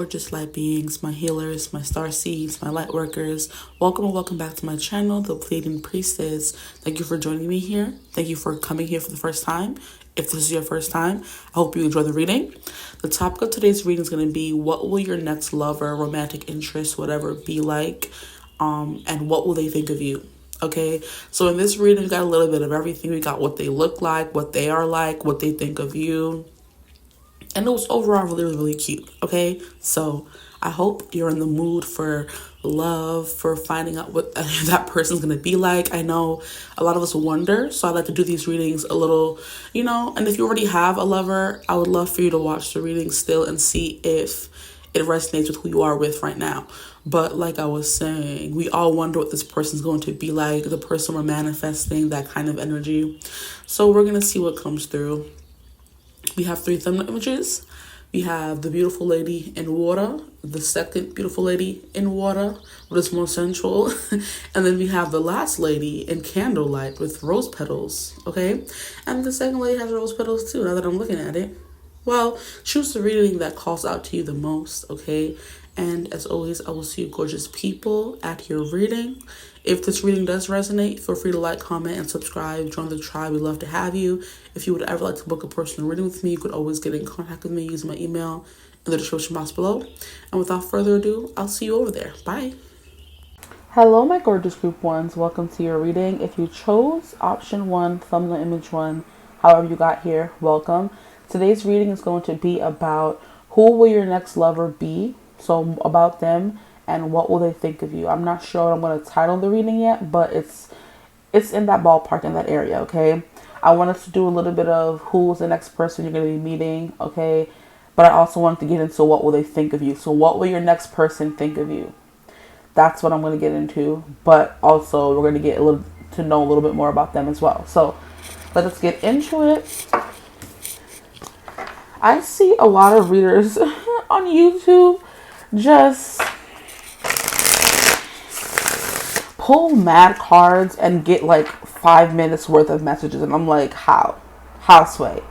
gorgeous light beings, my healers, my star seeds, my light workers. Welcome and welcome back to my channel, the Pleiadian Priestess. Thank you for joining me here. Thank you for coming here for the first time. If this is your first time, I hope you enjoy the reading. The topic of today's reading is going to be, what will your next lover, romantic interest, whatever, be like? And what will they think of you? Okay, so in this reading, we got a little bit of everything. We got what they look like, what they are like, what they think of you. And it was overall really, really cute, okay? So I hope you're in the mood for love, for finding out what that person's going to be like. I know a lot of us wonder, so I like to do these readings a little, and if you already have a lover, I would love for you to watch the reading still and see if it resonates with who you are with right now. But like I was saying, we all wonder what this person's going to be like, the person we're manifesting, that kind of energy. So we're going to see what comes through. We have 3 thumbnail images. We have the beautiful lady in water, the second beautiful lady in water, what is more sensual. And then we have the last lady in candlelight with rose petals, okay? And the second lady has rose petals too, now that I'm looking at it. Well, choose the reading that calls out to you the most, okay? And as always, I will see you gorgeous people at your reading. If this reading does resonate, feel free to like, comment, and subscribe. Join the tribe. We'd love to have you. If you would ever like to book a personal reading with me, you could always get in contact with me using my email in the description box below. And without further ado, I'll see you over there. Bye. Hello, my gorgeous group ones. Welcome to your reading. If you chose option 1, thumbnail image 1, however you got here, welcome. Today's reading is going to be about who will your next lover be. So about them and what will they think of you. I'm not sure what I'm going to title the reading yet, but it's in that ballpark, in that area, okay? I want us to do a little bit of who's the next person you're going to be meeting, okay? But I also wanted to get into what will they think of you. So what will your next person think of you? That's what I'm going to get into, but also we're going to get to know a little bit more about them as well. So let us get into it. I see a lot of readers on YouTube just pull mad cards and get like 5 minutes worth of messages, and I'm like, how sway?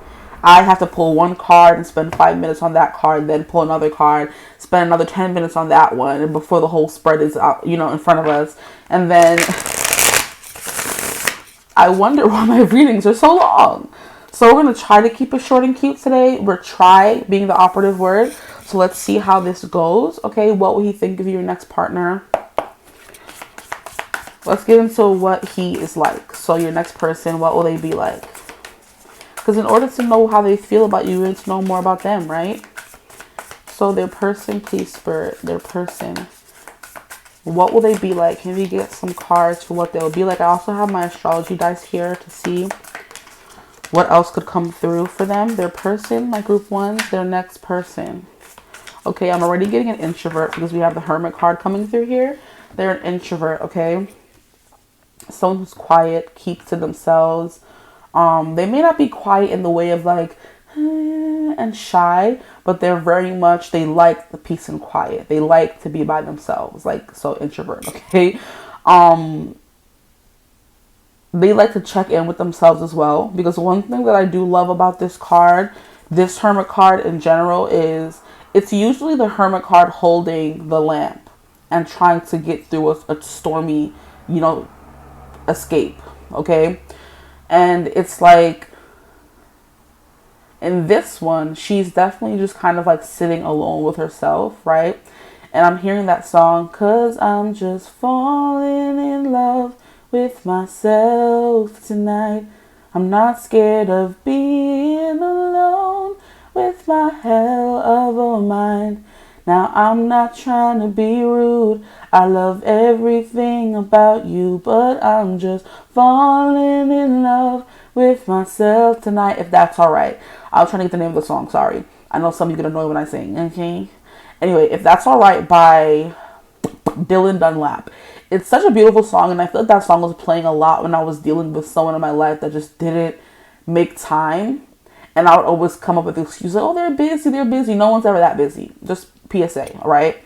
I have to pull one card and spend 5 minutes on that card, then pull another card, spend another 10 minutes on that one, and before the whole spread is out, in front of us. And then I wonder why my readings are so long. So we're going to try to keep it short and cute today. We're try being the operative word. So let's see how this goes. Okay, what will he think of your next partner? Let's get into what he is like. So your next person, what will they be like? Because in order to know how they feel about you, you need to know more about them, right? So their person, please, spirit, their person. What will they be like? Can we get some cards for what they'll be like? I also have my astrology dice here to see what else could come through for them. Their person, my group ones, their next person. Okay, I'm already getting an introvert because we have the Hermit card coming through here. They're an introvert, okay? Someone who's quiet, keeps to themselves. They may not be quiet in the way of like, and shy, but they're very much, they like the peace and quiet. They like to be by themselves, like, so introvert, okay? They like to check in with themselves as well, because one thing that I do love about this card, this Hermit card in general, is it's usually the Hermit card holding the lamp and trying to get through a stormy, escape, okay? And it's like, in this one, she's definitely just kind of like sitting alone with herself, right? And I'm hearing that song, 'cause I'm just falling in love with myself tonight. I'm not scared of being alone with my hell of a mind. Now I'm not trying to be rude. I love everything about you, but I'm just falling in love with myself tonight. If that's all right. I was trying to get the name of the song. Sorry. I know some of you get annoyed when I sing. Okay. Anyway, If That's All Right by Dylan Dunlap. It's such a beautiful song, and I feel like that song was playing a lot when I was dealing with someone in my life that just didn't make time. And I would always come up with excuses like, oh, they're busy. No one's ever that busy. Just PSA, all right?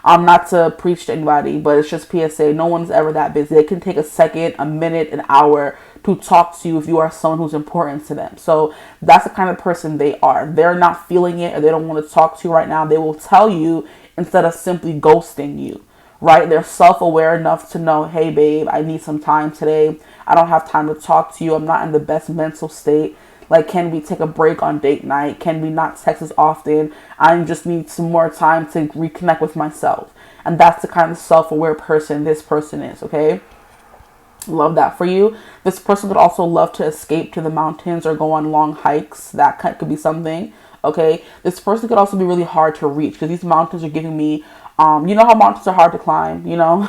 Not to preach to anybody, but it's just PSA. No one's ever that busy. It can take a second, a minute, an hour to talk to you if you are someone who's important to them. So that's the kind of person they are. They're not feeling it or they don't want to talk to you right now. They will tell you instead of simply ghosting you, right? They're self-aware enough to know, hey, babe, I need some time today. I don't have time to talk to you. I'm not in the best mental state. Like, can we take a break on date night? Can we not text as often? I just need some more time to reconnect with myself. And that's the kind of self-aware person this person is, okay? Love that for you. This person could also love to escape to the mountains or go on long hikes. That could be something, okay? This person could also be really hard to reach because these mountains are giving me, you know how mountains are hard to climb, you know?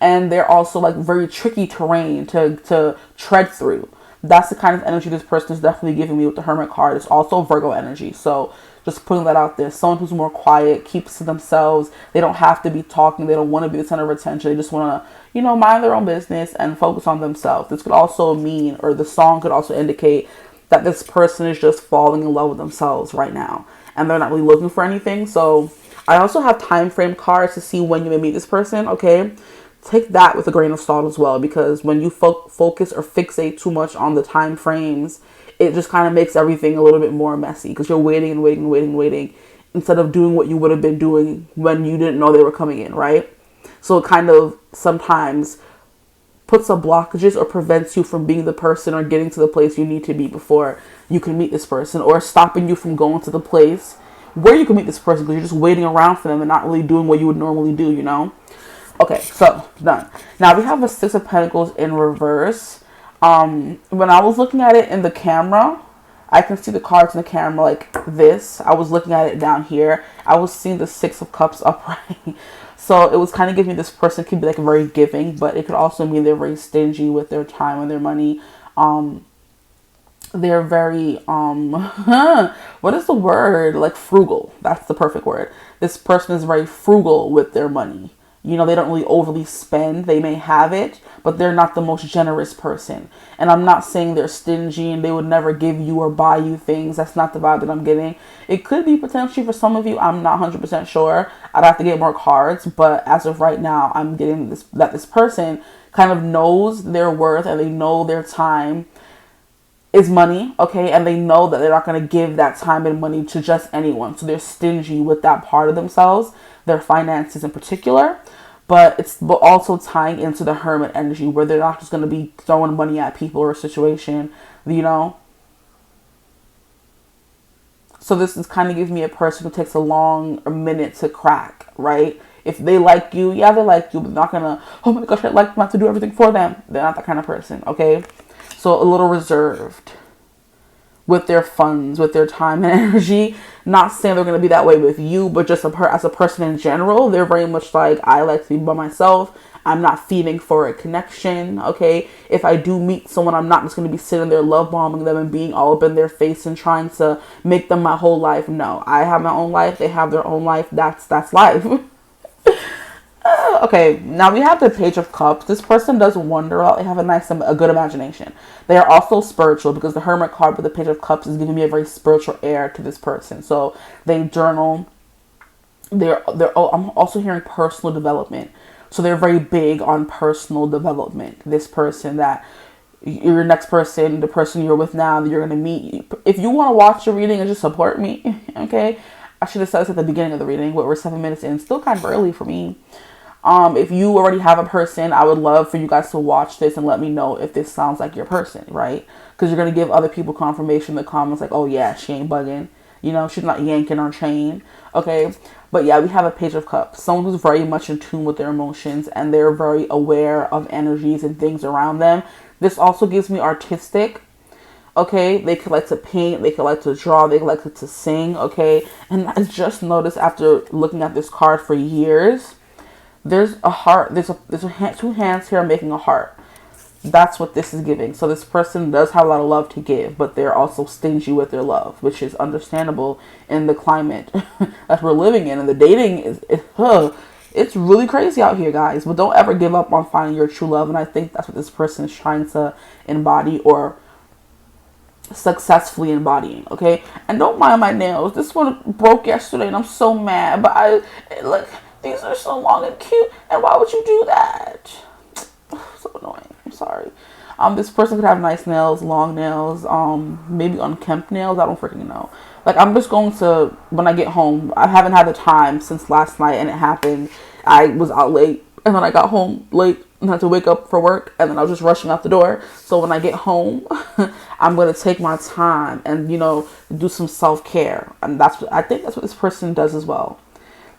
And they're also like very tricky terrain to tread through. That's the kind of energy this person is definitely giving me with the Hermit card. It's also Virgo energy. So just putting that out there. Someone who's more quiet, keeps to themselves. They don't have to be talking. They don't want to be the center of attention. They just want to, you know, mind their own business and focus on themselves. This could also mean, or the song could also indicate that this person is just falling in love with themselves right now. And they're not really looking for anything. So I also have time frame cards to see when you may meet this person, okay? Take that with a grain of salt as well, because when you focus or fixate too much on the time frames, it just kind of makes everything a little bit more messy because you're waiting and waiting and waiting and waiting instead of doing what you would have been doing when you didn't know they were coming in, right? So it kind of sometimes puts up blockages or prevents you from being the person or getting to the place you need to be before you can meet this person, or stopping you from going to the place where you can meet this person because you're just waiting around for them and not really doing what you would normally do, you know? Okay, so done. Now we have a Six of Pentacles in reverse. When I was looking at it in the camera, I can see the cards in the camera like this. I was looking at it down here. I was seeing the Six of Cups upright. So it was kind of giving me this person could be like very giving, but it could also mean they're very stingy with their time and their money. They're very, what is the word? Like frugal. That's the perfect word. This person is very frugal with their money. You know, they don't really overly spend. They may have it, but they're not the most generous person. And I'm not saying they're stingy and they would never give you or buy you things. That's not the vibe that I'm getting. It could be potentially for some of you. I'm not 100% sure. I'd have to get more cards. But as of right now, I'm getting this, that this person kind of knows their worth and they know their time is money, okay? And they know that they're not going to give that time and money to just anyone. So they're stingy with that part of themselves, their finances in particular. But it's also tying into the Hermit energy where they're not just going to be throwing money at people or a situation, you know? So this is kind of giving me a person who takes a minute to crack, right? If they like you, yeah, they like you, but they're not going to, oh my gosh, I like them, I have to do everything for them. They're not that kind of person, okay? So a little reserved with their funds, with their time and energy. Not saying they're going to be that way with you, but just as a person in general, they're very much like, I like to be by myself. I'm not feeding for a connection, okay? If I do meet someone, I'm not just going to be sitting there love bombing them and being all up in their face and trying to make them my whole life. No, I have my own life. They have their own life. That's life. Okay, now we have the Page of Cups. This person does wonder. They have a good imagination. They are also spiritual because the Hermit card with the Page of Cups is giving me a very spiritual air to this person. So they journal. I'm also hearing personal development. So they're very big on personal development. This person that your next person, the person you're with now that you're going to meet. If you want to watch the reading and just support me, okay? I should have said this at the beginning of the reading, but we're 7 minutes in. Still kind of early for me. If you already have a person, I would love for you guys to watch this and let me know if this sounds like your person, right? Because you're going to give other people confirmation in the comments like, oh yeah, she ain't bugging. You know, she's not yanking our chain, okay? But yeah, we have a Page of Cups. Someone who's very much in tune with their emotions and they're very aware of energies and things around them. This also gives me artistic, okay? They could like to paint, they could like to draw, they could like to sing, okay? And I just noticed after looking at this card for years, there's a heart, two hands here making a heart. That's what this is giving. So this person does have a lot of love to give, but they're also stingy with their love, which is understandable in the climate that we're living in. And the dating it's really crazy out here, guys. But don't ever give up on finding your true love. And I think that's what this person is trying to embody or successfully embodying, okay? And don't mind my nails. This one broke yesterday and I'm so mad. But these are so long and cute, and why would you do that? So annoying. I'm sorry. This person could have nice nails, long nails, maybe unkempt nails. I don't freaking know. Like, I'm just going to, when I get home, I haven't had the time since last night, and it happened. I was out late, and then I got home late and had to wake up for work, and then I was just rushing out the door. So when I get home, I'm going to take my time and, you know, do some self-care. And I think that's what this person does as well.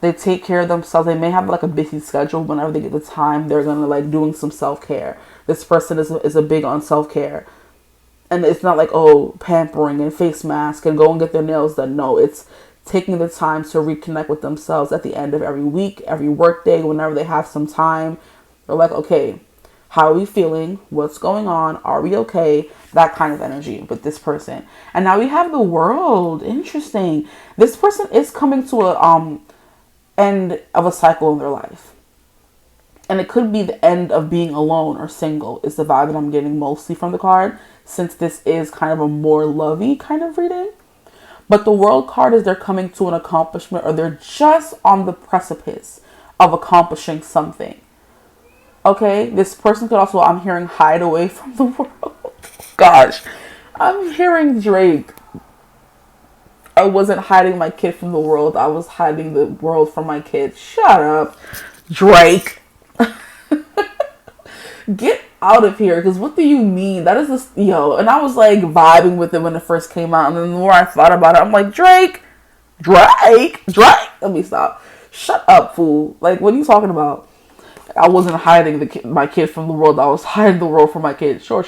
They take care of themselves. They may have like a busy schedule. Whenever they get the time, they're going to like doing some self-care. This person is a big on self-care. And it's not like, oh, pampering and face mask and go and get their nails done. No, it's taking the time to reconnect with themselves at the end of every week, every work day, whenever they have some time. They're like, okay, how are we feeling? What's going on? Are we okay? That kind of energy with this person. And now we have the World. Interesting. This person is coming to a end of a cycle in their life. And it could be the end of being alone or single is the vibe that I'm getting mostly from the card, since this is kind of a more lovey kind of reading. But the World card is they're coming to an accomplishment, or they're just on the precipice of accomplishing something. Okay, this person could also, I'm hearing, hide away from the world. Gosh, I'm hearing Drake. I wasn't hiding my kid from the world. I was hiding the world from my kid. Shut up, Drake. Get out of here, because what do you mean? That is this, yo. And I was like vibing with it when it first came out, and then the more I thought about it, I'm like, Drake. Let me stop. Shut up, fool. Like, what are you talking about? I wasn't hiding my kid from the world. I was hiding the world from my kid. Sure.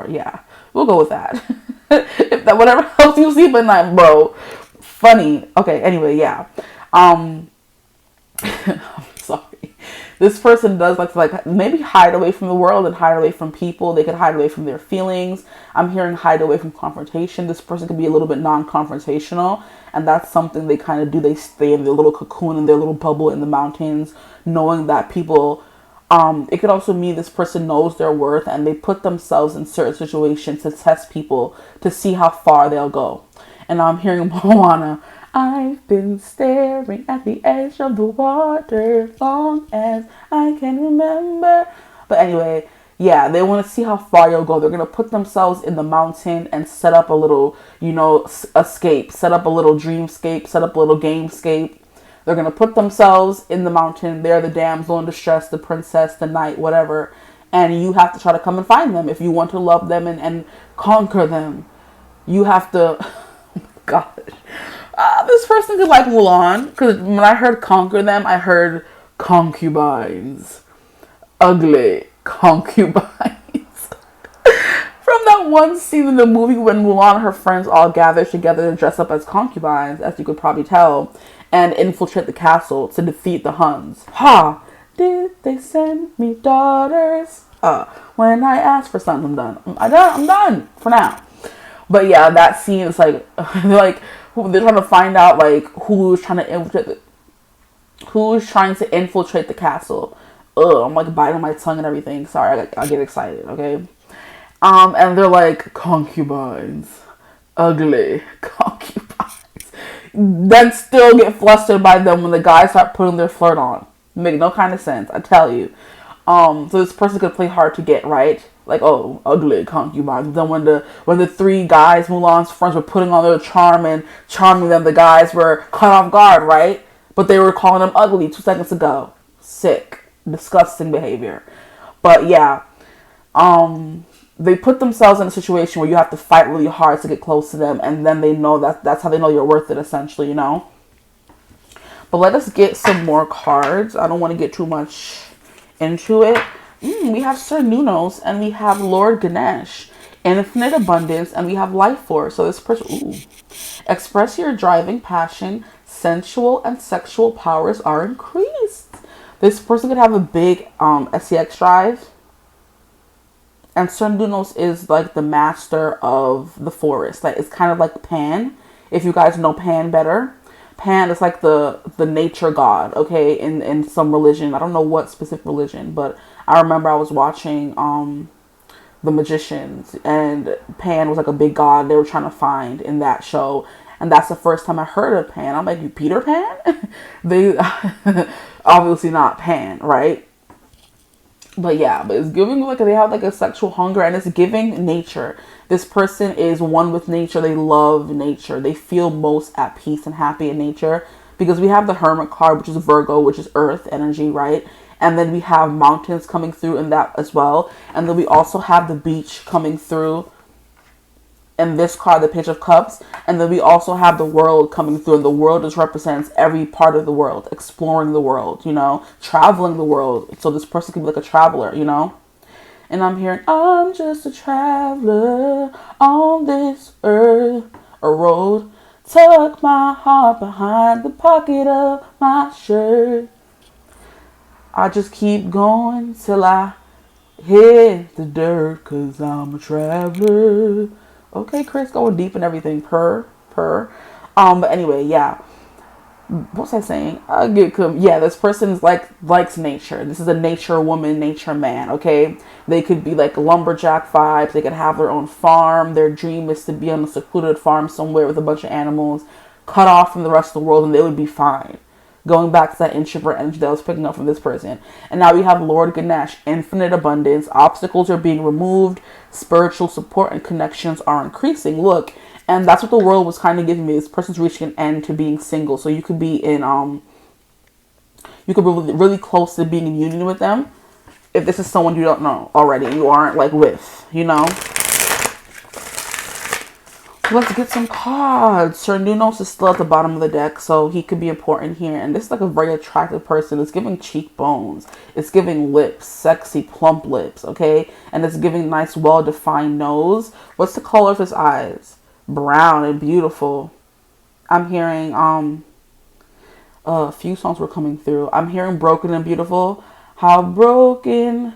Yeah, we'll go with that. If that whatever helps you sleep at night, bro. Funny. Okay. Anyway, yeah. I'm sorry. This person does like to like maybe hide away from the world and hide away from people. They could hide away from their feelings. I'm hearing hide away from confrontation. This person could be a little bit non-confrontational, and that's something they kind of do. They stay in their little cocoon, in their little bubble in the mountains, knowing that people, it could also mean this person knows their worth, and they put themselves in certain situations to test people to see how far they'll go. And I'm hearing Moana. I've been staring at the edge of the water as long as I can remember. But anyway, yeah, they want to see how far you'll go. They're going to put themselves in the mountain and set up a little, you know, escape, set up a little dreamscape, set up a little gamescape. They're going to put themselves in the mountain. They're the damsel in distress, the princess, the knight, whatever. And you have to try to come and find them. If you want to love them and conquer them, you have to... God. This person could like Mulan, because when I heard conquer them, I heard concubines. Ugly concubines. From that one scene in the movie when Mulan and her friends all gather together to dress up as concubines, as you could probably tell, and infiltrate the castle to defeat the Huns. Ha! Did they send me daughters? When I asked for something, I'm done for now. But yeah, that scene is like, they're trying to find out like who's trying to infiltrate the castle. I'm like biting my tongue and everything. Sorry, I get excited. Okay, and they're like concubines, ugly concubines. Then still get flustered by them when the guys start putting their flirt on. Make no kind of sense, I tell you. So this person could play hard to get, right? Like, oh, ugly concubines. Then when the three guys, Mulan's friends, were putting on their charm and charming them, the guys were caught off guard, right? But they were calling them ugly 2 seconds ago. Sick. Disgusting behavior. But yeah, they put themselves in a situation where you have to fight really hard to get close to them, and then they know that's how they know you're worth it, essentially, you know? But let us get some more cards. I don't want to get too much into it. We have Cernunnos, and we have Lord Ganesh, Infinite Abundance, and we have Life Force. So this person, express your driving passion, sensual and sexual powers are increased. This person could have a big SEX drive. And Cernunnos is like the master of the forest. Like, it's kind of like Pan, if you guys know Pan better. Pan is like the nature god, okay, in some religion. I don't know what specific religion, but I remember I was watching The Magicians, and Pan was like a big god they were trying to find in that show. And that's the first time I heard of Pan. I'm like, you Peter Pan? They obviously not Pan, right? But yeah, but it's giving like they have like a sexual hunger, and it's giving nature. This person is one with nature. They love nature. They feel most at peace and happy in nature, because we have the Hermit card, which is Virgo, which is earth energy, right? And then we have mountains coming through in that as well. And then we also have the beach coming through in this card, the Page of Cups. And then we also have the world coming through, and the world just represents every part of the world, exploring the world, you know, traveling the world. So this person could be like a traveler, you know. And I'm hearing, I'm just a traveler on this earth, a road. Tuck my heart behind the pocket of my shirt. I just keep going till I hit the dirt, 'cause I'm a traveler. Okay, Chris, going deep and everything. But anyway, yeah. What was I saying? Yeah, this person is likes nature. This is a nature woman, nature man, okay? They could be like lumberjack vibes. They could have their own farm. Their dream is to be on a secluded farm somewhere with a bunch of animals, cut off from the rest of the world, and they would be fine. Going back to that introvert energy that I was picking up from this person. And now we have Lord Ganesh, infinite abundance. Obstacles are being removed. Spiritual support and connections are increasing. Look, and that's what the world was kind of giving me. This person's reaching an end to being single. So you could be in, you could be really close to being in union with them. If this is someone you don't know already, you aren't like with, you know. Let's get some cards. Cernunos is still at the bottom of the deck, so he could be important here. And this is like a very attractive person. It's giving cheekbones. It's giving lips, sexy, plump lips, okay? And it's giving nice, well-defined nose. What's the color of his eyes? Brown and beautiful. I'm hearing, a few songs were coming through. I'm hearing Broken and Beautiful. How broken,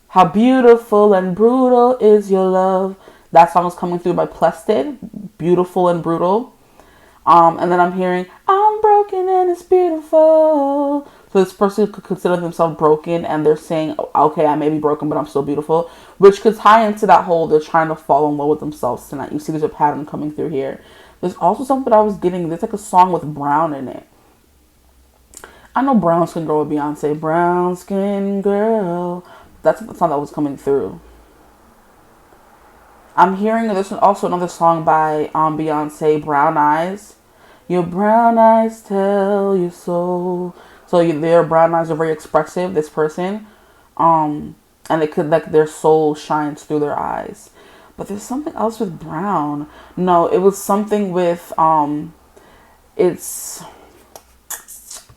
how beautiful and brutal is your love. That song is coming through by Plested, Beautiful and Brutal. And then I'm hearing, I'm broken and it's beautiful. So this person could consider themselves broken, and they're saying, okay, I may be broken, but I'm still beautiful. Which could tie into that whole, they're trying to fall in love with themselves tonight. You see there's a pattern coming through here. There's also something I was getting, there's like a song with brown in it. I know Brown Skin Girl with Beyonce. Brown Skin Girl. That's the song that was coming through. I'm hearing there's also another song by Beyonce, Brown Eyes. Your brown eyes tell you so. So their brown eyes are very expressive, this person. And it could, like, their soul shines through their eyes. But there's something else with brown. No, it was something with, it's,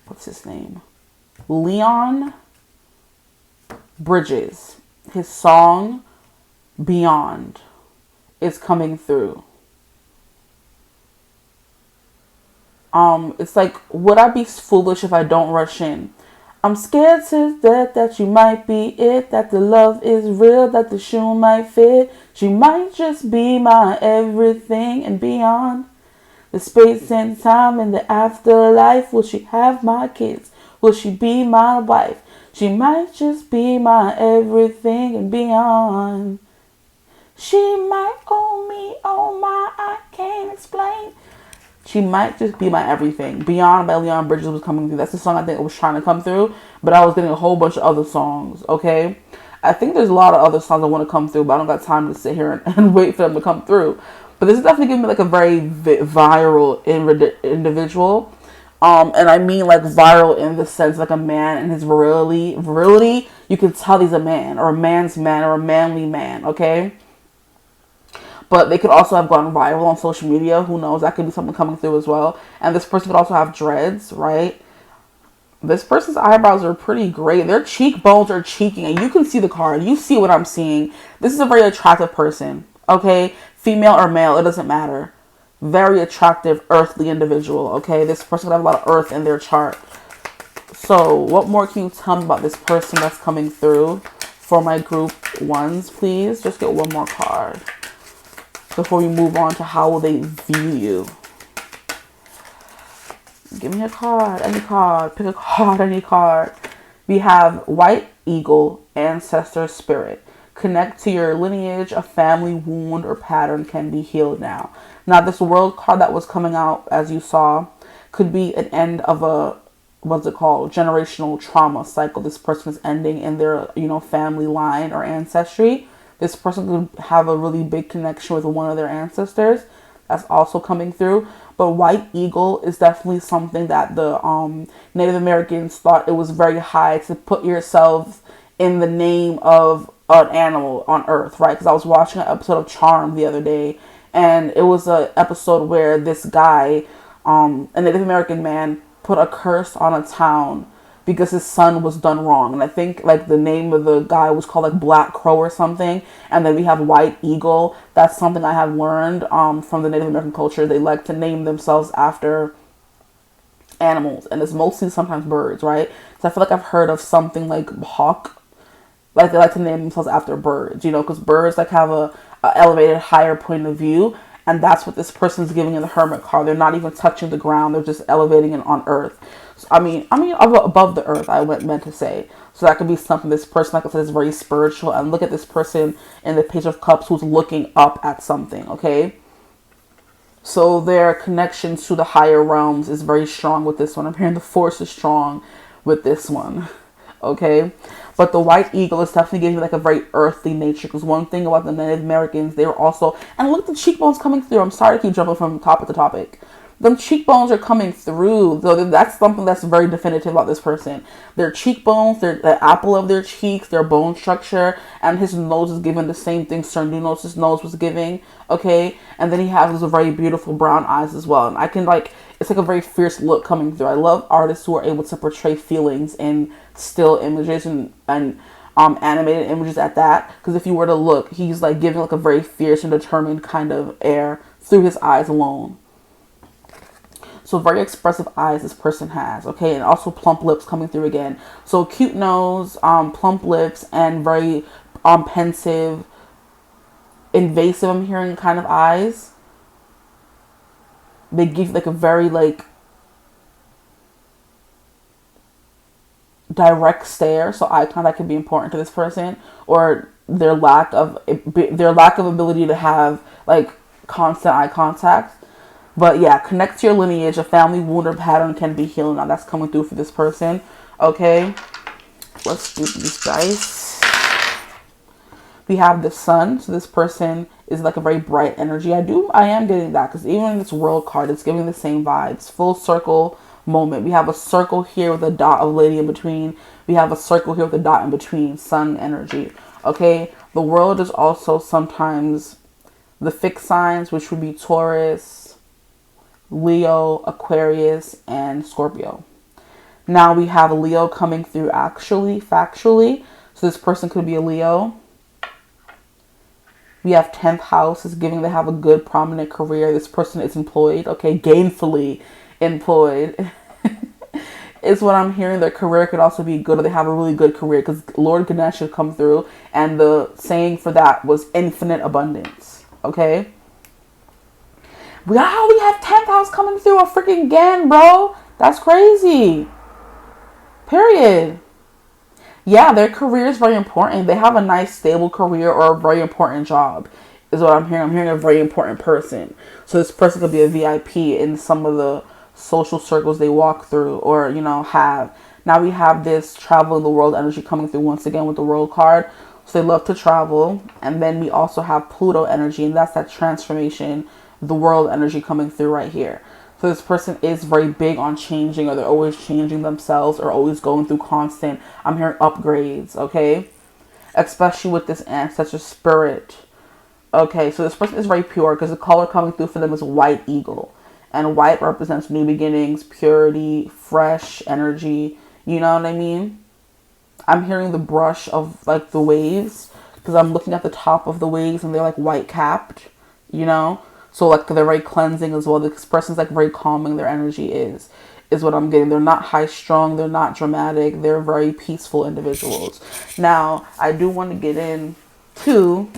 what's his name? Leon Bridges. His song, Beyond, is coming through. It's like, would I be foolish if I don't rush in? I'm scared to death that you might be it, that the love is real, that the shoe might fit. She might just be my everything and beyond. The space and time in the afterlife. Will she have my kids? Will she be my wife? She might just be my everything and beyond. She might owe me, oh my, I can't explain. She might just be my everything. Beyond by Leon Bridges was coming through. That's the song I think it was trying to come through. But I was getting a whole bunch of other songs, okay? I think there's a lot of other songs I want to come through, but I don't got time to sit here and wait for them to come through. But this is definitely giving me like a very viral individual. And I mean like viral in the sense like a man and his virility. You can tell he's a man or a man's man or a manly man, okay? But they could also have gone viral on social media. Who knows? That could be something coming through as well. And this person could also have dreads, right? This person's eyebrows are pretty great. Their cheekbones are cheeking. And you can see the card. You see what I'm seeing. This is a very attractive person, okay? Female or male, it doesn't matter. Very attractive, earthly individual, okay? This person could have a lot of earth in their chart. So what more can you tell me about this person that's coming through for my group ones, please? Just get one more card before we move on to how will they view you. Give me a card, any card. Pick a card, any card. We have White Eagle, Ancestor Spirit. Connect to your lineage. A family wound or pattern can be healed now. Now, this world card that was coming out, as you saw, could be an end of a, what's it called, generational trauma cycle. This person is ending in their, family line or ancestry. This person could have a really big connection with one of their ancestors. That's also coming through. But white eagle is definitely something that the Native Americans thought it was very high to put yourself in the name of an animal on Earth, right? Because I was watching an episode of Charmed the other day, and it was an episode where this guy, a Native American man, put a curse on a town because his son was done wrong. And I think like the name of the guy was called like Black Crow or something. And then we have White Eagle. That's something I have learned from the Native American culture. They like to name themselves after animals, and it's mostly sometimes birds, right? So I feel like I've heard of something like hawk, like they like to name themselves after birds, because birds like have a elevated higher point of view. And that's what this person's giving in the Hermit card. They're not even touching the ground. They're just elevating it on Earth. So, I mean, above the Earth, I meant to say. So that could be something this person, like I said, is very spiritual. And look at this person in the Page of Cups who's looking up at something, okay? So their connection to the higher realms is very strong with this one. I'm hearing the Force is strong with this one, okay? But the white eagle is definitely giving like a very earthly nature. Because one thing about the Native Americans, they were also... And look at the cheekbones coming through. I'm sorry to keep jumping from topic to topic. Them cheekbones are coming through. So that's something that's very definitive about this person. Their cheekbones, the apple of their cheeks, their bone structure. And his nose is giving the same thing 𝐶RNDUnos' nose was giving. Okay? And then he has those very beautiful brown eyes as well. And I can like... It's like a very fierce look coming through. I love artists who are able to portray feelings in still images and animated images at that. Because if you were to look, he's like giving like a very fierce and determined kind of air through his eyes alone. So very expressive eyes this person has, okay? And also plump lips coming through again. So cute nose, plump lips, and very pensive, invasive, I'm hearing, kind of eyes. They give like a very like direct stare, so eye contact can be important to this person, or their lack of ability to have like constant eye contact. But yeah, connect to your lineage. A family wound or pattern can be healed. Now that's coming through for this person. Okay, let's do these dice. We have the sun, so this person is like a very bright energy. I am getting that, because even in this world card, it's giving the same vibes. Full circle moment. We have a circle here with a dot of lady in between. We have a circle here with a dot in between. Sun energy. Okay, the world is also sometimes the fixed signs, which would be Taurus, Leo, Aquarius, and Scorpio. Now we have Leo coming through factually. So this person could be a Leo. We have 10th house is giving they have a good prominent career. This person is employed, okay, gainfully employed is what I'm hearing. Their career could also be good, or they have a really good career, because Lord Ganesh should come through, and the saying for that was infinite abundance, okay? We have 10th house coming through again, bro. That's crazy. Period. Yeah, their career is very important. They have a nice, stable career or a very important job is what I'm hearing. I'm hearing a very important person. So this person could be a VIP in some of the social circles they walk through or, have. Now we have this travel in the world energy coming through once again with the world card. So they love to travel. And then we also have Pluto energy, and that's that transformation, the world energy coming through right here. So this person is very big on changing, or they're always changing themselves, or always going through constant, I'm hearing upgrades, okay? Especially with this ancestor spirit. Okay, so this person is very pure, because the color coming through for them is white eagle. And white represents new beginnings, purity, fresh energy. You know what I mean? I'm hearing the brush of like the waves, because I'm looking at the top of the waves and they're like white capped, So like they're very cleansing as well. This person's like very calming. Their energy is what I'm getting. They're not high strung. They're not dramatic. They're very peaceful individuals. Now I do want to get into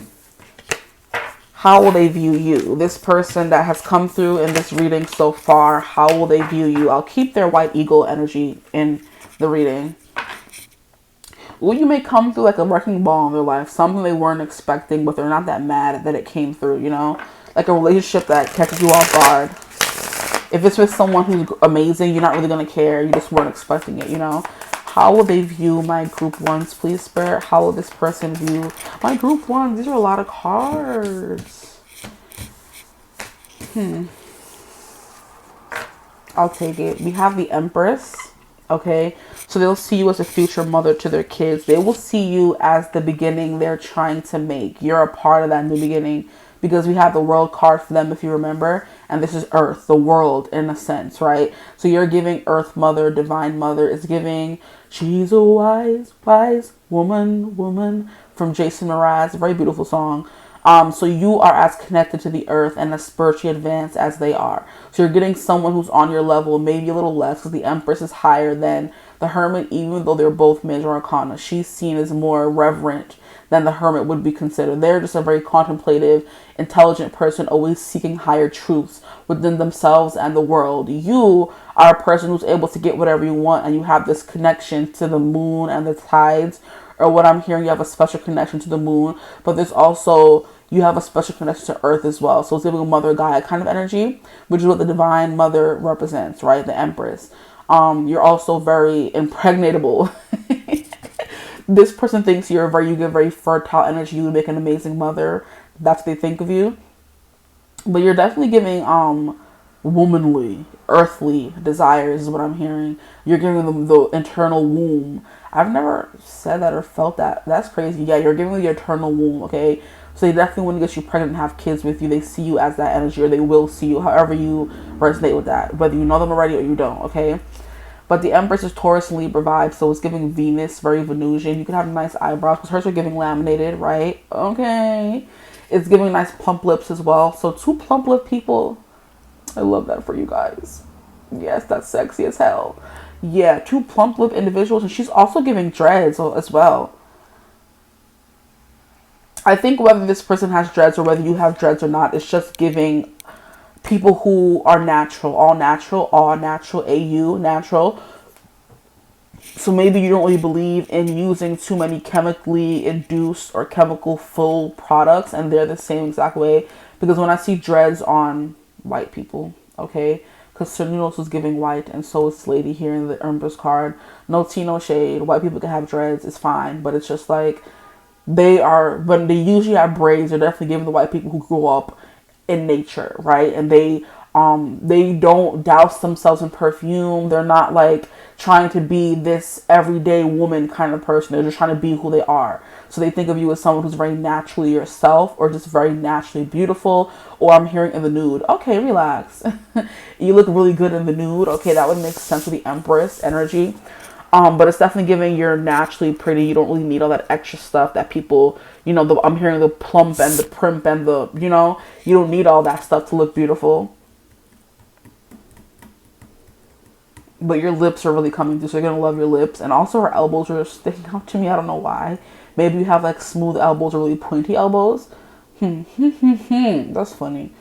how will they view you? This person that has come through in this reading so far, how will they view you? I'll keep their white eagle energy in the reading. Or you may come through like a wrecking ball in their life, something they weren't expecting, but they're not that mad that it came through, you know? Like a relationship that catches you off guard. If it's with someone who's amazing, you're not really going to care. You just weren't expecting it, you know? How will they view my group ones, please, Spirit? How will this person view my group ones? These are a lot of cards. I'll take it. We have the Empress. Okay, so they'll see you as a future mother to their kids. They will see you as the beginning they're trying to make. You're a part of that new beginning, because we have the world card for them, if you remember. And this is Earth, the world, in a sense, right? So you're giving Earth Mother, Divine Mother. It's giving, she's a wise, wise woman from Jason Mraz. A very beautiful song. So you are as connected to the earth and as spiritually advanced as they are. So you're getting someone who's on your level, maybe a little less, because the Empress is higher than the Hermit, even though they're both major arcana. She's seen as more reverent than the Hermit would be considered. They're just a very contemplative, intelligent person, always seeking higher truths within themselves and the world. You are a person who's able to get whatever you want, and you have this connection to the moon and the tides. Or what I'm hearing, you have a special connection to the moon, but there's also, you have a special connection to Earth as well. So it's giving a Mother Gaia kind of energy, which is what the Divine Mother represents, right? The Empress. You're also very impregnatable. This person thinks you give very fertile energy. You would make an amazing mother. That's what they think of you. But you're definitely giving womanly, earthly desires is what I'm hearing. You're giving them the internal womb. I've never said that or felt that. That's crazy. Yeah, you're giving them the eternal womb, okay? So they definitely want to get you pregnant and have kids with you. They see you as that energy, or they will see you, however you resonate with that. Whether you know them already or you don't, okay? But the Empress is Taurus and Libra vibe, so it's giving Venus, very Venusian. You can have nice eyebrows, because hers are giving laminated, right? Okay. It's giving nice plump lips as well. So 2 plump lip people, I love that for you guys. Yes, that's sexy as hell. Yeah, 2 plump lip individuals, and she's also giving dreads as well. I think whether this person has dreads or whether you have dreads or not, it's just giving people who are natural, all natural, AU, natural. So maybe you don't really believe in using too many chemically induced or chemical full products, and they're the same exact way. Because when I see dreads on white people, okay, because Cernunos was giving white, and so is this lady here in the Empress card. No tea, no shade. White people can have dreads, it's fine. But it's just like, they are, when they usually have braids, they're definitely giving the white people who grew up in nature, right? And they don't douse themselves in perfume. They're not like trying to be this everyday woman kind of person. They're just trying to be who they are. So they think of you as someone who's very naturally yourself, or just very naturally beautiful. Or I'm hearing in the nude. Okay, relax. You look really good in the nude. Okay, that would make sense with the Empress energy. But it's definitely giving you're naturally pretty. You don't really need all that extra stuff that people, you know, I'm hearing the plump and the primp and the, you know, you don't need all that stuff to look beautiful. But your lips are really coming through, so you're going to love your lips. And also her elbows are sticking out to me. I don't know why. Maybe you have like smooth elbows or really pointy elbows. That's funny.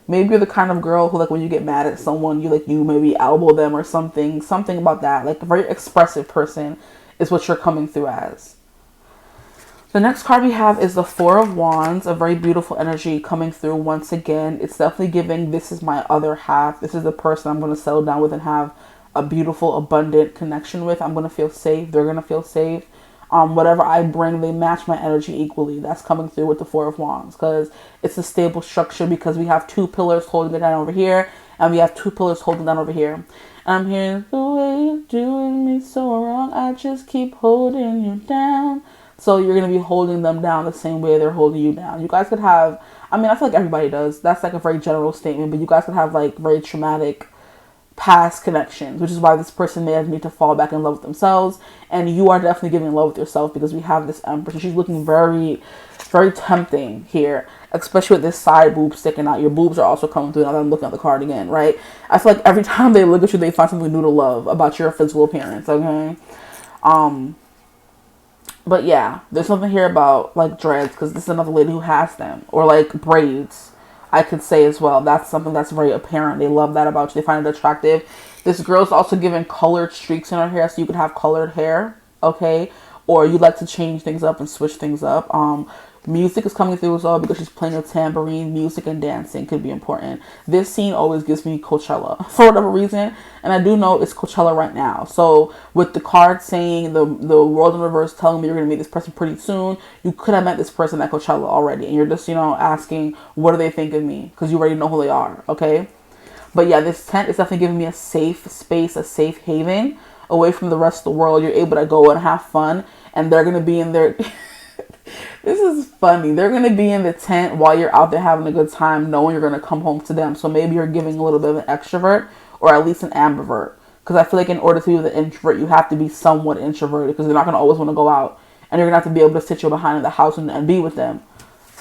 Maybe you're the kind of girl who, like, when you get mad at someone, you maybe elbow them or something. Something about that. Like, a very expressive person is what you're coming through as. The next card we have is the 4 of Wands. A very beautiful energy coming through once again. It's definitely giving, this is my other half. This is the person I'm going to settle down with and have a beautiful, abundant connection with. I'm going to feel safe. They're going to feel safe. Whatever I bring, they match my energy equally. That's coming through with the 4 of Wands, because it's a stable structure, because we have 2 pillars holding it down over here, and we have 2 pillars holding down over here. I'm hearing, the way you're doing me so wrong, I just keep holding you down. So you're going to be holding them down the same way they're holding you down. You guys could have, I mean, I feel like everybody does. That's like a very general statement, but you guys could have like very traumatic past connections, which is why this person may have need to fall back in love with themselves. And you are definitely giving love with yourself, because we have this Empress, and she's looking very, very tempting here, especially with this side boob sticking out. Your boobs are also coming through now that I'm looking at the card again, right? I feel like every time they look at you, they find something new to love about your physical appearance, okay? But yeah, there's something here about like dreads, because this is another lady who has them, or like braids, I could say as well. That's something that's very apparent. They love that about you. They find it attractive. This girl's also given colored streaks in her hair, so you could have colored hair, okay? or you like to change things up and switch things up. Music is coming through as well because she's playing a tambourine. Music and dancing could be important. This scene always gives me Coachella for whatever reason, and I do know it's Coachella right now. So with the card saying the world in reverse telling me you're going to meet this person pretty soon, you could have met this person at Coachella already, and you're just, you know, asking what do they think of me, because you already know who they are, okay? But yeah, this tent is definitely giving me a safe space, a safe haven away from the rest of the world. You're able to go and have fun, and they're going to be in their... This is funny. They're going to be in the tent while you're out there having a good time, knowing you're going to come home to them. So maybe you're giving a little bit of an extrovert or at least an ambivert. Because I feel like in order to be the introvert, you have to be somewhat introverted because they're not going to always want to go out. And you're going to have to be able to sit your behind in the house and be with them.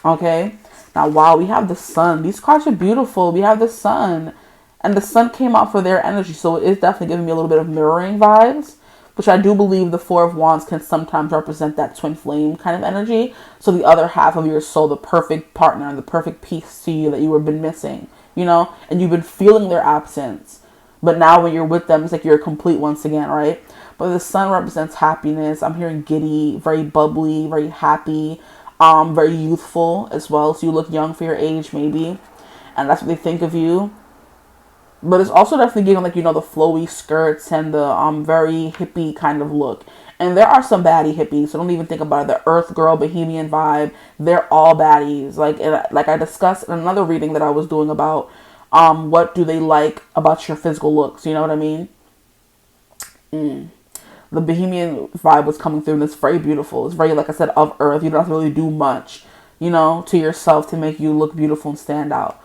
Okay? Now, wow, we have the sun. These cards are beautiful. We have the sun. And the sun came out for their energy. So it is definitely giving me a little bit of mirroring vibes, which I do believe the Four of Wands can sometimes represent that twin flame kind of energy. So the other half of your soul, the perfect partner, the perfect piece to you that you have been missing, you know, and you've been feeling their absence. But now when you're with them, it's like you're complete once again, right? But the sun represents happiness. I'm hearing giddy, very bubbly, very happy, very youthful as well. So you look young for your age, maybe. And that's what they think of you. But it's also definitely giving, like, you know, the flowy skirts and the very hippie kind of look. And there are some baddie hippies, so don't even think about it. The Earth Girl, Bohemian vibe, they're all baddies. Like I discussed in another reading that I was doing about what do they like about your physical looks. You know what I mean? The Bohemian vibe was coming through, and it's very beautiful. It's very, like I said, of Earth. You don't have to really do much, you know, to yourself to make you look beautiful and stand out.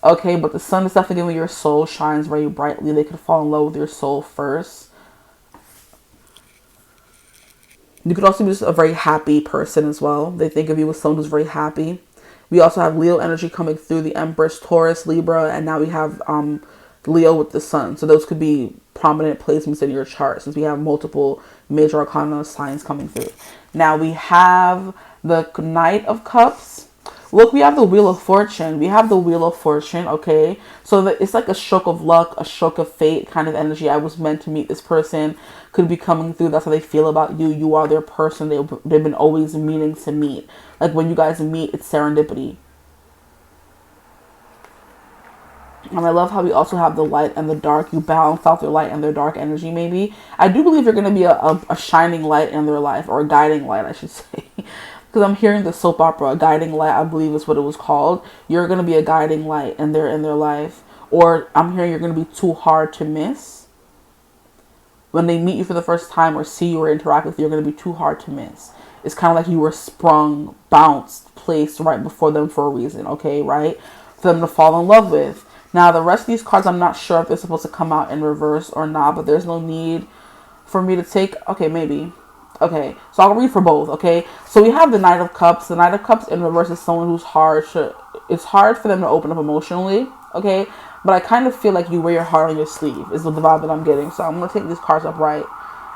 Okay, but the sun is definitely giving your soul shines very brightly. They could fall in love with your soul first. You could also be just a very happy person as well. They think of you as someone who's very happy. We also have Leo energy coming through, the Empress, Taurus, Libra, and now we have Leo with the sun. So those could be prominent placements in your chart since we have multiple major arcana signs coming through. Now we have the Knight of Cups. Look, we have the Wheel of Fortune. We have the Wheel of Fortune, okay? So it's like a stroke of luck, a stroke of fate kind of energy. I was meant to meet this person. Could be coming through. That's how they feel about you. You are their person. They've been always meaning to meet. Like when you guys meet, it's serendipity. And I love how we also have the light and the dark. You balance out their light and their dark energy, maybe. I do believe you're going to be a shining light in their life, or a guiding light, I should say. Because I'm hearing the soap opera, a guiding light, I believe is what it was called. You're going to be a guiding light in their life. Or I'm hearing you're going to be too hard to miss. When they meet you for the first time or see you or interact with you, you're going to be too hard to miss. It's kind of like you were sprung, bounced, placed right before them for a reason, okay, right? For them to fall in love with. Now, the rest of these cards, I'm not sure if they're supposed to come out in reverse or not, but there's no need for me to take... Okay, maybe. Okay, so I'll read for both, okay? So we have the Knight of Cups. The Knight of Cups in reverse is someone who's hard to... It's hard for them to open up emotionally, okay? But I kind of feel like you wear your heart on your sleeve is the vibe that I'm getting. So I'm going to take these cards upright.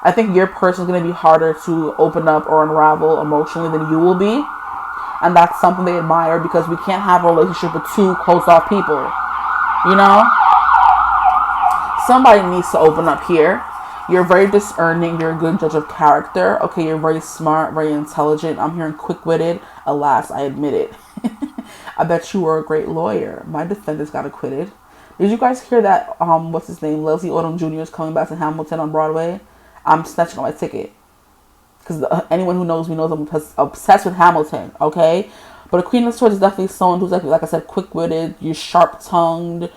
I think your person is going to be harder to open up or unravel emotionally than you will be. And that's something they admire because we can't have a relationship with two closed-off people. You know? Somebody needs to open up here. You're very discerning. You're a good judge of character. Okay, you're very smart, very intelligent. I'm hearing quick-witted. Alas, I admit it. I bet you were a great lawyer. My defendants got acquitted. Did you guys hear that, what's his name? Leslie Odom Jr. is coming back to Hamilton on Broadway. I'm snatching on my ticket. Because anyone who knows me knows I'm obsessed with Hamilton, okay? But a Queen of Swords is definitely someone who's, like I said, quick-witted. You're sharp-tongued. You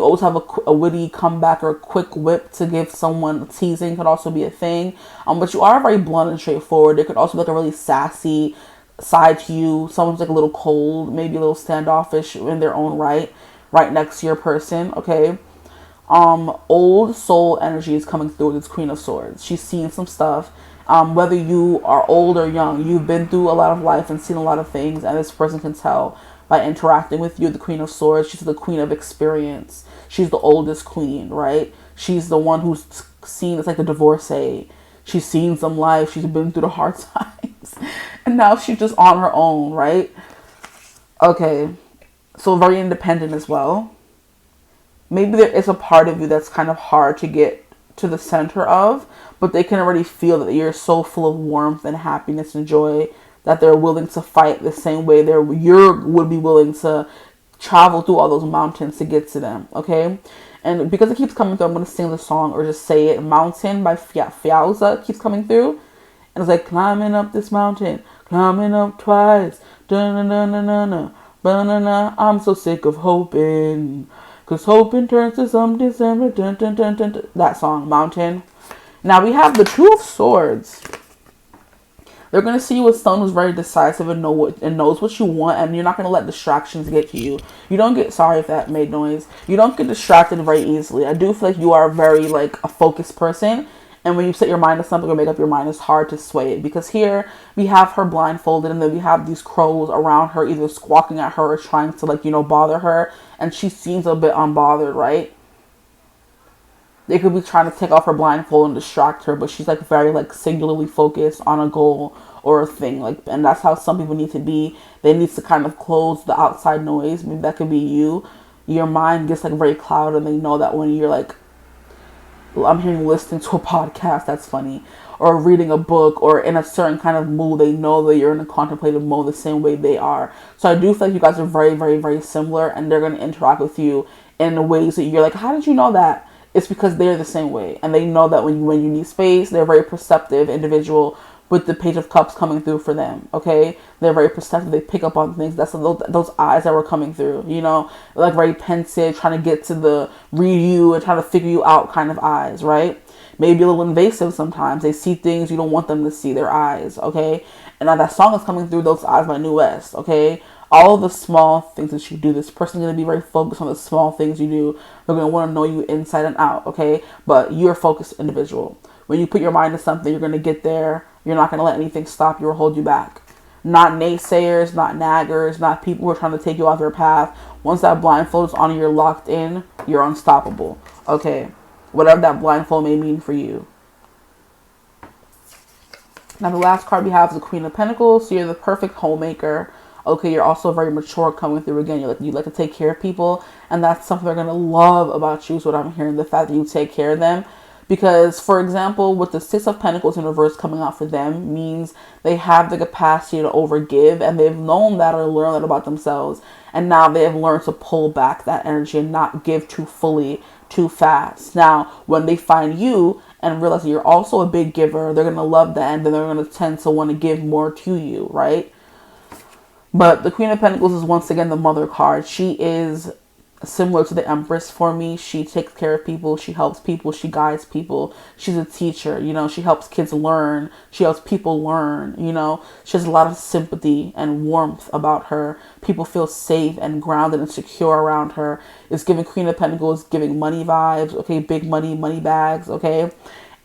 always have a witty comeback or a quick whip to give someone. Teasing could also be a thing. But you are very blunt and straightforward. There could also be like a really sassy side to you. Someone's like a little cold, maybe a little standoffish in their own right next to your person, okay? Old soul energy is coming through with this Queen of Swords. She's seen some stuff. Whether you are old or young, you've been through a lot of life and seen a lot of things, and this person can tell by interacting with you. The Queen of Swords, she's the queen of experience. She's the oldest queen, right? She's the one who's seen, it's like the divorcee. She's seen some life. She's been through the hard times. And now she's just on her own, right? Okay. So very independent as well. Maybe there is a part of you that's kind of hard to get to the center of, but they can already feel that you're so full of warmth and happiness and joy that they're willing to fight the same way you would be willing to travel through all those mountains to get to them, okay? And because it keeps coming through, I'm going to sing the song or just say it. Mountain by 𝐓𝐴 keeps coming through. And it's like, climbing up this mountain, climbing up twice, da-na-na-na-na-na, ba-na-na, I'm so sick of hoping, because hoping turns to some December, dun, dun, dun, dun, dun. That song, Mountain. Now we have the Two of Swords. They're going to see you as someone who's very decisive and knows what you want, and you're not going to let distractions get to you. You don't get, sorry if that made noise, you don't get distracted very easily. I do feel like you are very, like, a focused person, and when you set your mind to something or make up your mind, it's hard to sway it. Because here, we have her blindfolded, and then we have these crows around her, either squawking at her or trying to, like, bother her, and she seems a bit unbothered, right? They could be trying to take off her blindfold and distract her, but she's like very like singularly focused on a goal or a thing. Like, and that's how some people need to be. They need to kind of close the outside noise. Maybe that could be you. Your mind gets like very clouded, and they know that when you're like, I'm hearing listening to a podcast that's funny, or reading a book, or in a certain kind of mood, they know that you're in a contemplative mode the same way they are. So I do feel like you guys are very, very, very similar, and they're going to interact with you in ways that you're like, how did you know that? It's because they're the same way, and they know that when you need space, they're a very perceptive individual with the Page of Cups coming through for them, okay? They're very perceptive. They pick up on things. That's those eyes that were coming through, like very pensive, trying to get to read you and trying to figure you out kind of eyes, right? Maybe a little invasive sometimes. They see things you don't want them to see, their eyes, okay? And now that song is coming through, Those Eyes by New West, okay? All of the small things that you do, this person's going to be very focused on the small things you do. They're going to want to know you inside and out, okay? But you're a focused individual. When you put your mind to something, you're going to get there. You're not going to let anything stop you or hold you back. Not naysayers, not naggers, not people who are trying to take you off your path. Once that blindfold is on and you're locked in, you're unstoppable, okay? Whatever that blindfold may mean for you. Now the last card we have is the Queen of Pentacles. So you're the perfect homemaker. Okay, you're also very mature coming through again. You like to take care of people, and that's something they're going to love about you is what I'm hearing, the fact that you take care of them. Because, for example, with the Six of Pentacles in reverse coming out for them means they have the capacity to overgive, and they've known that or learned that about themselves. And now they have learned to pull back that energy and not give too fully, too fast. Now, when they find you and realize that you're also a big giver, they're going to love that, and then they're going to tend to want to give more to you, right? But the Queen of Pentacles is once again the mother card. She is similar to the Empress for me. She takes care of people. She helps people. She guides people. She's a teacher. She helps kids learn. She helps people learn. She has a lot of sympathy and warmth about her. People feel safe and grounded and secure around her. It's giving Queen of Pentacles, giving money vibes. Okay, big money, money bags. Okay.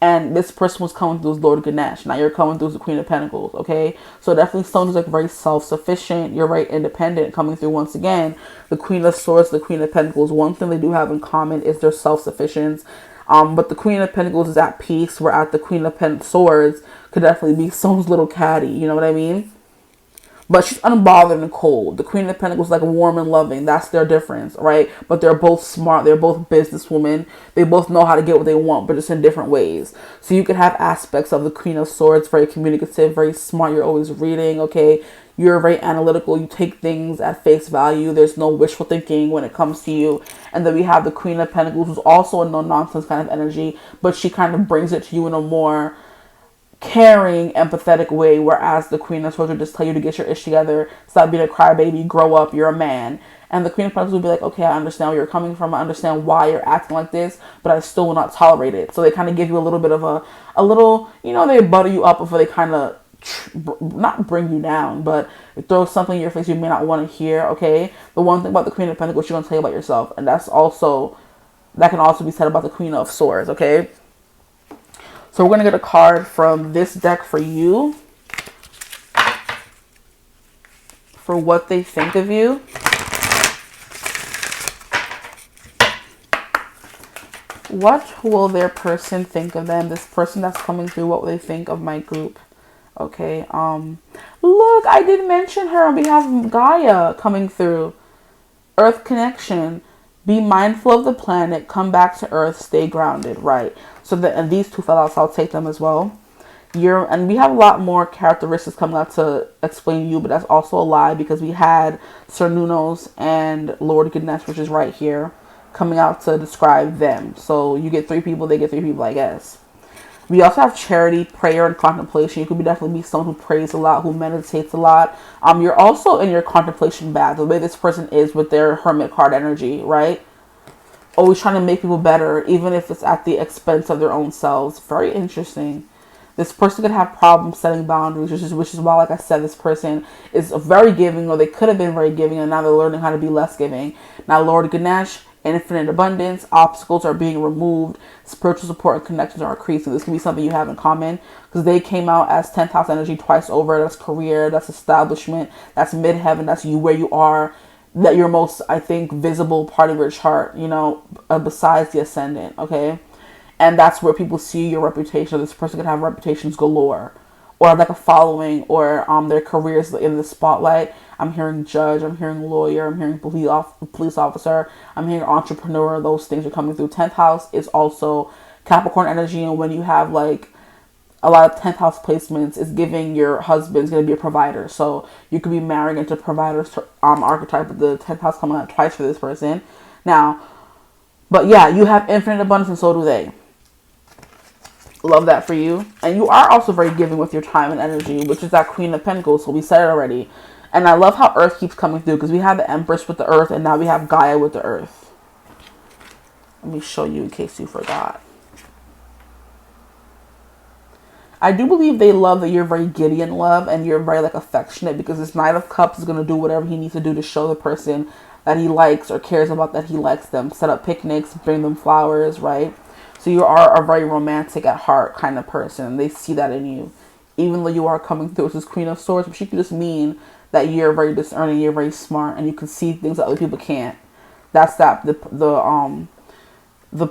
And this person was coming through as Lord Ganesh. Now you're coming through as the Queen of Pentacles, okay? So definitely someone who's like very self-sufficient. You're very independent coming through once again. The Queen of Swords, the Queen of Pentacles. One thing they do have in common is their self-sufficiency. But the Queen of Pentacles is at peace, whereas the Queen of Swords could definitely be someone's little catty. You know what I mean? But she's unbothered and cold. The Queen of Pentacles is like warm and loving. That's their difference, right? But they're both smart. They're both businesswomen. They both know how to get what they want, but just in different ways. So you could have aspects of the Queen of Swords, very communicative, very smart. You're always reading, okay? You're very analytical. You take things at face value. There's no wishful thinking when it comes to you. And then we have the Queen of Pentacles, who's also a no-nonsense kind of energy, but she kind of brings it to you in a more caring, empathetic way, whereas the Queen of Swords will just tell you to get your ish together, stop being a crybaby, grow up, you're a man. And the Queen of Pentacles will be like, okay, I understand where you're coming from, I understand why you're acting like this, but I still will not tolerate it. So they kind of give you a little bit of a little, they butter you up before they kind of not bring you down, but throw something in your face you may not want to hear, okay? The one thing about the Queen of Pentacles, she's going to tell you about yourself, and that can also be said about the Queen of Swords, okay? So we're going to get a card from this deck for you, for what they think of you. What will their person think of them? This person that's coming through, what will they think of my group? Okay, look, I did mention her on behalf of Gaia coming through. Earth connection. Be mindful of the planet. Come back to Earth. Stay grounded. Right. So and these two fell out, so I'll take them as well. And we have a lot more characteristics coming out to explain you, but that's also a lie because we had Cernunnos and Lord Ganesh, which is right here, coming out to describe them. So you get 3 people, they get 3 people, I guess. We also have charity, prayer, and contemplation. You could definitely be someone who prays a lot, who meditates a lot. You're also in your contemplation bag, the way this person is with their hermit card energy, right? Always trying to make people better, even if it's at the expense of their own selves. Very interesting. This person could have problems setting boundaries, which is why, like I said, this person is very giving, or they could have been very giving, and now they're learning how to be less giving. Now, Lord Ganesh, infinite abundance, obstacles are being removed, spiritual support and connections are increasing. This can be something you have in common because they came out as 10th house energy twice over. That's career, that's establishment, that's midheaven, that's you where you are, that your most, I think, visible part of your chart, you know, besides the ascendant, okay? And that's where people see your reputation. This person could have reputations galore, or like a following, or their careers in the spotlight. I'm hearing judge, I'm hearing lawyer, I'm hearing police officer, I'm hearing entrepreneur. Those things are coming through. 10th house is also Capricorn energy, and when you have like a lot of 10th house placements, is giving your husband's going to be a provider. So you could be marrying into provider archetype, with the 10th house coming out twice for this person. Now, but yeah, you have infinite abundance, and so do they. Love that for you. And you are also very giving with your time and energy, which is that Queen of Pentacles. So we said it already. And I love how Earth keeps coming through, because we have the Empress with the Earth, and now we have Gaia with the Earth. Let me show you in case you forgot. I do believe they love that you're very giddy in love, and you're very like affectionate, because this Knight of Cups is going to do whatever he needs to do to show the person that he likes or cares about, that he likes them. Set up picnics, bring them flowers, right? So you are a very romantic at heart kind of person. They see that in you. Even though you are coming through as this Queen of Swords, but she could just mean that you're very discerning, you're very smart, and you can see things that other people can't. That's the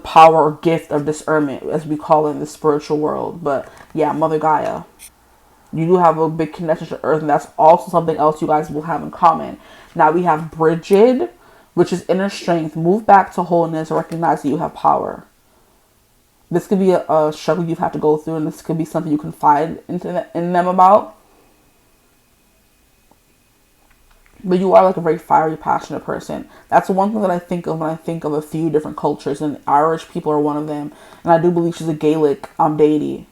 power or gift of discernment, as we call it in the spiritual world. But yeah, Mother Gaia. You do have a big connection to Earth, and that's also something else you guys will have in common. Now we have Bridget, which is inner strength. Move back to wholeness, recognize that you have power. This could be a struggle you've had to go through, and this could be something you confide in them about. But you are like a very fiery, passionate person. That's one thing that I think of when I think of a few different cultures, and Irish people are one of them. And I do believe she's a Gaelic deity.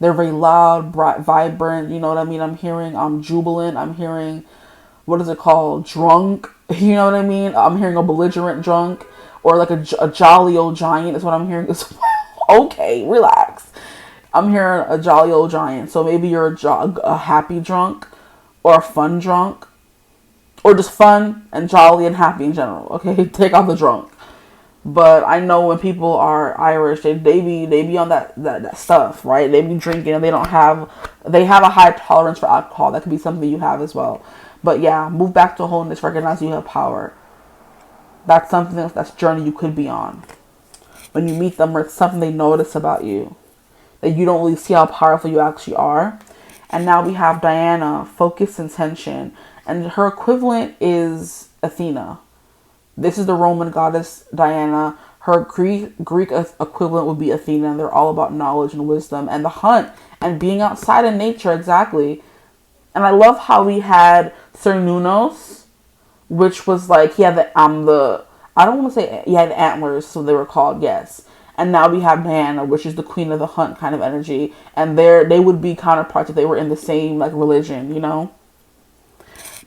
They're very loud, bright, vibrant, you know what I mean? I'm hearing jubilant, I'm hearing, what is it called? Drunk, you know what I mean? I'm hearing a belligerent drunk, or like a jolly old giant is what I'm hearing as well. Okay, relax. I'm hearing a jolly old giant. So maybe you're a happy drunk, or a fun drunk, or just fun and jolly and happy in general. Okay, take off the drunk. But I know when people are Irish, they be on that stuff, right? They be drinking, and they have a high tolerance for alcohol. That could be something you have as well. But yeah, move back to wholeness, recognize you have power. That's something else, that's journey you could be on. When you meet them, or it's something they notice about you, that you don't really see how powerful you actually are. And now we have Diana, focus and tension. And her equivalent is Athena. This is the Roman goddess Diana. Her Greek equivalent would be Athena. They're all about knowledge and wisdom and the hunt and being outside in nature, exactly. And I love how we had Cernunnos, which was like, he had I don't want to say he had antlers, so they were called, yes. And now we have Diana, which is the queen of the hunt kind of energy. And they would be counterparts if they were in the same like religion, you know?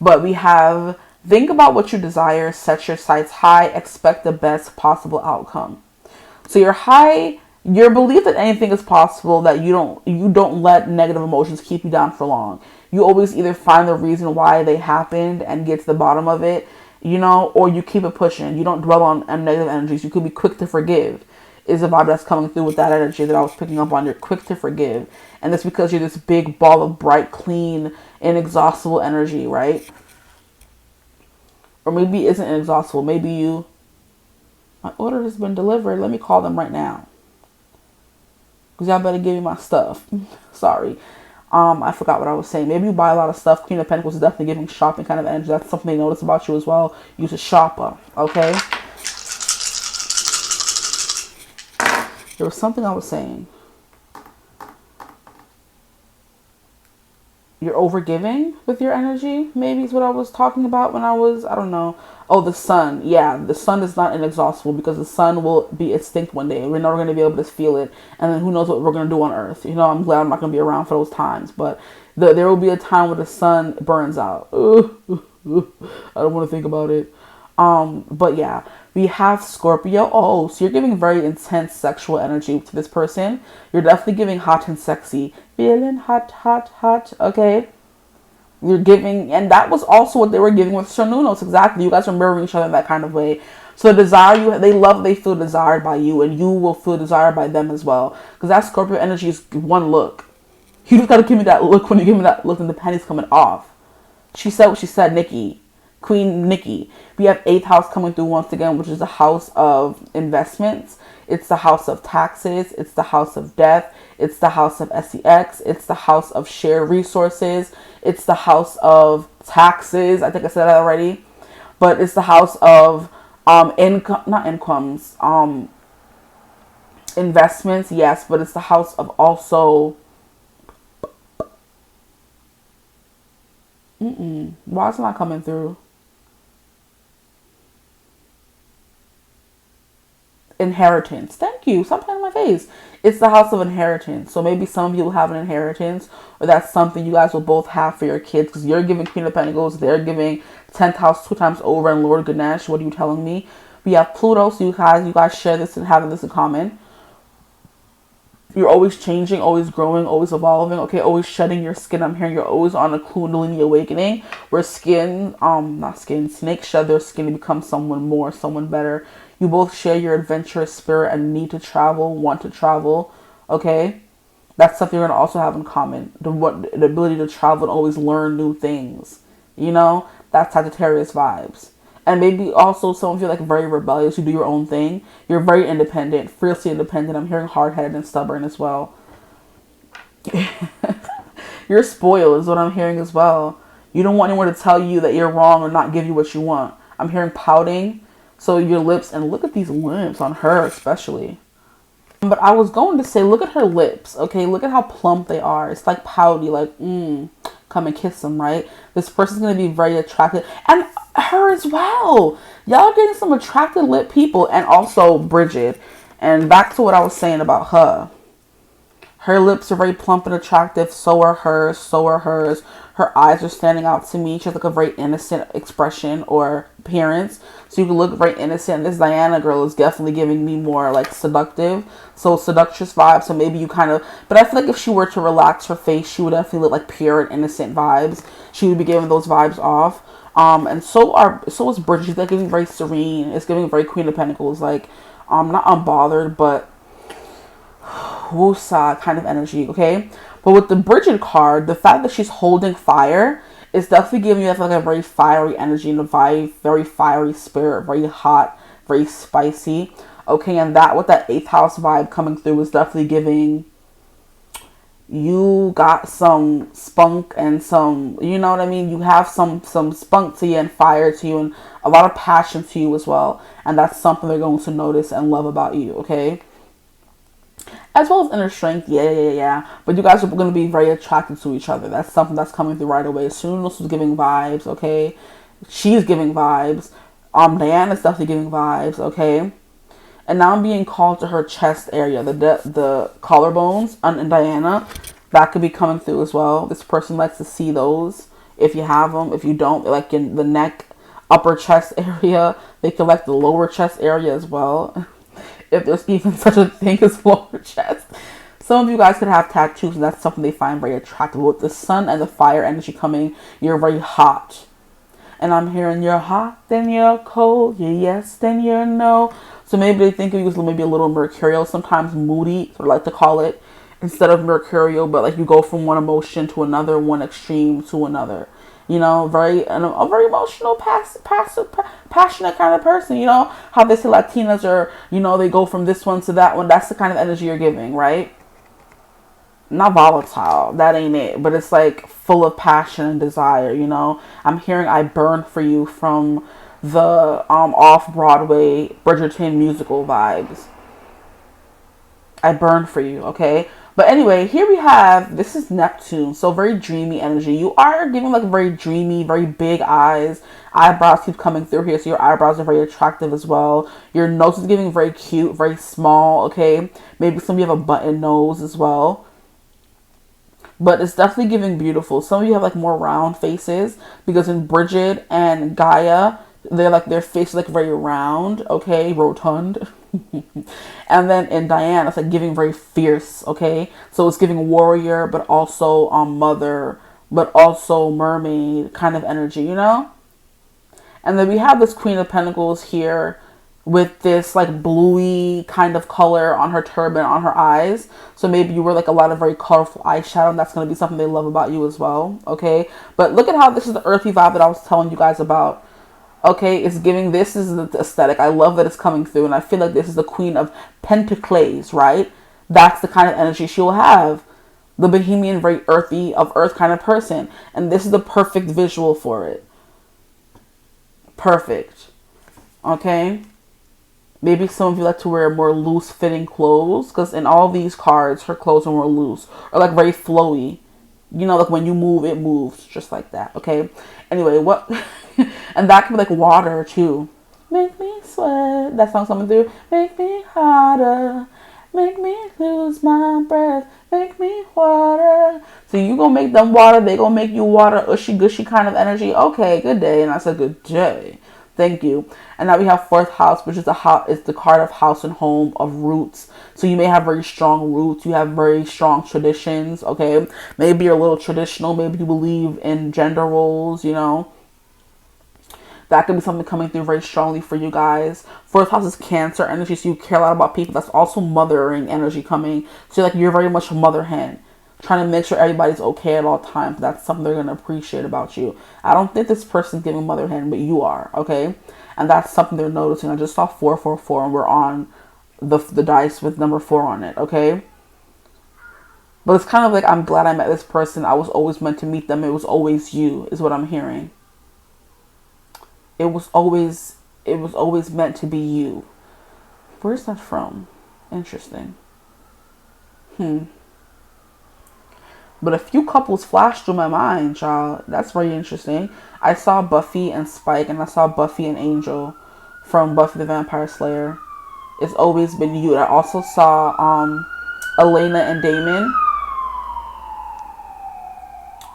But we have, think about what you desire, set your sights high, expect the best possible outcome. So your belief that anything is possible, that you don't let negative emotions keep you down for long. You always either find the reason why they happened and get to the bottom of it, you know, or you keep it pushing. You don't dwell on negative energies. You could be quick to forgive, is the vibe that's coming through with that energy that I was picking up on. You're quick to forgive. And that's because you're this big ball of bright, clean, inexhaustible energy, right? Or maybe it isn't inexhaustible. Maybe my order has been delivered. Let me call them right now, because y'all better give me my stuff. Sorry. I forgot what I was saying. Maybe you buy a lot of stuff. Queen of Pentacles is definitely giving shopping kind of energy. That's something they notice about you as well. You're a shopper, okay? There was something I was saying. You're overgiving with your energy, maybe is what I was talking about when I don't know. Oh, the sun. Yeah, the sun is not inexhaustible because the sun will be extinct one day. We're never going to be able to feel it. And then who knows what we're going to do on Earth. You know, I'm glad I'm not going to be around for those times. But there will be a time where the sun burns out. I don't want to think about it. But yeah, we have Scorpio. Oh, so you're giving very intense sexual energy to this person. You're definitely giving hot and sexy. Feeling hot, hot, hot. Okay. You're giving, and that was also what they were giving with Shanunos. Exactly. You guys are mirroring each other in that kind of way. So the desire they feel desired by you, and you will feel desired by them as well. Because that Scorpio energy is one look. You just gotta give me that look. When you give me that look, and the penny's coming off. She said what she said, Nikki. Queen Nikki. We have 8th house coming through once again, which is the house of investments. It's the house of taxes. It's the house of death. It's the house of sex. It's the house of shared resources. It's the house of taxes. I think I said that already. But it's the house of investments, yes, but it's the house of also why is it not coming through? Inheritance. Thank you. Stop playing in my face. It's the house of inheritance. So maybe some of you will have an inheritance, or that's something you guys will both have for your kids, because you're giving Queen of Pentacles, they're giving 10th house 2 times over, and Lord Ganesh. What are you telling me? We have Pluto, so you guys share this and having this in common. You're always changing, always growing, always evolving. Okay, always shedding your skin. I'm hearing you're always on a Kundalini awakening, where snakes shed their skin to become someone more, someone better. You both share your adventurous spirit and need to travel, want to travel. Okay, that's something you're gonna also have in common. The ability to travel and always learn new things. You know, that's Sagittarius vibes. And maybe also some of you are like very rebellious. You do your own thing. You're very independent, fiercely independent. I'm hearing hard-headed and stubborn as well. You're spoiled is what I'm hearing as well. You don't want anyone to tell you that you're wrong or not give you what you want. I'm hearing pouting. So your lips, and look at these lips on her especially. But I was going to say, look at her lips. Okay, look at how plump they are. It's like pouty, like, come and kiss them, right? This person's going to be very attractive. And her as well. Y'all are getting some attractive lip people, and also Bridget. And back to what I was saying about her. Her lips are very plump and attractive. So are hers. So are hers. Her eyes are standing out to me. She has like a very innocent expression or appearance. So you can look very innocent. This Diana girl is definitely giving me more like seductive. So seductress vibes. So maybe you kind of... But I feel like if she were to relax her face, she would definitely look like pure and innocent vibes. She would be giving those vibes off. And so is Bridget. She's like giving very serene. It's giving very Queen of Pentacles. Like, not unbothered, but... Wusa kind of energy, okay? But with the Bridget card, the fact that she's holding fire is definitely giving you like a very fiery energy and a very fiery spirit, very hot, very spicy, okay? And that with that 8th house vibe coming through is definitely giving you got some spunk and some, you know what I mean? You have some spunk to you and fire to you and a lot of passion to you as well. And that's something they're going to notice and love about you, okay? As well as inner strength, yeah. But you guys are going to be very attracted to each other. That's something that's coming through right away. Sunos was giving vibes, okay? She's giving vibes. Diana's definitely giving vibes, okay? And now I'm being called to her chest area, the collarbones in Diana. That could be coming through as well. This person likes to see those. If you have them, if you don't, like in the neck, upper chest area. They collect the lower chest area as well. If there's even such a thing as lower chest. Some of you guys could have tattoos, and that's something they find very attractive. With the sun and the fire energy coming, you're very hot. And I'm hearing you're hot, then you're cold, you're yes, then you're no. So maybe they think of you as maybe a little mercurial, sometimes moody, I like to call it, instead of mercurial, but like you go from one emotion to another, one extreme to another. You know, a very emotional, passionate kind of person. You know, how they say Latinas are, you know, they go from this one to that one. That's the kind of energy you're giving, right? Not volatile. That ain't it. But it's like full of passion and desire, you know. I'm hearing I Burn For You from the off-Broadway Bridgerton musical vibes. I burn for you, okay? But anyway, here we have, this is Neptune, so very dreamy energy. You are giving like very dreamy, very big eyes. Eyebrows keep coming through here, so your eyebrows are very attractive as well. Your nose is giving very cute, very small, okay? Maybe some of you have a button nose as well. But it's definitely giving beautiful. Some of you have like more round faces, because in Bridget and Gaia, they're like, their face is like very round, okay? Rotund. And then in Diane, it's like giving very fierce, okay? So it's giving warrior, but also mother, but also mermaid kind of energy, you know? And then we have this Queen of Pentacles here with this like bluey kind of color on her turban, on her eyes. So maybe you wear like a lot of very colorful eyeshadow, and that's going to be something they love about you as well, okay? But look at how this is the earthy vibe that I was telling you guys about. Okay, it's giving, this is the aesthetic. I love that it's coming through, and I feel like this is the Queen of Pentacles, right? That's the kind of energy she will have. The Bohemian, very earthy, of earth kind of person. And this is the perfect visual for it. Perfect. Okay? Maybe some of you like to wear more loose-fitting clothes, because in all these cards, her clothes are more loose. Or like very flowy. You know, like when you move, it moves. Just like that, okay? Anyway, what... And that can be like water too. Make me sweat. That song's coming through. Make me harder. Make me lose my breath. Make me water. So you gonna make them water. They gonna make you water. Ushy gushy kind of energy. Okay, good day. And I said good day. Thank you. And now we have fourth house, which is the card of house and home, of roots. So you may have very strong roots. You have very strong traditions. Okay. Maybe you're a little traditional. Maybe you believe in gender roles, you know. That could be something coming through very strongly for you guys. Fourth house is Cancer energy, so you care a lot about people. That's also mothering energy coming. So like you're very much a mother hen, trying to make sure everybody's okay at all times. That's something they're going to appreciate about you. I don't think this person's giving mother hen, but you are, okay? And that's something they're noticing. I just saw 444, and we're on the dice with number 4 on it, okay? But it's kind of like, I'm glad I met this person. I was always meant to meet them. It was always you, is what I'm hearing. It was always meant to be you. Where's that from? Interesting. But a few couples flashed through my mind, y'all. That's very interesting. I saw Buffy and Spike, and I saw Buffy and Angel from Buffy the Vampire Slayer. It's always been you. I also saw Elena and Damon.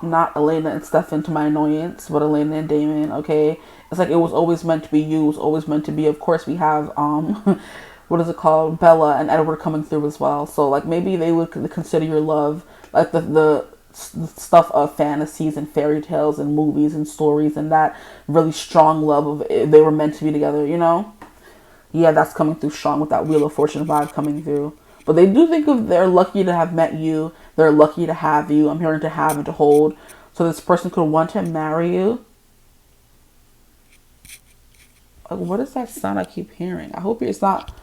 Not Elena and Stefan, to my annoyance, but Elena and Damon, okay? It's like it was always meant to be you. It was always meant to be. Of course, we have, what is it called? Bella and Edward coming through as well. So, like, maybe they would consider your love, like, the stuff of fantasies and fairy tales and movies and stories, and that really strong love of they were meant to be together, you know? Yeah, that's coming through strong with that Wheel of Fortune vibe coming through. But they do think of they're lucky to have met you. They're lucky to have you. I'm hearing to have and to hold. So this person could want to marry you. Like, what is that sound I keep hearing? I hope it's not...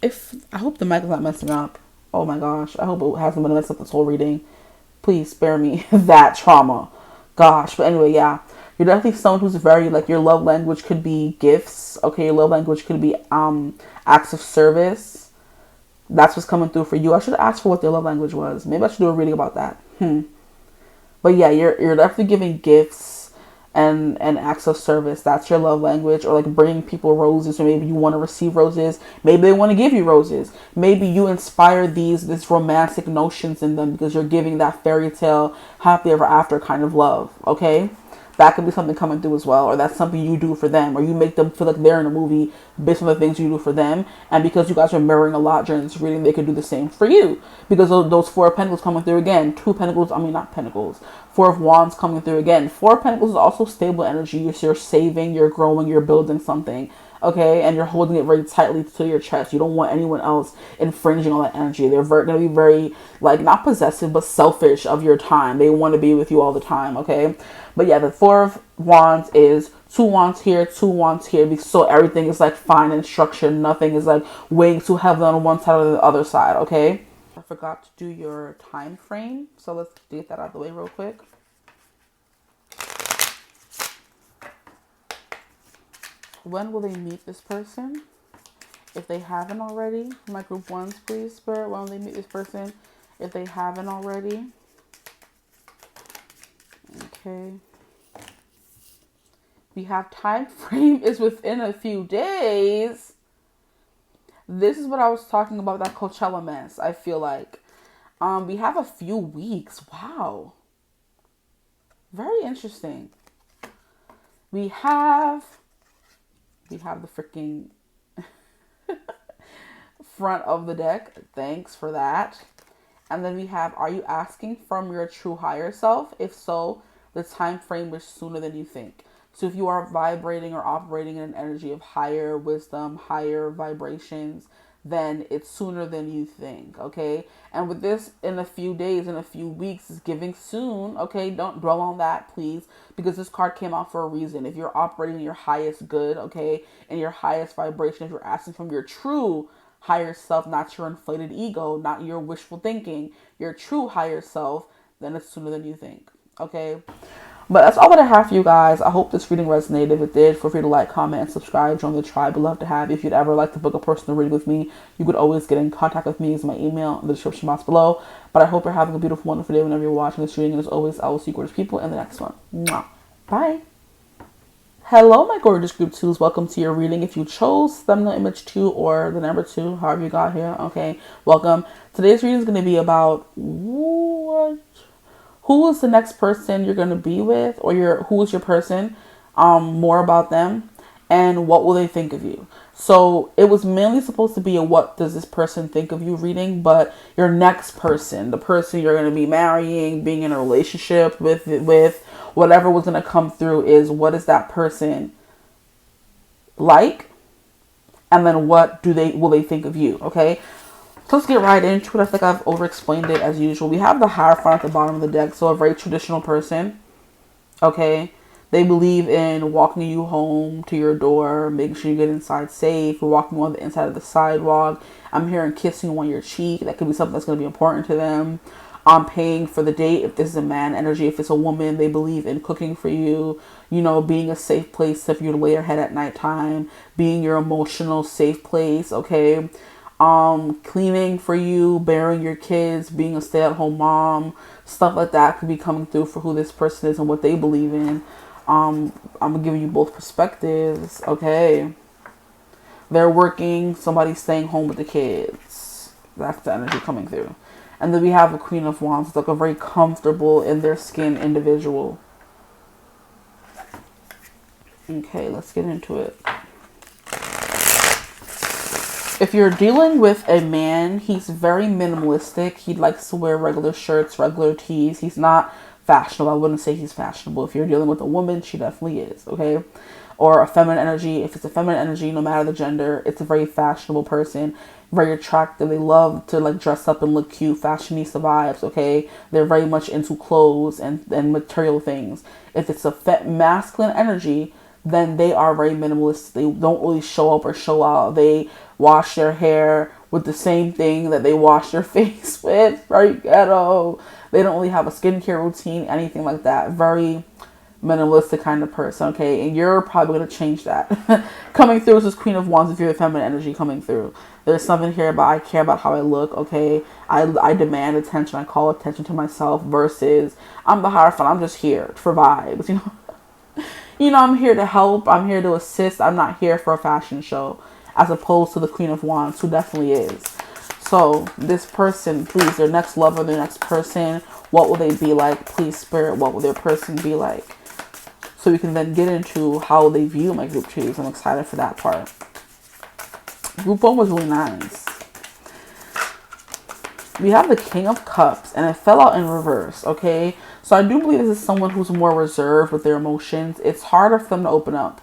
I hope the mic is not messing up. Oh my gosh. I hope it hasn't been messed up this whole reading. Please spare me that trauma. Gosh. But anyway, yeah. You're definitely someone who's very, like, your love language could be gifts. Okay, your love language could be acts of service. That's what's coming through for you. I should have asked for what their love language was. Maybe I should do a reading about that. But yeah, you're definitely giving gifts and acts of service. That's your love language. Or like bringing people roses, or maybe you want to receive roses. Maybe they want to give you roses. Maybe you inspire this romantic notions in them because you're giving that fairy tale, happy ever after kind of love. Okay? That could be something coming through as well. Or that's something you do for them. Or you make them feel like they're in a movie based on the things you do for them. And because you guys are mirroring a lot during this reading, they could do the same for you. Because those 4 of Pentacles coming through again. 2 Pentacles, not Pentacles. 4 of Wands coming through again. 4 of Pentacles is also stable energy. You're saving, you're growing, you're building something. Okay? And you're holding it very tightly to your chest. You don't want anyone else infringing on that energy. They're going to be very, like, not possessive, but selfish of your time. They want to be with you all the time. Okay? But yeah, the 4 of Wands is 2 wands here, 2 wands here. So everything is like fine and structured. Nothing is like weighing too heavily on one side or the other side, okay? I forgot to do your time frame. So let's get that out of the way real quick. When will they meet this person? if they haven't already. My group ones, please, Spirit, when they meet this person, if they haven't already. Okay. We have time frame is within a few days. This is what I was talking about, that Coachella mess, I feel like. We have a few weeks. Wow. Very interesting. We have the freaking front of the deck. Thanks for that. And then we have, are you asking from your true higher self? If so, the time frame is sooner than you think. So if you are vibrating or operating in an energy of higher wisdom, higher vibrations, then it's sooner than you think, okay? And with this, in a few days, in a few weeks, is giving soon, okay? Don't dwell on that, please, because this card came out for a reason. If you're operating in your highest good, okay, in your highest vibration, if you're asking from your true higher self, not your inflated ego, not your wishful thinking, your true higher self, then it's sooner than you think, okay? But that's all that I have for you guys. I hope this reading resonated. If it did, feel free to like, comment, and subscribe. Join the tribe. We'd love to have you. If you'd ever like to book a personal reading with me, you could always get in contact with me. It's my email in the description box below. But I hope you're having a beautiful, wonderful day whenever you're watching this reading. And as always, I will see you gorgeous people in the next one. Mwah. Bye. Hello, my gorgeous group 2s. Welcome to your reading. If you chose thumbnail image 2 or the number 2, however you got here, okay, welcome. Today's reading is going to be about who is the next person you're going to be with, or who is your person, more about them, and what will they think of you. So it was mainly supposed to be a what does this person think of you reading, but your next person, the person you're going to be marrying, being in a relationship with whatever was going to come through, is what is that person like, and then what will they think of you, okay? So let's get right into it. I think I've over-explained it as usual. We have the Hierophant at the bottom of the deck. So a very traditional person. Okay. They believe in walking you home to your door, making sure you get inside safe, walking on the inside of the sidewalk. I'm hearing kissing you on your cheek. That could be something that's going to be important to them. Paying for the date if this is a man energy. If it's a woman, they believe in cooking for you. You know, being a safe place for you to lay your head at nighttime. Being your emotional safe place. Okay. Cleaning for you, bearing your kids, being a stay-at-home mom, stuff like that could be coming through for who this person is and what they believe in. I'm giving you both perspectives, okay? They're working, somebody's staying home with the kids. That's the energy coming through. And then we have a Queen of Wands. It's like a very comfortable in their skin individual. Okay, let's get into it. If you're dealing with a man, he's very minimalistic. He likes to wear regular shirts, regular tees. He's not fashionable. I wouldn't say he's fashionable. If you're dealing with a woman, she definitely is, okay? Or a feminine energy. If it's a feminine energy, no matter the gender, it's a very fashionable person. Very attractive. They love to like dress up and look cute. Fashionista vibes, okay? They're very much into clothes and material things. If it's a masculine energy, then they are very minimalist. They don't really show up or show out. They wash their hair with the same thing that they wash their face with. Very ghetto. They don't really have a skincare routine, anything like that. Very minimalistic kind of person, okay? And you're probably going to change that. Coming through is this Queen of Wands if you're the feminine energy coming through. There's something here about I care about how I look, okay? I demand attention. I call attention to myself versus I'm the Hierophant. I'm just here for vibes, you know? You know, I'm here to help. I'm here to assist. I'm not here for a fashion show. As opposed to the Queen of Wands, who definitely is. So, this person, please, their next lover, their next person, what will they be like? Please, Spirit, what will their person be like? So we can then get into how they view my group 2s. I'm excited for that part. Group 1 was really nice. We have the King of Cups, and it fell out in reverse, okay? So I do believe this is someone who's more reserved with their emotions. It's harder for them to open up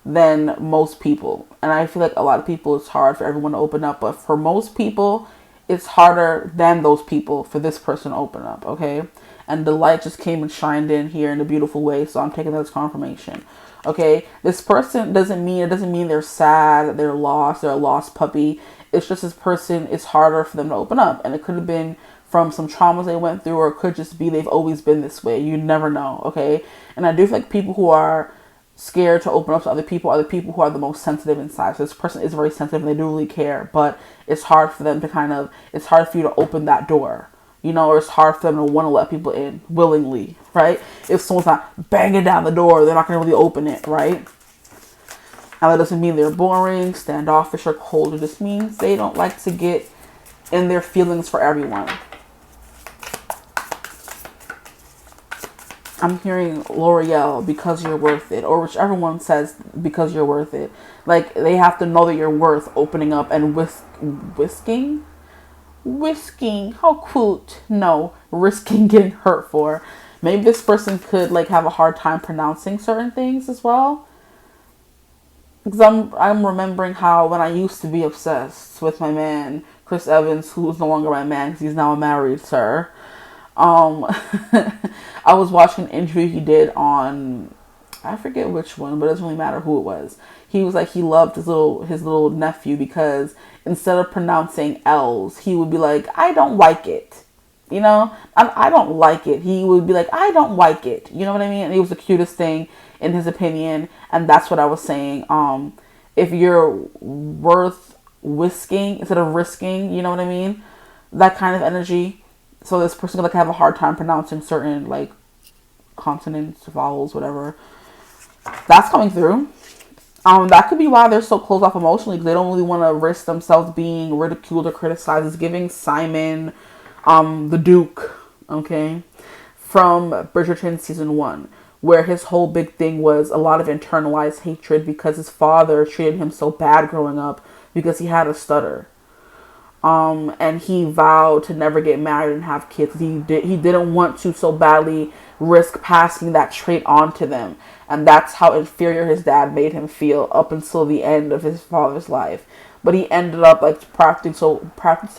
than most people. And I feel like a lot of people, it's hard for everyone to open up. But for most people, it's harder than those people for this person to open up, okay? And the light just came and shined in here in a beautiful way. So I'm taking that as confirmation. Okay, this person doesn't mean they're sad, they're lost, they're a lost puppy. It's just this person, it's harder for them to open up. And it could have been from some traumas they went through, or it could just be they've always been this way. You never know, okay? And I do feel like people who are scared to open up to other people are the people who are the most sensitive inside. So this person is very sensitive and they do really care, but it's hard for them to it's hard for you to open that door, you know, or it's hard for them to want to let people in willingly, right? If someone's not banging down the door, they're not going to really open it, right? Now that doesn't mean they're boring, standoffish, or cold. It just means they don't like to get in their feelings for everyone. I'm hearing L'Oreal, because you're worth it, or whichever one says because you're worth it. Like, they have to know that you're worth opening up and whisking, how cute. No, risking getting hurt for. Maybe this person could like have a hard time pronouncing certain things as well. Because I'm remembering how when I used to be obsessed with my man, Chris Evans, who's no longer my man because he's now a married sir. I was watching an interview he did on, I forget which one, but it doesn't really matter who it was. He was like, he loved his little nephew because instead of pronouncing L's, he would be like, I don't like it. You know, I don't like it. He would be like, I don't like it. You know what I mean? And it was the cutest thing in his opinion. And that's what I was saying. If you're worth whisking instead of risking, you know what I mean? That kind of energy. So this person could like have a hard time pronouncing certain like consonants, vowels, whatever. That's coming through. That could be why they're so closed off emotionally, because they don't really want to risk themselves being ridiculed or criticized. It's giving Simon, the Duke, okay, from Bridgerton season 1, where his whole big thing was a lot of internalized hatred because his father treated him so bad growing up because he had a stutter. And he vowed to never get married and have kids. He didn't want to so badly risk passing that trait on to them. And that's how inferior his dad made him feel up until the end of his father's life. But he ended up like practicing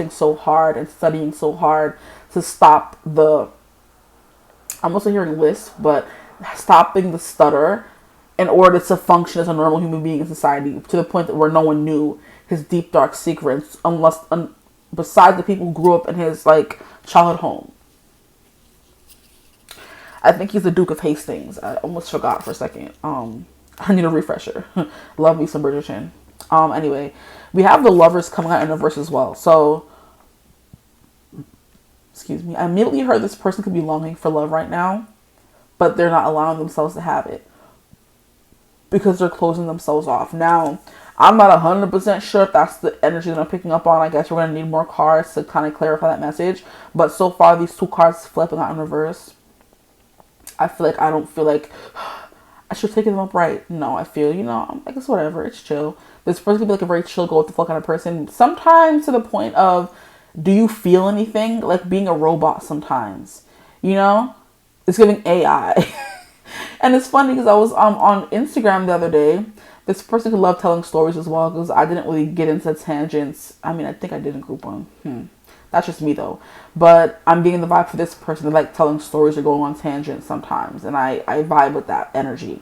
so hard and studying so hard to stop I'm also hearing lisp, but stopping the stutter in order to function as a normal human being in society, to the point that where no one knew his deep dark secrets besides the people who grew up in his like childhood home. I think he's the Duke of Hastings. I almost forgot for a second. I need a refresher. Love me some Bridgerton. Anyway, we have the Lovers coming out in reverse as well. So, excuse me. I immediately heard this person could be longing for love right now, but they're not allowing themselves to have it because they're closing themselves off. Now, I'm not 100% sure if that's the energy that I'm picking up on. I guess we're going to need more cards to kind of clarify that message. But so far, these two cards flipping out in reverse. I don't feel like I should take them upright. No, I feel, I guess whatever. It's chill. This person could be like a very chill, go with the flow kind of person. Sometimes to the point of, do you feel anything? Like being a robot sometimes. It's giving AI. And it's funny because I was on Instagram the other day. This person could love telling stories as well, because I didn't really get into tangents. I mean, I think I did in group 1. That's just me though. But I'm getting the vibe for this person. They like telling stories or going on tangents sometimes. And I vibe with that energy.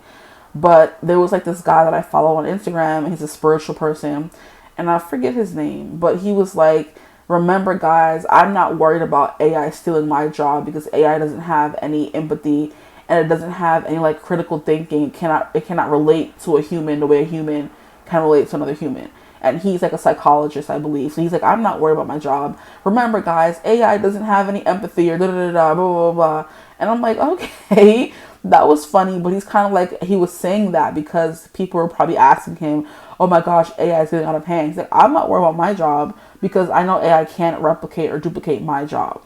But there was like this guy that I follow on Instagram, and he's a spiritual person. And I forget his name. But he was like, remember guys, I'm not worried about AI stealing my job, because AI doesn't have any empathy. And it doesn't have any like critical thinking. It cannot relate to a human the way a human can relate to another human. And he's like a psychologist, I believe. So he's like, I'm not worried about my job. Remember, guys, AI doesn't have any empathy or blah, blah, blah, blah. And I'm like, okay, that was funny. But he's kind of like, he was saying that because people were probably asking him, oh my gosh, AI is getting out of hand. He's like, I'm not worried about my job because I know AI can't replicate or duplicate my job.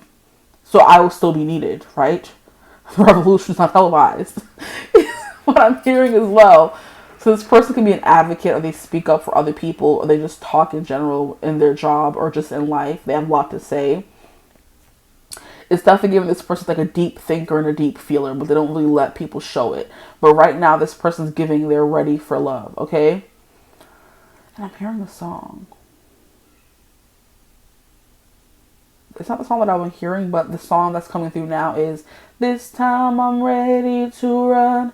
So I will still be needed, right? The revolution's not televised. Is what I'm hearing as well. So this person can be an advocate, or they speak up for other people, or they just talk in general in their job or just in life. They have a lot to say. It's definitely giving this person like a deep thinker and a deep feeler, but they don't really let people show it. But right now, this person's giving they're ready for love, okay? And I'm hearing a song. It's not the song that I've been hearing, but the song that's coming through now is, this time I'm ready to run,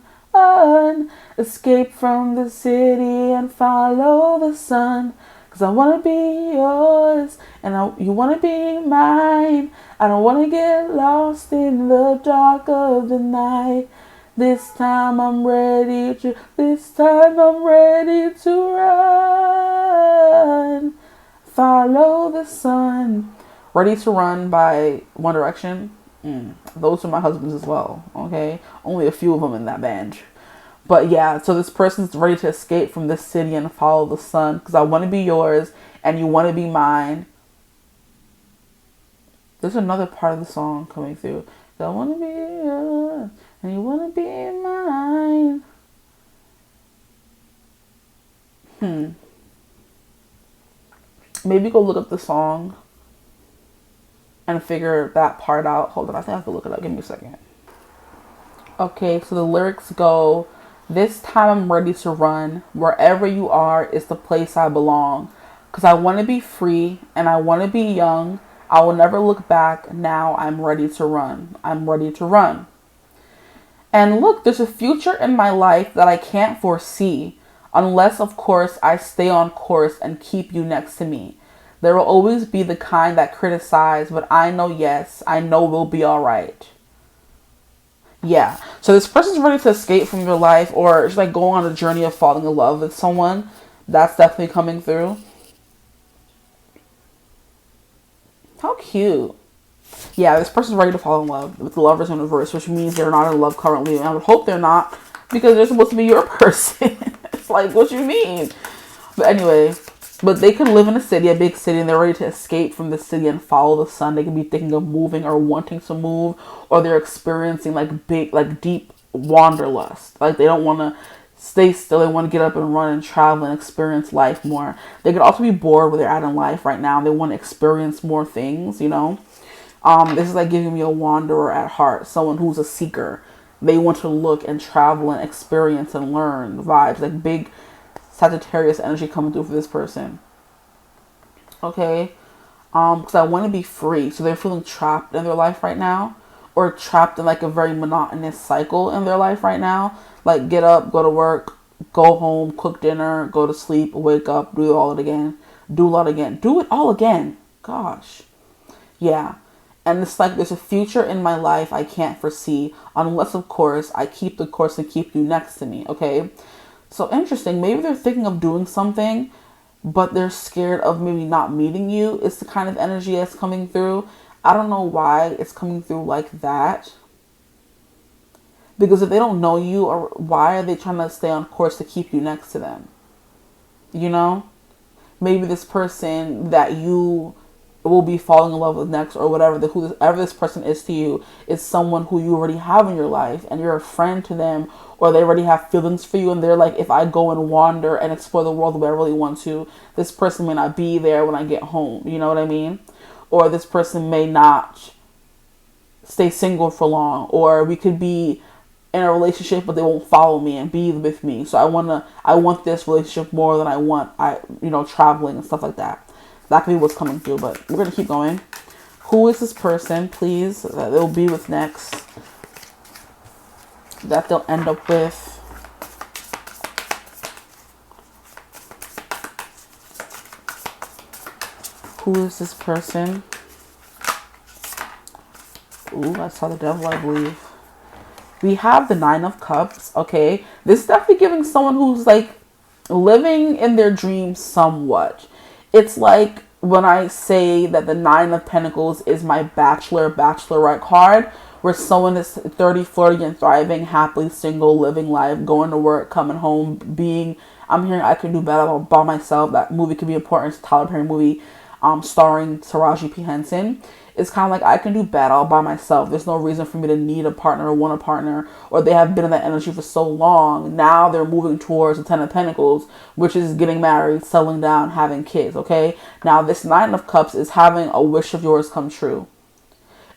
escape from the city and follow the sun. Cause I wanna be yours and you wanna be mine. I don't wanna get lost in the dark of the night. This time I'm ready to run. Follow the sun. Ready to Run by One Direction. Those are my husbands as well, okay? Only a few of them in that band. But yeah, so this person's ready to escape from this city and follow the sun. Because I want to be yours and you want to be mine. There's another part of the song coming through. I want to be yours and you want to be mine. Maybe go look up the song and figure that part out. Hold on, I think I have to look it up. Give me a second. Okay, so the lyrics go, this time I'm ready to run. Wherever you are is the place I belong. Because I want to be free and I want to be young. I will never look back. Now I'm ready to run. I'm ready to run. And look, there's a future in my life that I can't foresee. Unless, of course, I stay on course and keep you next to me. There will always be the kind that criticize, but I know, yes, I know we'll be all right. Yeah, so this person's ready to escape from your life or just like go on a journey of falling in love with someone. That's definitely coming through. How cute. Yeah, this person's ready to fall in love with the Lovers in reverse, which means they're not in love currently. And I would hope they're not, because they're supposed to be your person. It's like, what you mean? But anyway, but they could live in a city, a big city, and they're ready to escape from the city and follow the sun. They could be thinking of moving or wanting to move, or they're experiencing like big, like deep wanderlust. Like they don't want to stay still. They want to get up and run and travel and experience life more. They could also be bored where they're at in life right now. They want to experience more things, you know. This is like giving me a wanderer at heart, someone who's a seeker. They want to look and travel and experience and learn vibes, like big Sagittarius energy coming through for this person. Okay. Because I want to be free. So they're feeling trapped in their life right now, or trapped in like a very monotonous cycle in their life right now. Like get up, go to work, go home, cook dinner, go to sleep, wake up, do all it again, do a lot again, do it all again. Gosh. Yeah. And it's like there's a future in my life I can't foresee, unless, of course, I keep the course and keep you next to me, okay? So interesting. Maybe they're thinking of doing something, but they're scared of maybe not meeting you. It's the kind of energy that's coming through. I don't know why it's coming through like that. Because if they don't know you, or why are they trying to stay on course to keep you next to them? You know? Maybe this person that you will be falling in love with next, or whatever, whoever this person is to you, is someone who you already have in your life and you're a friend to them, or they already have feelings for you and they're like, if I go and wander and explore the world the way I really want to, this person may not be there when I get home. You know what I mean? Or this person may not stay single for long, or we could be in a relationship but they won't follow me and be with me. So I want this relationship more than I want traveling and stuff like that. That could be what's coming through, but we're going to keep going. Who is this person, please, that they'll be with next? That they'll end up with? Who is this person? Ooh, I saw the devil, I believe. We have the Nine of Cups, okay? This is definitely giving someone who's like living in their dreams somewhat. It's like when I say that the Nine of Pentacles is my bachelorette card, where someone is 30, flirty, and thriving, happily single, living life, going to work, coming home, I'm hearing I can do better by myself. That movie could be important. It's a Tyler Perry movie starring Taraji P. Henson. It's kind of like I can do bad all by myself. There's no reason for me to need a partner or want a partner, or they have been in that energy for so long. Now they're moving towards the Ten of Pentacles, which is getting married, settling down, having kids, okay? Now this Nine of Cups is having a wish of yours come true.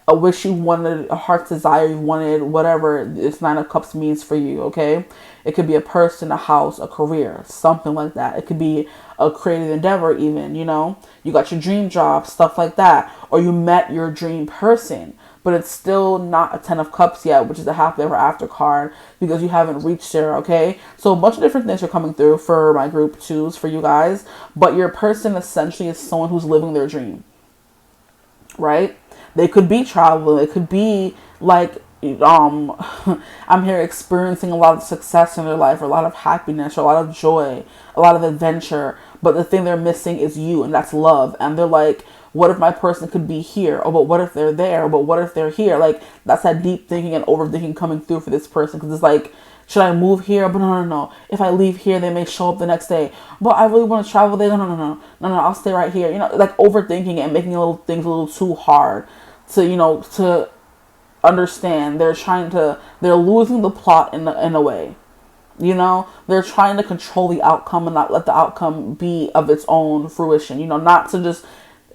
A wish you wanted, a heart's desire you wanted, whatever this Nine of Cups means for you, okay? It could be a person, a house, a career, something like that. It could be a creative endeavor even, you know? You got your dream job, stuff like that. Or you met your dream person, but it's still not a Ten of Cups yet, which is a happily ever after card, because you haven't reached there, okay? So a bunch of different things are coming through for my group twos, for you guys. But your person essentially is someone who's living their dream, right? They could be traveling. It could be like, I'm here experiencing a lot of success in their life, or a lot of happiness, or a lot of joy, a lot of adventure. But the thing they're missing is you, and that's love. And they're like, what if my person could be here? Oh, but what if they're there? But what if they're here? Like, that's that deep thinking and overthinking coming through for this person. Because it's like, should I move here? But no. If I leave here, they may show up the next day. But I really want to travel there. No. I'll stay right here. You know, like overthinking and making little things a little too hard to, to understand. They're losing the plot in a way. They're trying to control the outcome and not let the outcome be of its own fruition.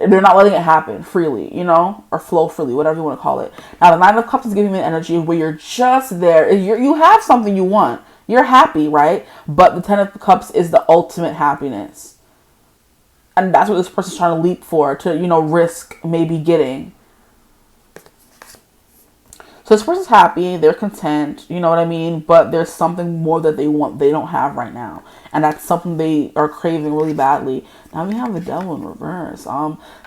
They're not letting it happen freely, or flow freely, whatever you want to call it. Now, the Nine of Cups is giving me an energy where you're just there. You have something you want. You're happy, right? But the Ten of Cups is the ultimate happiness. And that's what this person's trying to leap for, to, risk maybe getting. So this person's happy, they're content, you know what I mean? But there's something more that they want, they don't have right now. And that's something they are craving really badly. Now we have the Devil in reverse.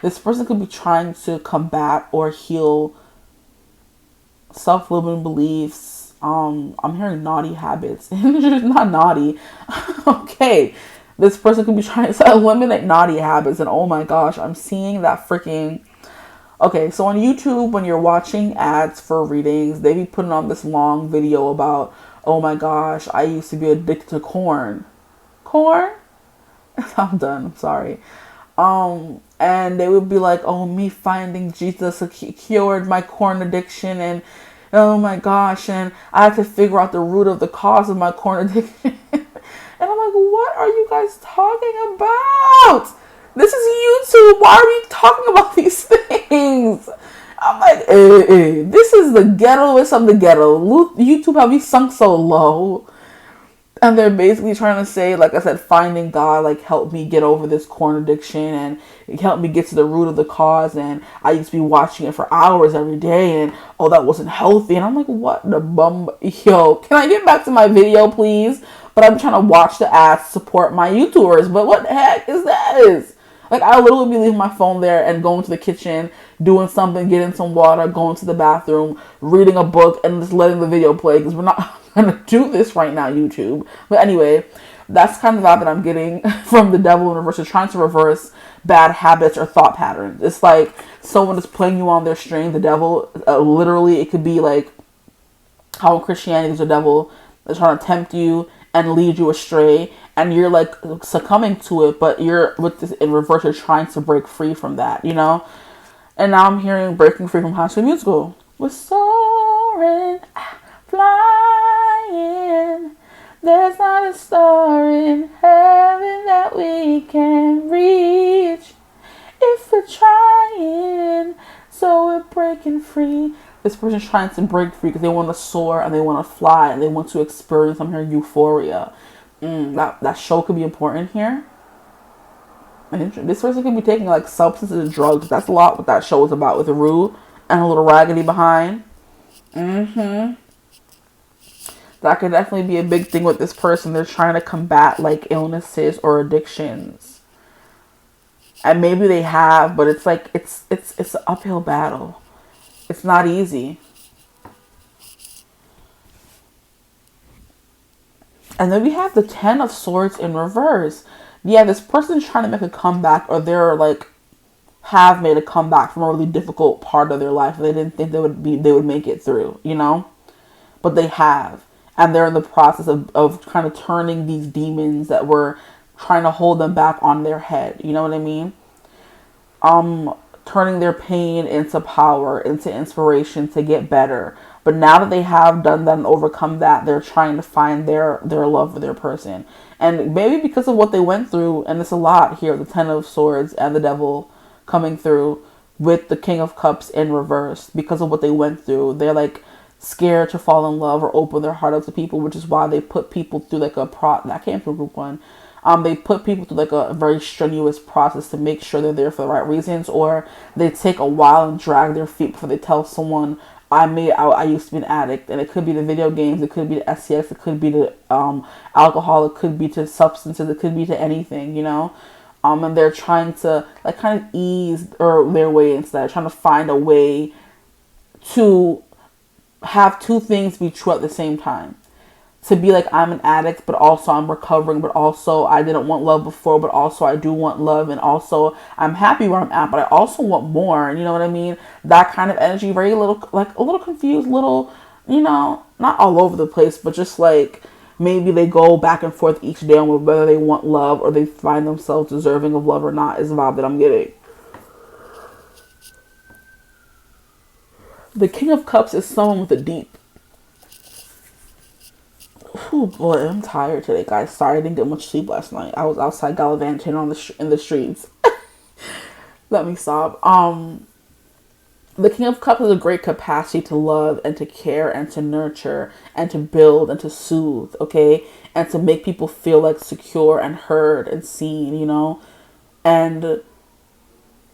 This person could be trying to combat or heal self-limiting beliefs. I'm hearing naughty habits. Not naughty. Okay. This person could be trying to eliminate naughty habits. And oh my gosh, I'm seeing that freaking... Okay, so on YouTube, when you're watching ads for readings, they be putting on this long video about, oh my gosh, I used to be addicted to corn. Corn? I'm done. I'm sorry. And they would be like, oh, me finding Jesus cured my corn addiction, and oh my gosh, and I had to figure out the root of the cause of my corn addiction. And I'm like, what are you guys talking about? This is YouTube. Why are we talking about these things? I'm like, this is the ghettoest of the ghetto. YouTube, have you sunk so low? And they're basically trying to say, like I said, finding God, like, help me get over this corn addiction, and help me get to the root of the cause. And I used to be watching it for hours every day, and oh, that wasn't healthy. And I'm like, what the bum? Yo, can I get back to my video, please? But I'm trying to watch the ads support my YouTubers. But what the heck is this? Like, I literally be leaving my phone there and going to the kitchen, doing something, getting some water, going to the bathroom, reading a book, and just letting the video play, because we're not going to do this right now, YouTube. But anyway, that's kind of the vibe that I'm getting from the Devil in reverse. They're trying to reverse bad habits or thought patterns. It's like someone is playing you on their string. The devil, literally, it could be like how in Christianity there's a devil that's trying to tempt you and lead you astray, and you're like succumbing to it, but you're with this in reverse, you're trying to break free from that, And now I'm hearing breaking free from High School Musical. We're soaring, flying, there's not a star in heaven that we can reach if we're trying, so we're breaking free. This person's trying to break free because they want to soar and they want to fly and they want to experience some here euphoria. That show could be important here. This person could be taking like substances and drugs. That's a lot what that show is about, with Rue and a little Raggedy behind. That could definitely be a big thing with this person. They're trying to combat like illnesses or addictions. And maybe they have, but it's like it's an uphill battle. It's not easy. And then we have the Ten of Swords in reverse. Yeah, this person's trying to make a comeback, or they're like have made a comeback from a really difficult part of their life. They didn't think they would make it through, But they have. And they're in the process of kind of turning these demons that were trying to hold them back on their head. You know what I mean? Turning their pain into power, into inspiration to get better. But now that they have done that and overcome that, they're trying to find their love for their person. And maybe because of what they went through, and it's a lot here, the Ten of Swords and the Devil coming through with the King of Cups in reverse, because of what they went through, they're like scared to fall in love or open their heart up to people, which is why they put people through like that came from group one. They put people through like a very strenuous process to make sure they're there for the right reasons, or they take a while and drag their feet before they tell someone, I used to be an addict. And it could be the video games, it could be the SCX, it could be the alcohol, it could be to substances, it could be to anything, and they're trying to like kind of ease their way into that, trying to find a way to have two things be true at the same time. To be like, I'm an addict, but also I'm recovering, but also I didn't want love before, but also I do want love, and also I'm happy where I'm at, but I also want more. And you know what I mean? That kind of energy, very little, like a little confused, little, not all over the place, but just like maybe they go back and forth each day on whether they want love or they find themselves deserving of love or not, is the vibe that I'm getting. The King of Cups is someone with a deep. Oh boy, I'm tired today, guys. Sorry I didn't get much sleep last night. I was outside gallivanting in the streets. Let me stop. The King of Cups has a great capacity to love and to care and to nurture and to build and to soothe, okay? And to make people feel like secure and heard and seen, And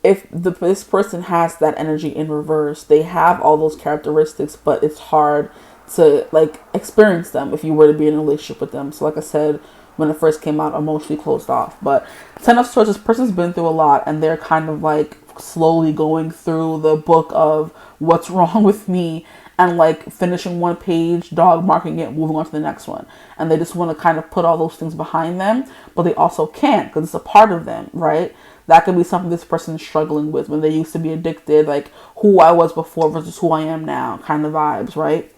if this person has that energy in reverse, they have all those characteristics, but it's hard to like experience them if you were to be in a relationship with them. So like I said, when it first came out, emotionally closed off. But 10 of Swords, this person's been through a lot, and they're kind of like slowly going through the book of what's wrong with me, and like finishing one page, dog marking it, moving on to the next one. And they just want to kind of put all those things behind them, but they also can't because it's a part of them, right? That could be something this person is struggling with when they used to be addicted, like who I was before versus who I am now kind of vibes, right?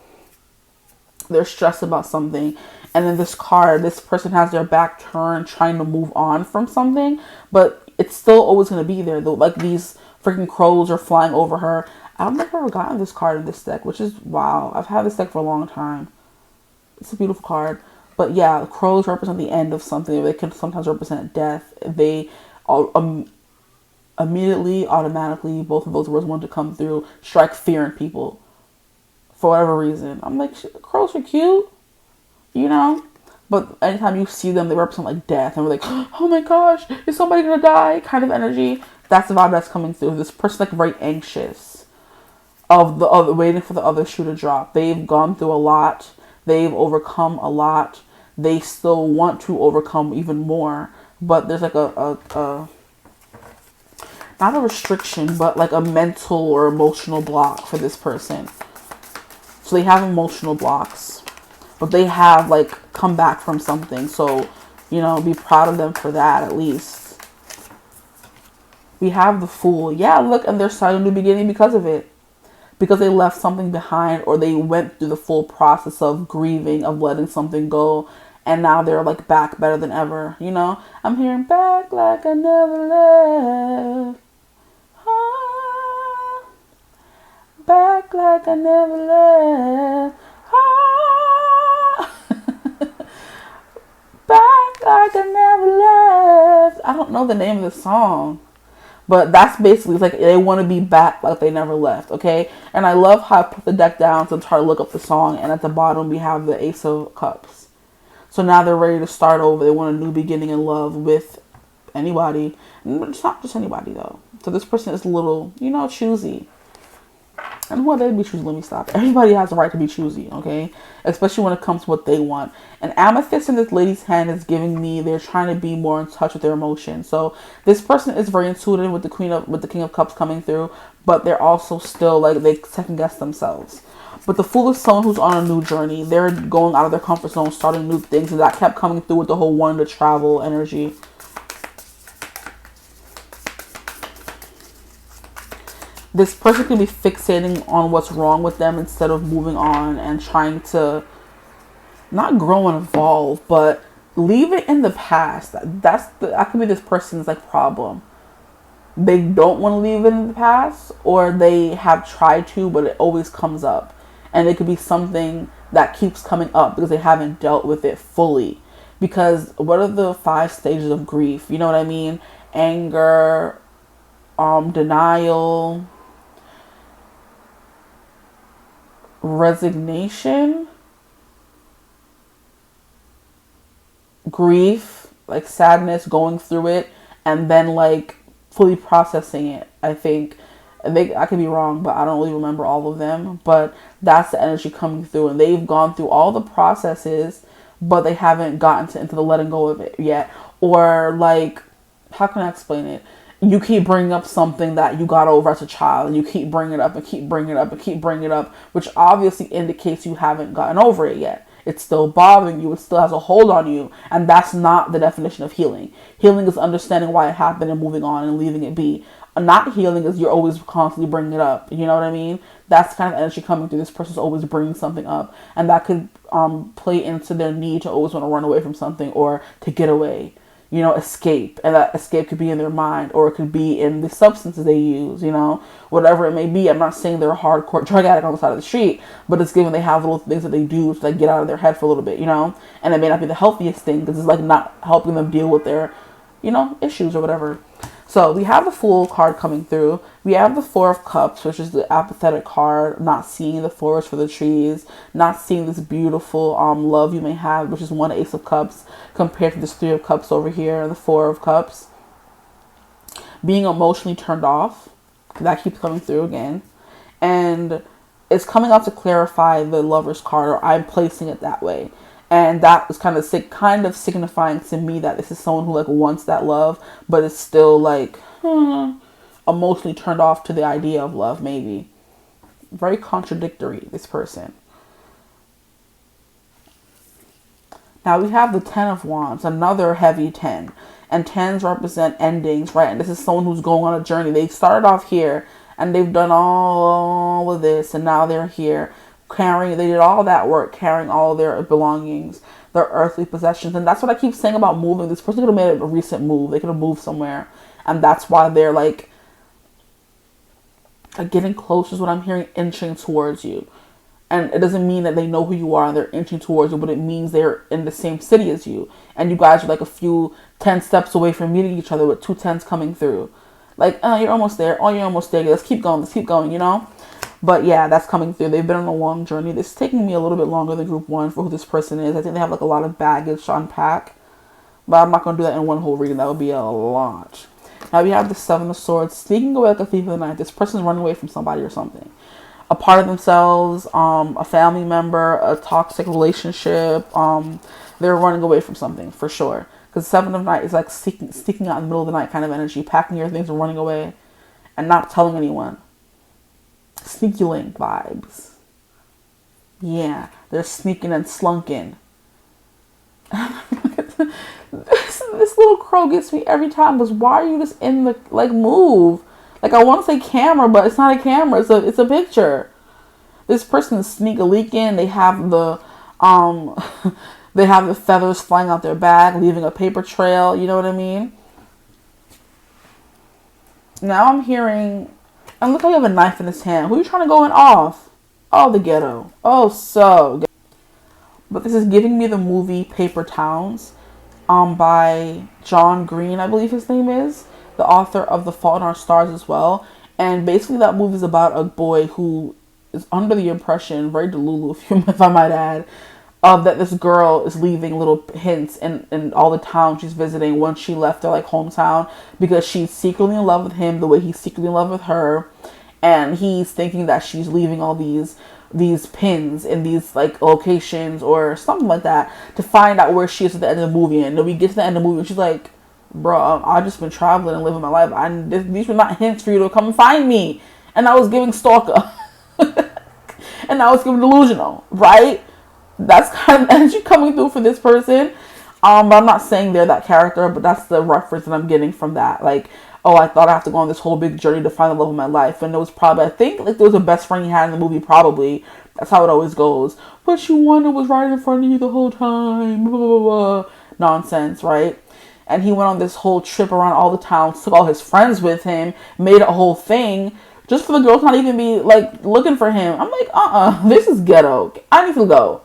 They're stressed about something. And then this card, this person has their back turned trying to move on from something, but it's still always going to be there. Though, like these freaking crows are flying over her. I don't think I've ever gotten this card in this deck, which is wow. I've had this deck for a long time. It's a beautiful card. But yeah, crows represent the end of something. They can sometimes represent death. They all, immediately, automatically, both of those words want to come through, strike fear in people. For whatever reason. I'm like, crows are cute, But anytime you see them, they represent like death. And we're like, oh my gosh, is somebody gonna die? Kind of energy. That's the vibe that's coming through. This person's like very anxious of the other, waiting for the other shoe to drop. They've gone through a lot. They've overcome a lot. They still want to overcome even more. But there's like a not a restriction, but like a mental or emotional block for this person. So they have emotional blocks, but they have like come back from something. So, be proud of them for that at least. We have the Fool. Yeah, look, and they're starting a new beginning because of it. Because they left something behind, or they went through the full process of grieving, of letting something go. And now they're like back better than ever. I'm hearing back like I never left. Back like I never left. Back like I never left. I don't know the name of the song, but that's basically like they want to be back like they never left, okay? And I love how I put the deck down to try to look up the song, and at the bottom we have the Ace of Cups. So now they're ready to start over. They want a new beginning in love with anybody. It's not just anybody though. So this person is a little, choosy. And who they be choosy? Let me stop. Everybody has a right to be choosy, okay? Especially when it comes to what they want. And amethyst in this lady's hand is giving me they're trying to be more in touch with their emotions. So this person is very intuitive with the King of Cups coming through, but they're also still like they second guess themselves. But the Fool is someone who's on a new journey. They're going out of their comfort zone, starting new things, and that kept coming through with the whole wanting to travel energy. This person can be fixating on what's wrong with them instead of moving on and trying to not grow and evolve, but leave it in the past. That could be this person's like problem. They don't want to leave it in the past, or they have tried to, but it always comes up. And it could be something that keeps coming up because they haven't dealt with it fully. Because what are the 5 stages of grief? You know what I mean? Anger, denial, resignation, grief, like sadness, going through it, and then like fully processing it. I could be wrong, but I don't really remember all of them. But that's the energy coming through, and they've gone through all the processes, but they haven't gotten into the letting go of it yet. Or like, how can I explain it? you keep bringing up something that you got over as a child, and you keep bringing it up and keep bringing it up and keep bringing it up, which obviously indicates you haven't gotten over it yet. It's still bothering you. It still has a hold on you. And that's not the definition of healing. Healing is understanding why it happened and moving on and leaving it be. Not healing is you're always constantly bringing it up. You know what I mean? That's kind of energy coming through. This person's always bringing something up. And that could play into their need to always want to run away from something or to get away. You know, escape. And that escape could be in their mind, or it could be in the substances they use, you know, whatever it may be. I'm not saying they're a hardcore drug addict on the side of the street, but it's given they have little things that they do to like get out of their head for a little bit, you know, and it may not be the healthiest thing because it's like not helping them deal with their, you know, issues or whatever. So we have the Fool card coming through. We have the Four of Cups, which is the apathetic card, not seeing the forest for the trees, not seeing this beautiful love you may have, which is one Ace of Cups compared to this Three of Cups over here and the Four of Cups. Being emotionally turned off, that keeps coming through again. And it's coming out to clarify the Lover's card, or I'm placing it that way. And that was kind of signifying to me that this is someone who like wants that love, but is still like emotionally turned off to the idea of love, maybe. Very contradictory, this person. Now we have the Ten of Wands, another heavy 10. And 10s represent endings, right? And this is someone who's going on a journey. They started off here and they've done all of this, and now they're here. They did all that work, carrying all their belongings, their earthly possessions. And that's what I keep saying about moving. This person could have made a recent move. They could have moved somewhere. And that's why they're like getting close is what I'm hearing, inching towards you. And it doesn't mean that they know who you are and they're inching towards you, but it means they're in the same city as you. And you guys are like a few 10 steps away from meeting each other with 2 10s coming through. Like, oh, you're almost there. Oh, you're almost there. Let's keep going, you know? But yeah, that's coming through. They've been on a long journey. This is taking me a little bit longer than group 1 for who this person is. I think they have like a lot of baggage to unpack. But I'm not going to do that in one whole reading. That would be a lot. Now we have the Seven of Swords. Sneaking away like a thief in the night. This person's running away from somebody or something. A part of themselves, a family member, a toxic relationship. They're running away from something for sure. Because Seven of Night is like sneaking out in the middle of the night kind of energy. Packing your things and running away. And not telling anyone. Sneaky link vibes. Yeah, they're sneaking and slunking. this little crow gets me every time. Because why are you just in the like move? Like I want to say camera, but it's not a camera. It's a picture. This person is sneaky leaking. They have the they have the feathers flying out their bag, leaving a paper trail. You know what I mean? Now I'm hearing. And look how you have a knife in his hand. Who are you trying to go in off? Oh, the ghetto. Oh, so. But this is giving me the movie Paper Towns by John Green, I believe his name is. The author of The Fault in Our Stars as well. And basically that movie is about a boy who is under the impression, very delulu if I might add, of that this girl is leaving little hints in all the towns she's visiting once she left their like hometown, because she's secretly in love with him the way he's secretly in love with her, and he's thinking that she's leaving all these pins in these like locations or something like that to find out where she is at the end of the movie. And then we get to the end of the movie and she's like, bro, I've just been traveling and living my life. These were not hints for you to come and find me. And I was giving stalker. And I was giving delusional, right? That's kind of energy coming through for this person. But I'm not saying they're that character, but that's the reference that I'm getting from that. Like, oh, I thought I have to go on this whole big journey to find the love of my life. And it was probably, I think, like there was a best friend he had in the movie, probably. That's how it always goes. But you wanted was right in front of you the whole time. Blah, blah, blah, blah. Nonsense, right? And he went on this whole trip around all the towns, took all his friends with him, made a whole thing, just for the girls not even be, like, looking for him. I'm like, this is ghetto. I need to go.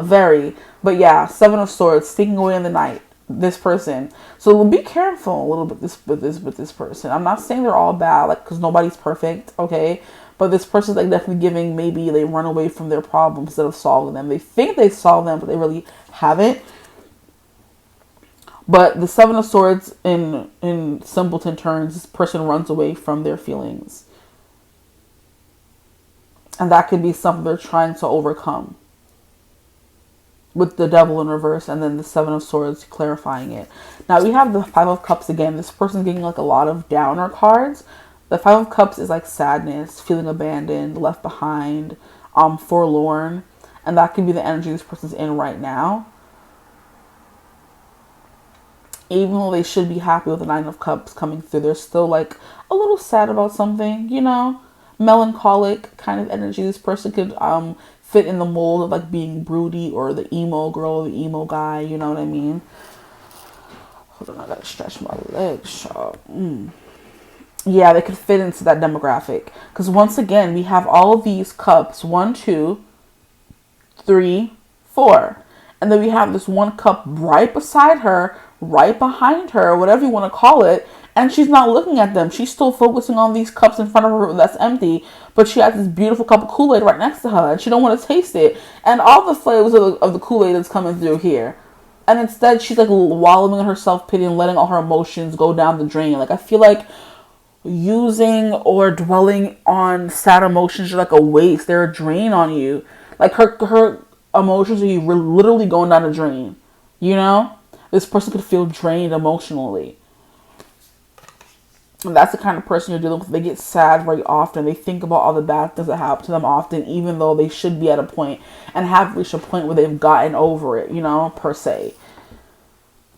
Very. But yeah, Seven of Swords, sneaking away in the night. This person. So be careful a little bit with this person. I'm not saying they're all bad, like, because nobody's perfect, okay? But this person's like definitely giving, maybe they run away from their problems instead of solving them. They think they solve them, but they really haven't. But the Seven of Swords in simpleton terms, this person runs away from their feelings. And that could be something they're trying to overcome. with the devil in reverse, and then the Seven of Swords clarifying it. Now we have the Five of Cups again. This person's getting like a lot of downer cards. The Five of Cups is like sadness, feeling abandoned, left behind, forlorn, and that can be the energy this person's in right now. Even though they should be happy with the Nine of Cups coming through, they're still like a little sad about something, you know, melancholic kind of energy. This person could fit in the mold of like being broody, or the emo girl, or the emo guy, you know what I mean? Hold on, I gotta stretch my legs. Yeah, they could fit into that demographic. Because once again, we have all of these cups. 1, 2, 3, 4. And then we have this one cup right beside her, right behind her, whatever you want to call it. And she's not looking at them. She's still focusing on these cups in front of her that's empty. But she has this beautiful cup of Kool-Aid right next to her. And she don't want to taste it. And all the flavors of the Kool-Aid that's coming through here. And instead, she's like wallowing in her self-pity and letting all her emotions go down the drain. Like, I feel like using or dwelling on sad emotions are like a waste. They're a drain on you. Like, her emotions are literally going down the drain. You know? This person could feel drained emotionally. And that's the kind of person you're dealing with. They get sad very often. They think about all the bad things that happen to them often, even though they should be at a point and have reached a point where they've gotten over it, you know, per se.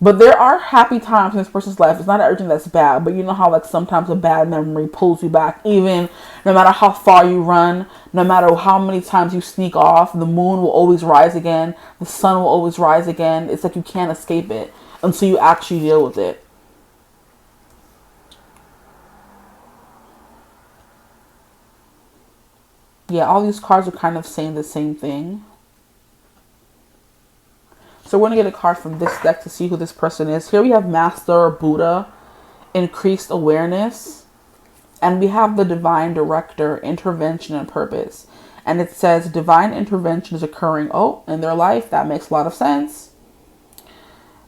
But there are happy times in this person's life. It's not everything that's bad, but you know how like sometimes a bad memory pulls you back. Even no matter how far you run, no matter how many times you sneak off, the moon will always rise again. The sun will always rise again. It's like you can't escape it until you actually deal with it. Yeah, all these cards are kind of saying the same thing. So we're going to get a card from this deck to see who this person is. Here we have Master or Buddha, increased awareness. And we have the Divine Director, intervention and purpose. And it says divine intervention is occurring, in their life. That makes a lot of sense.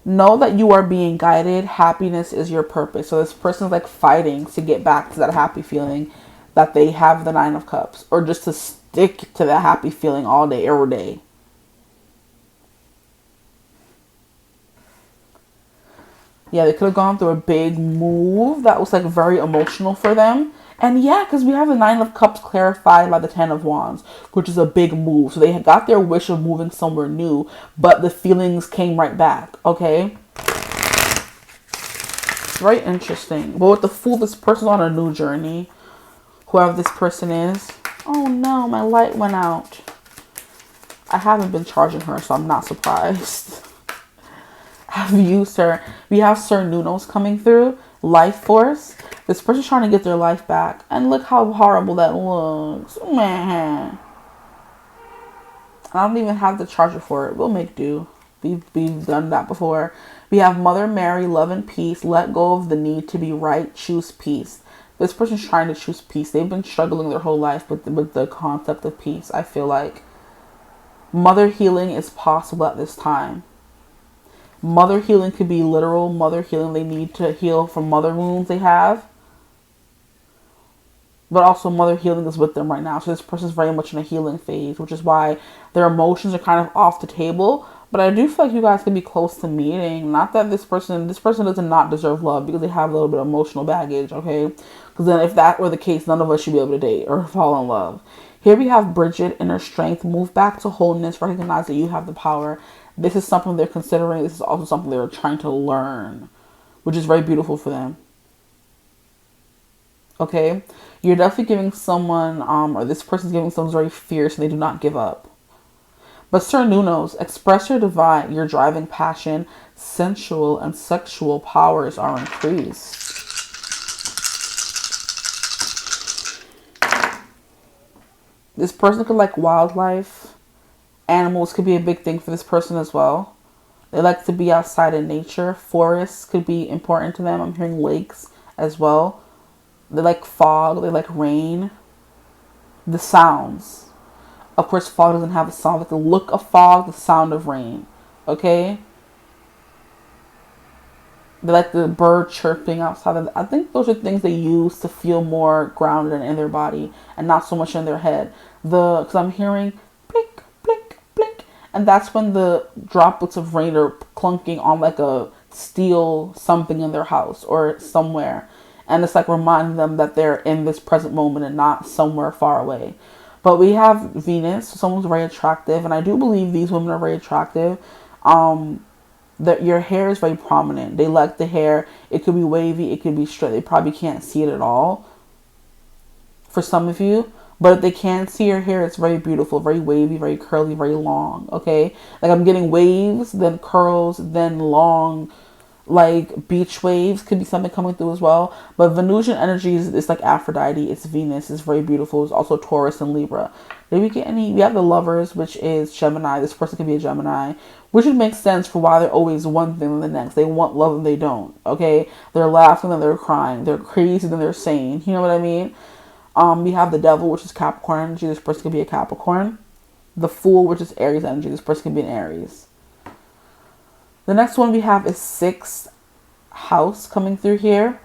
Know that you are being guided. Happiness is your purpose. So this person is like fighting to get back to that happy feeling that they have the Nine of Cups. Or just to stick to that happy feeling all day, every day. Yeah, they could have gone through a big move that was like very emotional for them. And yeah, because we have the Nine of Cups clarified by the Ten of Wands, which is a big move. So they had got their wish of moving somewhere new, but the feelings came right back, okay? Very interesting. But with the Fool, this person's on a new journey. Whoever this person is. Oh no, my light went out. I haven't been charging her, so I'm not surprised. I've used her. We have Sir Nunos coming through. Life Force. This person's trying to get their life back. And look how horrible that looks. Man. I don't even have the charger for it. We'll make do. We've done that before. We have Mother Mary, love and peace. Let go of the need to be right. Choose peace. This person's trying to choose peace. They've been struggling their whole life with the concept of peace, I feel like. Mother healing is possible at this time. Mother healing could be literal mother healing. They need to heal from mother wounds they have. But also mother healing is with them right now. So this person's very much in a healing phase, which is why their emotions are kind of off the table. But I do feel like you guys can be close to meeting. Not that this person does not deserve love because they have a little bit of emotional baggage, okay? Because then if that were the case, none of us should be able to date or fall in love. Here we have Bridget, inner strength. Move back to wholeness. Recognize that you have the power. This is something they're considering. This is also something they're trying to learn, which is very beautiful for them. Okay? You're definitely giving someone, or this person's giving someone very fierce and they do not give up. But Sir Nunos, express your your driving passion, sensual and sexual powers are increased. This person could like wildlife. Animals could be a big thing for this person as well. They like to be outside in nature. Forests could be important to them. I'm hearing lakes as well. They like fog. They like rain. The sounds. Of course, fog doesn't have a sound. But the look of fog, the sound of rain. Okay? They like the bird chirping outside. I think those are things they use to feel more grounded in their body and not so much in their head. Because I'm hearing blink, blink, blink. And that's when the droplets of rain are clunking on like a steel something in their house or somewhere. And it's like reminding them that they're in this present moment and not somewhere far away. But we have Venus, someone's very attractive, and I do believe these women are very attractive. That your hair is very prominent. They like the hair. It could be wavy, it could be straight. They probably can't see it at all for some of you. But if they can see your hair, it's very beautiful, very wavy, very curly, very long, okay? Like I'm getting waves, then curls, then long, like beach waves could be something coming through as well. But Venusian energy is like Aphrodite. It's Venus. It's very beautiful. It's also Taurus and Libra. Did we get any? We have the Lovers, which is Gemini. This person could be a Gemini, which would make sense for why they're always one thing and the next. They want love and they don't, okay? They're laughing and they're crying. They're crazy and they're sane. You know what I mean? We have the Devil, which is Capricorn energy. This person could be a Capricorn. The Fool, which is Aries energy. This person could be an Aries. The next one we have is 6th house coming through here.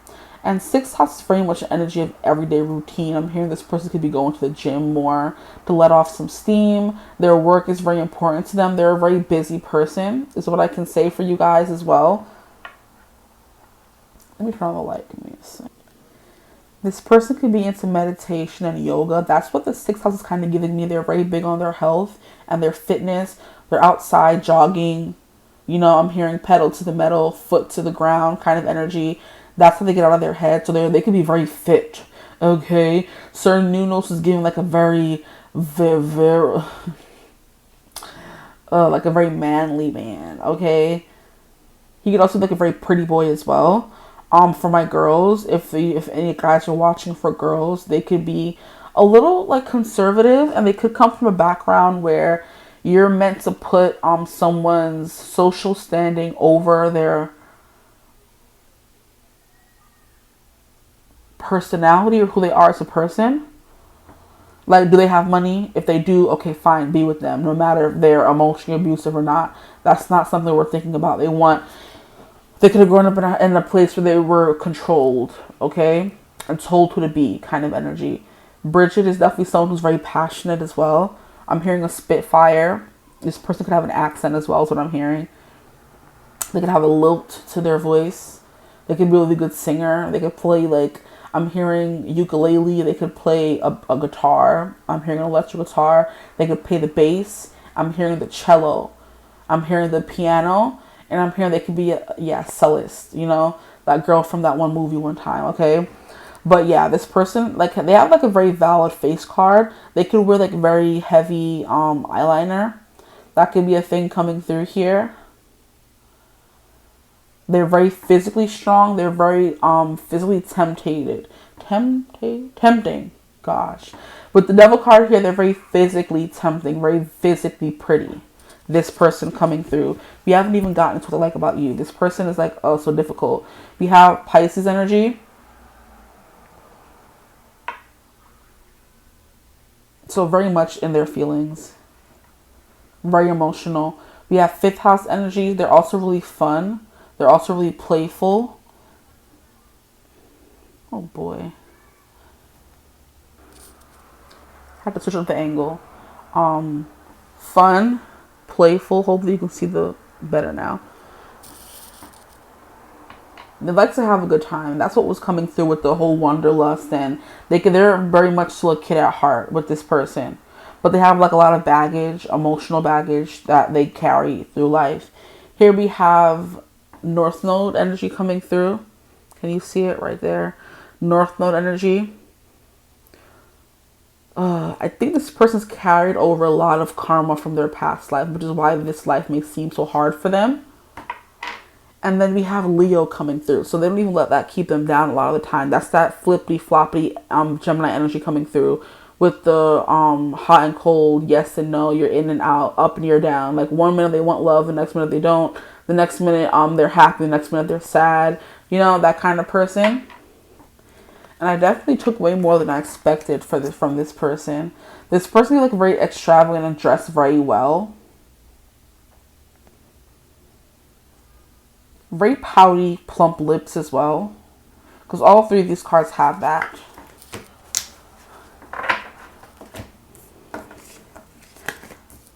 And 6th house is very much an energy of everyday routine. I'm hearing this person could be going to the gym more to let off some steam. Their work is very important to them. They're a very busy person, is what I can say for you guys as well. Let me turn on the light. Give me a second. This person could be into meditation and yoga. That's what the 6th house is kind of giving me. They're very big on their health and their fitness. They're outside jogging. You know, I'm hearing pedal to the metal, foot to the ground kind of energy. That's how they get out of their head. So they can be very fit. Okay. Sir Nunos is giving like a very like a very manly man. Okay. He could also be like a very pretty boy as well. For my girls, if any guys are watching for girls, they could be a little like conservative and they could come from a background where you're meant to put someone's social standing over their personality or who they are as a person. Like, do they have money? If they do, okay, fine, be with them. No matter if they're emotionally abusive or not. That's not something we're thinking about. They could have grown up in a place where they were controlled, okay? And told who to be kind of energy. Bridget is definitely someone who's very passionate as well. I'm hearing a spitfire. This person could have an accent as well, is what I'm hearing. They could have a lilt to their voice. They could be a really good singer. They could play, like, I'm hearing ukulele. They could play a guitar. I'm hearing an electric guitar. They could play the bass. I'm hearing the cello. I'm hearing the piano. And I'm hearing they could be a cellist. You know, that girl from that one movie one time, okay? But yeah, this person, like, they have like a very valid face card. They could wear like very heavy eyeliner. That could be a thing coming through here. They're very physically strong. They're very physically tempting. Gosh. With the Devil card here, they're very physically tempting, very physically pretty. This person coming through. We haven't even gotten to what I like about you. This person is like, oh, so difficult. We have Pisces energy. So very much in their feelings. Very emotional. We have 5th house energy. They're also really fun. They're also really playful. Oh boy. I have to switch up the angle. Fun, playful. Hopefully you can see the better now. They like to have a good time. That's what was coming through with the whole wanderlust, and they're very much still a kid at heart with this person. But they have like a lot of baggage, emotional baggage that they carry through life. Here we have North Node energy coming through. Can you see it right there? North Node energy. I think this person's carried over a lot of karma from their past life, which is why this life may seem so hard for them. And then we have Leo coming through. So they don't even let that keep them down a lot of the time. That's that flippity floppy Gemini energy coming through. With the hot and cold, yes and no, you're in and out, up and you're down. Like 1 minute they want love, the next minute they don't. The next minute they're happy, the next minute they're sad. You know, that kind of person. And I definitely took way more than I expected from this person. This person is like very extravagant and dressed very well. Very pouty, plump lips as well. Because all 3 of these cards have that.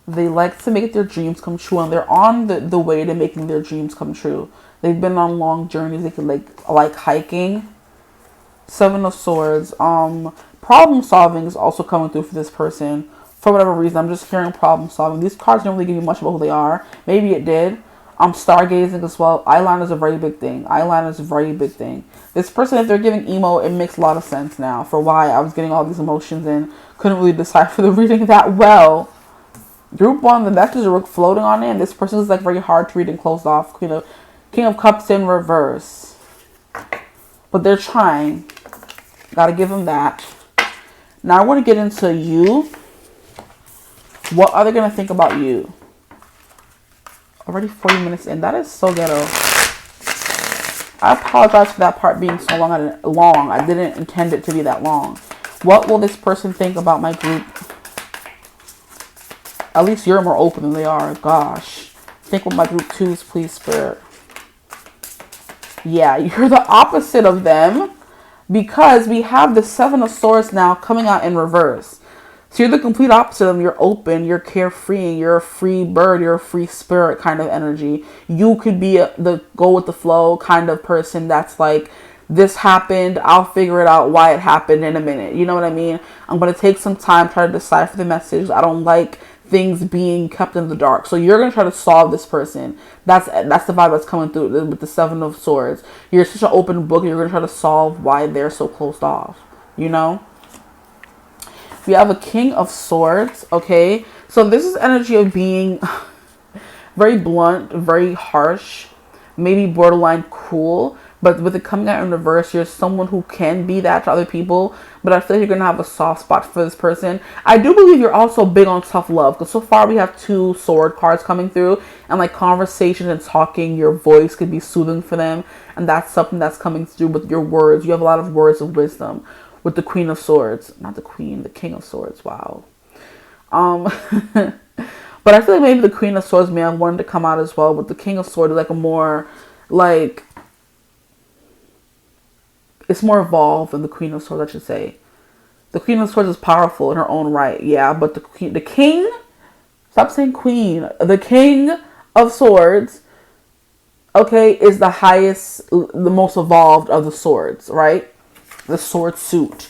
They like to make their dreams come true, and they're on the way to making their dreams come true. They've been on long journeys. They could like hiking. Seven of Swords. Problem solving is also coming through for this person. For whatever reason, I'm just hearing problem solving. These cards don't really give you much about who they are. Maybe it did. Stargazing as well. Eyeliner is a very big thing. Eyeliner is a very big thing. This person, if they're giving emo, it makes a lot of sense now for why I was getting all these emotions and couldn't really decipher the reading that well. Group 1, the messages are floating on it, and this person is like very hard to read and closed off. King of Cups in reverse. But they're trying. Gotta give them that. Now I want to get into you. What are they going to think about you? Already 40 minutes in. That is so ghetto. I apologize for that part being so long. I didn't intend it to be that long. What will this person think about my group? At least you're more open than they are. Gosh. Think with my group 2s, please, Spirit. Yeah, you're the opposite of them. Because we have the Seven of Swords now coming out in reverse. So you're the complete opposite of them. You're open, you're carefree, you're a free bird, you're a free spirit kind of energy. You could be the go with the flow kind of person that's like, this happened, I'll figure it out why it happened in a minute. You know what I mean? I'm going to take some time, try to decipher the message. I don't like things being kept in the dark. So you're going to try to solve this person. That's the vibe that's coming through with the Seven of Swords. You're such an open book, and you're going to try to solve why they're so closed off. You know? We have a King of Swords, okay? So this is energy of being very blunt, very harsh, maybe borderline cruel. But with it coming out in reverse, you're someone who can be that to other people. But I feel like you're going to have a soft spot for this person. I do believe you're also big on tough love. Because so far we have 2 sword cards coming through. And like conversation and talking, your voice could be soothing for them. And that's something that's coming through with your words. You have a lot of words of wisdom. With the Queen of Swords. Not the Queen, the King of Swords. Wow. But I feel like maybe the Queen of Swords may have wanted to come out as well. But the King of Swords is like a more, like, it's more evolved than the Queen of Swords, I should say. The Queen of Swords is powerful in her own right. Yeah, but the King, stop saying Queen. The King of Swords, okay, is the highest, the most evolved of the swords, right? The sword suit.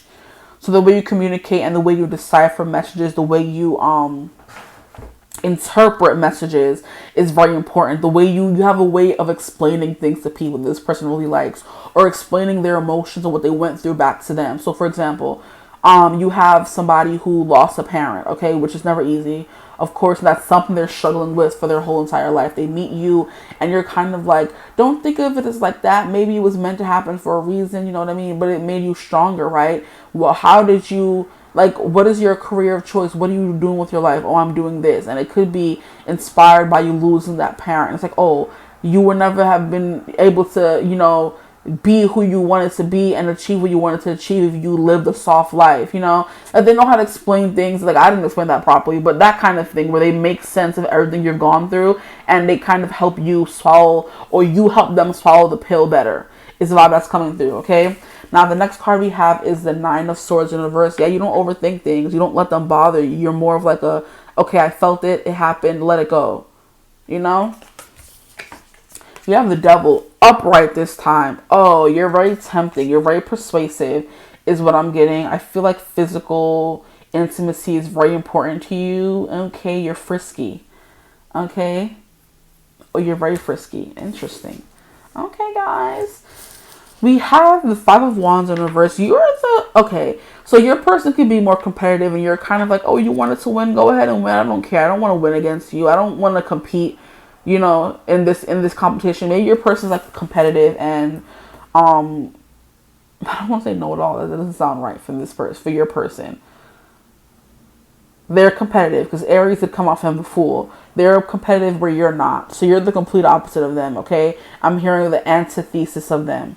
So the way you communicate and the way you decipher messages, the way you interpret messages is very important. The way you have a way of explaining things to people this person really likes, or explaining their emotions and what they went through back to them. So for example, you have somebody who lost a parent, okay, which is never easy. Of course, that's something they're struggling with for their whole entire life. They meet you and you're kind of like, don't think of it as like that. Maybe it was meant to happen for a reason, you know what I mean? But it made you stronger, right? Well, how did you, like, what is your career of choice? What are you doing with your life? Oh, I'm doing this. And it could be inspired by you losing that parent. It's like, oh, you would never have been able to, you know, be who you wanted to be and achieve what you wanted to achieve if you lived a soft life, you know? And they know how to explain things. Like, I didn't explain that properly, but that kind of thing where they make sense of everything you've gone through and they kind of help you swallow, or you help them swallow the pill better, is the vibe that's coming through, okay? Now, the next card we have is the Nine of Swords in reverse. Yeah, you don't overthink things. You don't let them bother you. You're more of like a, okay, I felt it. It happened. Let it go. You know? You have the Devil upright this time. Oh, you're very tempting. You're very persuasive is what I'm getting. I feel like physical intimacy is very important to you. Okay, you're frisky. Okay. Oh, you're very frisky. Interesting. Okay, guys. We have the Five of Wands in reverse. You're the... Okay, so your person could be more competitive and you're kind of like, oh, you wanted to win? Go ahead and win. I don't care. I don't want to win against you. I don't want to compete, you know, in this competition. Maybe your person's like competitive and I don't want to say know-it-all. That doesn't sound right for this person, for your person. They're competitive because Aries had come off him the Fool. They're competitive where you're not. So you're the complete opposite of them, okay? I'm hearing the antithesis of them.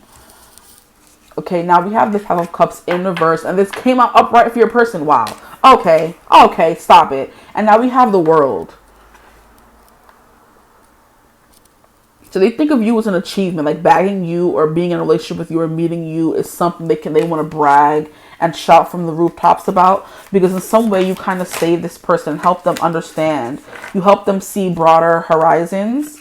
Okay, now we have the Five of Cups in reverse, and this came out upright for your person. Wow. Okay, stop it. And now we have the World. So they think of you as an achievement, like bagging you or being in a relationship with you or meeting you is something they want to brag and shout from the rooftops about, because in some way you kind of save this person, help them understand. You help them see broader horizons.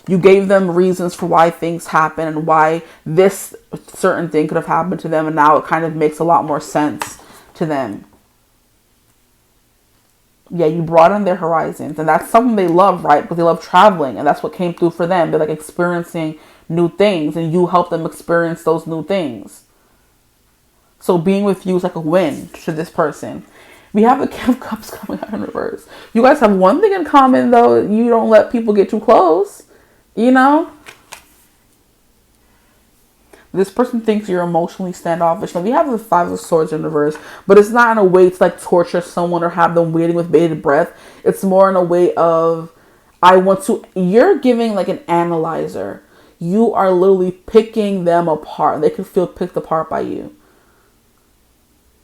You gave them reasons for why things happen and why this certain thing could have happened to them, and now it kind of makes a lot more sense to them. Yeah, you broaden their horizons, and that's something they love, right? Because they love traveling, and that's what came through for them. They're like experiencing new things, and you help them experience those new things. So being with you is like a win to this person. We have the King of Cups coming out in reverse. You guys have one thing in common, though. You don't let people get too close, you know? This person thinks you're emotionally standoffish. Now, we have the Five of Swords in reverse, but it's not in a way to like torture someone or have them waiting with bated breath. It's more in a way of, you're giving like an analyzer. You are literally picking them apart. They can feel picked apart by you.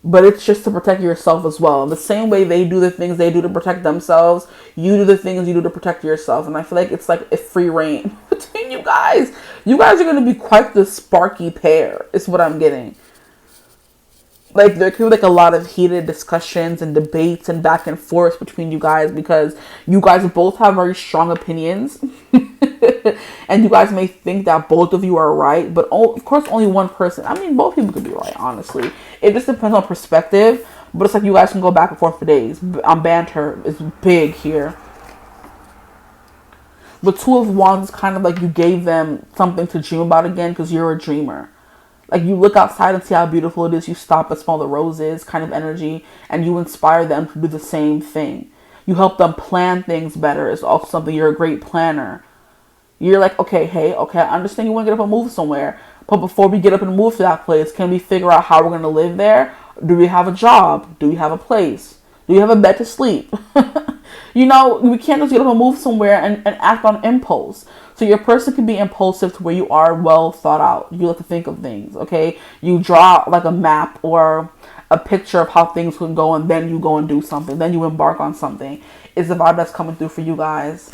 But it's just to protect yourself as well. The same way they do the things they do to protect themselves, you do the things you do to protect yourself. And I feel like it's like a free reign between you guys. You guys are going to be quite the sparky pair, is what I'm getting. Like, there could be like a lot of heated discussions and debates and back and forth between you guys, because you guys both have very strong opinions. And you guys may think that both of you are right, but of course only one person. I mean, both people could be right, honestly. It just depends on perspective, but it's like you guys can go back and forth for days. Banter is big here. The Two of Wands is kind of like you gave them something to dream about again, because you're a dreamer. Like, you look outside and see how beautiful it is. You stop and smell the roses kind of energy, and you inspire them to do the same thing. You help them plan things better. It's also something, you're a great planner. You're like, okay, I understand you want to get up and move somewhere, but before we get up and move to that place, can we figure out how we're going to live there? Do we have a job? Do we have a place? Do you have a bed to sleep? You know, we can't just get up and move somewhere and act on impulse. So your person can be impulsive to where you are well thought out. You like to think of things, okay? You draw like a map or a picture of how things can go, and then you go and do something. Then you embark on something. It's the vibe that's coming through for you guys.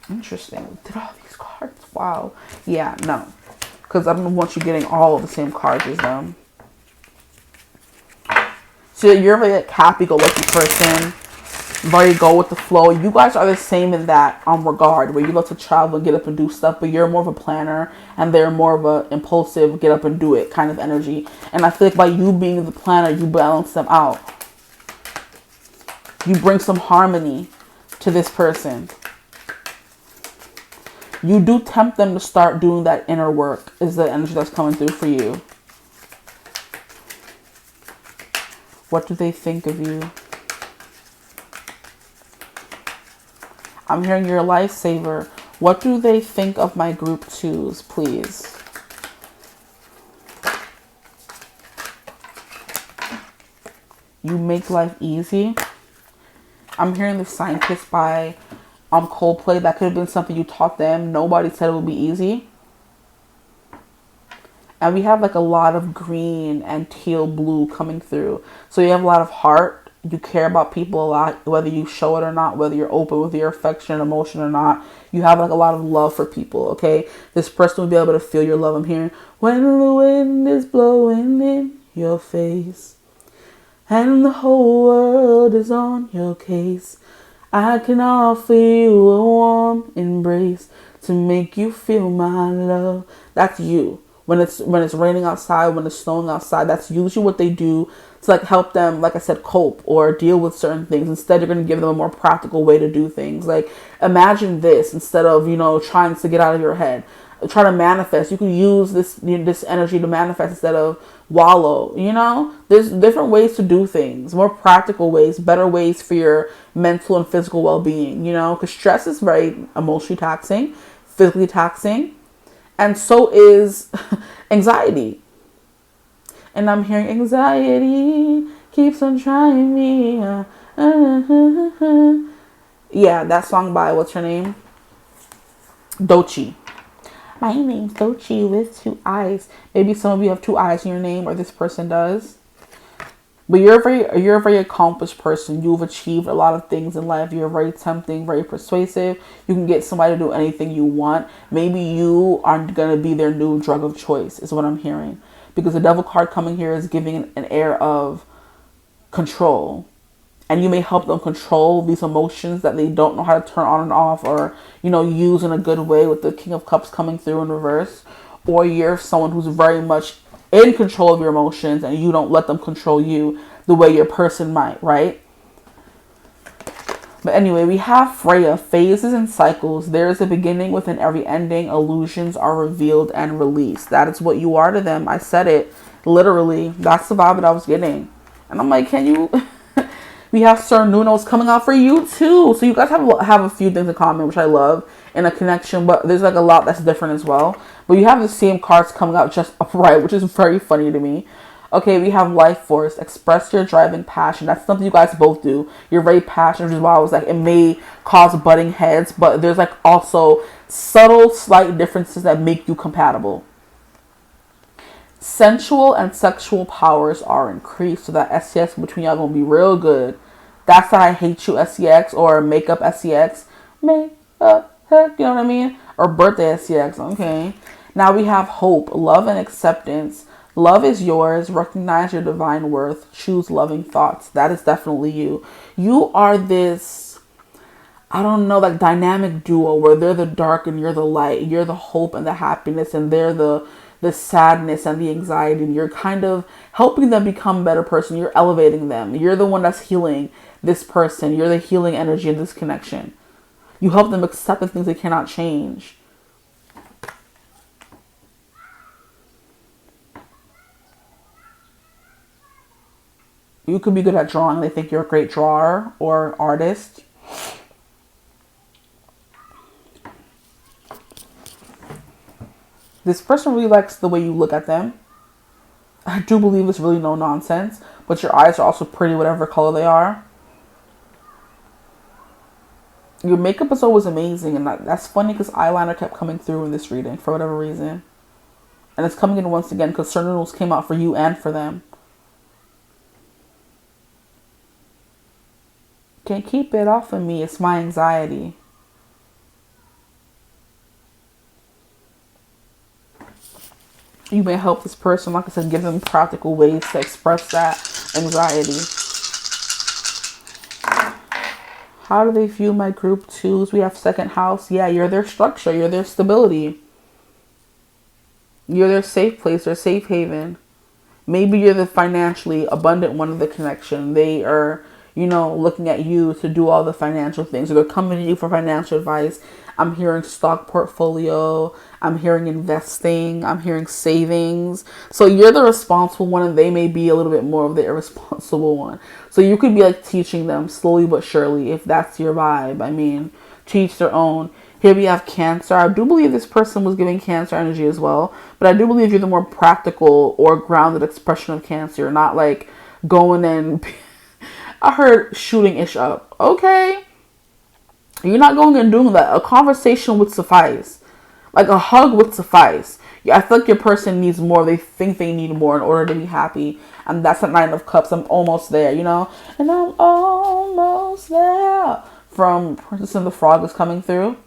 Interesting. Did all these cards? Wow. Yeah, no. Because I don't want you getting all of the same cards as them. So you're very like happy-go-lucky person. Very go with the flow. You guys are the same in that regard, where you love to travel and get up and do stuff, but you're more of a planner and they're more of a impulsive, get up and do it kind of energy. And I feel like by you being the planner, you balance them out. You bring some harmony to this person. You do tempt them to start doing that inner work, is the energy that's coming through for you. What do they think of you? I'm hearing you're a lifesaver. What do they think of my group twos, please? You make life easy. I'm hearing the scientist by Coldplay. That could have been something you taught them. Nobody said it would be easy. And we have like a lot of green and teal blue coming through. So you have a lot of heart. You care about people a lot, whether you show it or not, whether you're open with your affection and emotion or not. You have like a lot of love for people, okay? This person will be able to feel your love. I'm hearing, when the wind is blowing in your face and the whole world is on your case, I can offer you a warm embrace to make you feel my love. That's you. When it's raining outside, when it's snowing outside, that's usually what they do to like help them, like I said, cope or deal with certain things. Instead, you're going to give them a more practical way to do things. Like, imagine this instead of, trying to get out of your head. Try to manifest. You can use this energy to manifest instead of wallow. There's different ways to do things, more practical ways, better ways for your mental and physical well-being. Because stress is very emotionally taxing, physically taxing, and so is anxiety. And I'm hearing anxiety keeps on trying me. Yeah, that song by, what's her name? Doechii. My name's Doechii with 2 eyes. Maybe some of you have 2 eyes in your name, or this person does. But you're a very accomplished person. You've achieved a lot of things in life. You're very tempting, very persuasive. You can get somebody to do anything you want. Maybe you are gonna be their new drug of choice, is what I'm hearing. Because the devil card coming here is giving an air of control. And you may help them control these emotions that they don't know how to turn on and off, or, you know, use in a good way, with the King of Cups coming through in reverse. Or you're someone who's very much in control of your emotions and you don't let them control you the way your person might, right? But anyway, we have Freya, phases and cycles. There is a beginning within every ending. Illusions are revealed and released. That is what you are to them. I said it literally. That's the vibe that I was getting. And I'm like, can you... We have Sir Nuno's coming out for you too. So you guys have a few things in common, which I love, in a connection, but there's like a lot that's different as well. But you have the same cards coming out just upright, which is very funny to me. Okay, we have Life Force. Express your driving passion. That's something you guys both do. You're very passionate, which is why I was like, it may cause butting heads, but there's like also subtle, slight differences that make you compatible. Sensual and sexual powers are increased, so that SEX between y'all gonna be real good. That's that I hate you SEX, or makeup SEX. Makeup, heck, you know what I mean? Or birthday SEX, okay. Now we have hope, love and acceptance. Love is yours. Recognize your divine worth. Choose loving thoughts. That is definitely you. You are this, I don't know, like dynamic duo where they're the dark and you're the light. You're the hope and the happiness, and they're the sadness and the anxiety. And you're kind of helping them become a better person. You're elevating them. You're the one that's healing this person. You're the healing energy in this connection. You help them accept the things they cannot change. You could be good at drawing. They think you're a great drawer or artist. This person really likes the way you look at them. I do believe it's really no nonsense, but your eyes are also pretty, whatever color they are. Your makeup is always amazing, and that's funny because eyeliner kept coming through in this reading for whatever reason. And it's coming in once again because certain rules came out for you and for them. Can't keep it off of me. It's my anxiety. You may help this person, like I said, give them practical ways to express that anxiety. How do they view my group twos? We have second house. Yeah, you're their structure. You're their stability. You're their safe place, their safe haven. Maybe you're the financially abundant one of the connection. They are, you know, looking at you to do all the financial things. Or they're coming to you for financial advice. I'm hearing stock portfolio. I'm hearing investing. I'm hearing savings. So you're the responsible one, and they may be a little bit more of the irresponsible one. So you could be like teaching them slowly but surely, if that's your vibe. I mean, to each their own. Here we have Cancer. I do believe this person was giving Cancer energy as well. But I do believe you're the more practical or grounded expression of Cancer. Not like going and... I heard shooting ish up. Okay. You're not going and doing that. A conversation would suffice. Like a hug would suffice. I feel like your person needs more. They think they need more in order to be happy. And that's the Nine of Cups. I'm almost there, you know? And I'm almost there. From Princess and the Frog is coming through.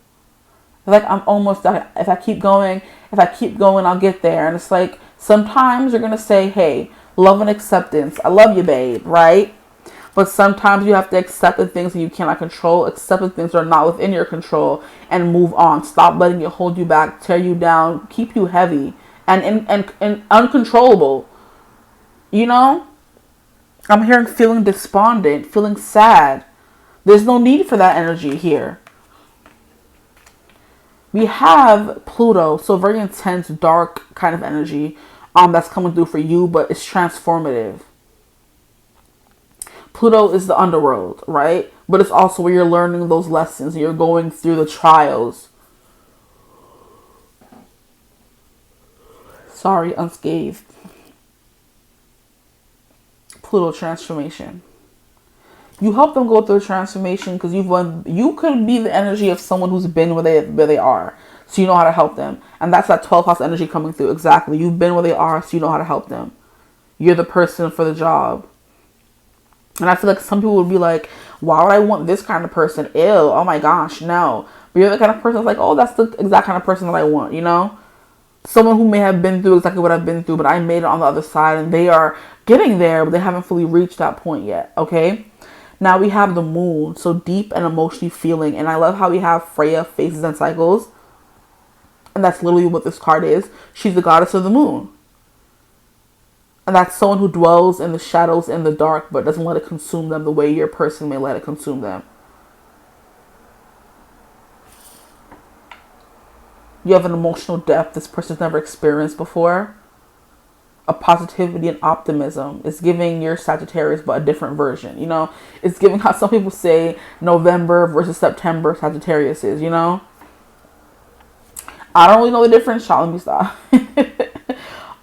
Like, I'm almost there. If I keep going, I'll get there. And it's like, sometimes you're going to say, hey, love and acceptance. I love you, babe, right? But sometimes you have to accept the things that you cannot control, accept the things that are not within your control, and move on. Stop letting it hold you back, tear you down, keep you heavy and uncontrollable. You know? I'm hearing feeling despondent, feeling sad. There's no need for that energy here. We have Pluto, so very intense, dark kind of energy that's coming through for you, but it's transformative. Pluto is the underworld, right? But it's also where you're learning those lessons and you're going through the trials. Sorry, unscathed. Pluto transformation. You help them go through a transformation because you could be the energy of someone who's been where they are. So you know how to help them. And that's that 12th house energy coming through. Exactly. You've been where they are, so you know how to help them. You're the person for the job. And I feel like some people would be like, why would I want this kind of person? Ew, oh my gosh, no. But you're the kind of person that's like, oh, that's the exact kind of person that I want, you know? Someone who may have been through exactly what I've been through, but I made it on the other side, and they are getting there, but they haven't fully reached that point yet, okay? Now we have the moon, so deep and emotionally feeling. And I love how we have Freya, phases and cycles. And that's literally what this card is. She's the goddess of the moon. And that's someone who dwells in the shadows in the dark, but doesn't let it consume them the way your person may let it consume them. You have an emotional depth this person's never experienced before. A positivity and optimism. It's giving your Sagittarius, but a different version, you know? It's giving how some people say November versus September Sagittarius is, you know? I don't really know the difference. Let me stop.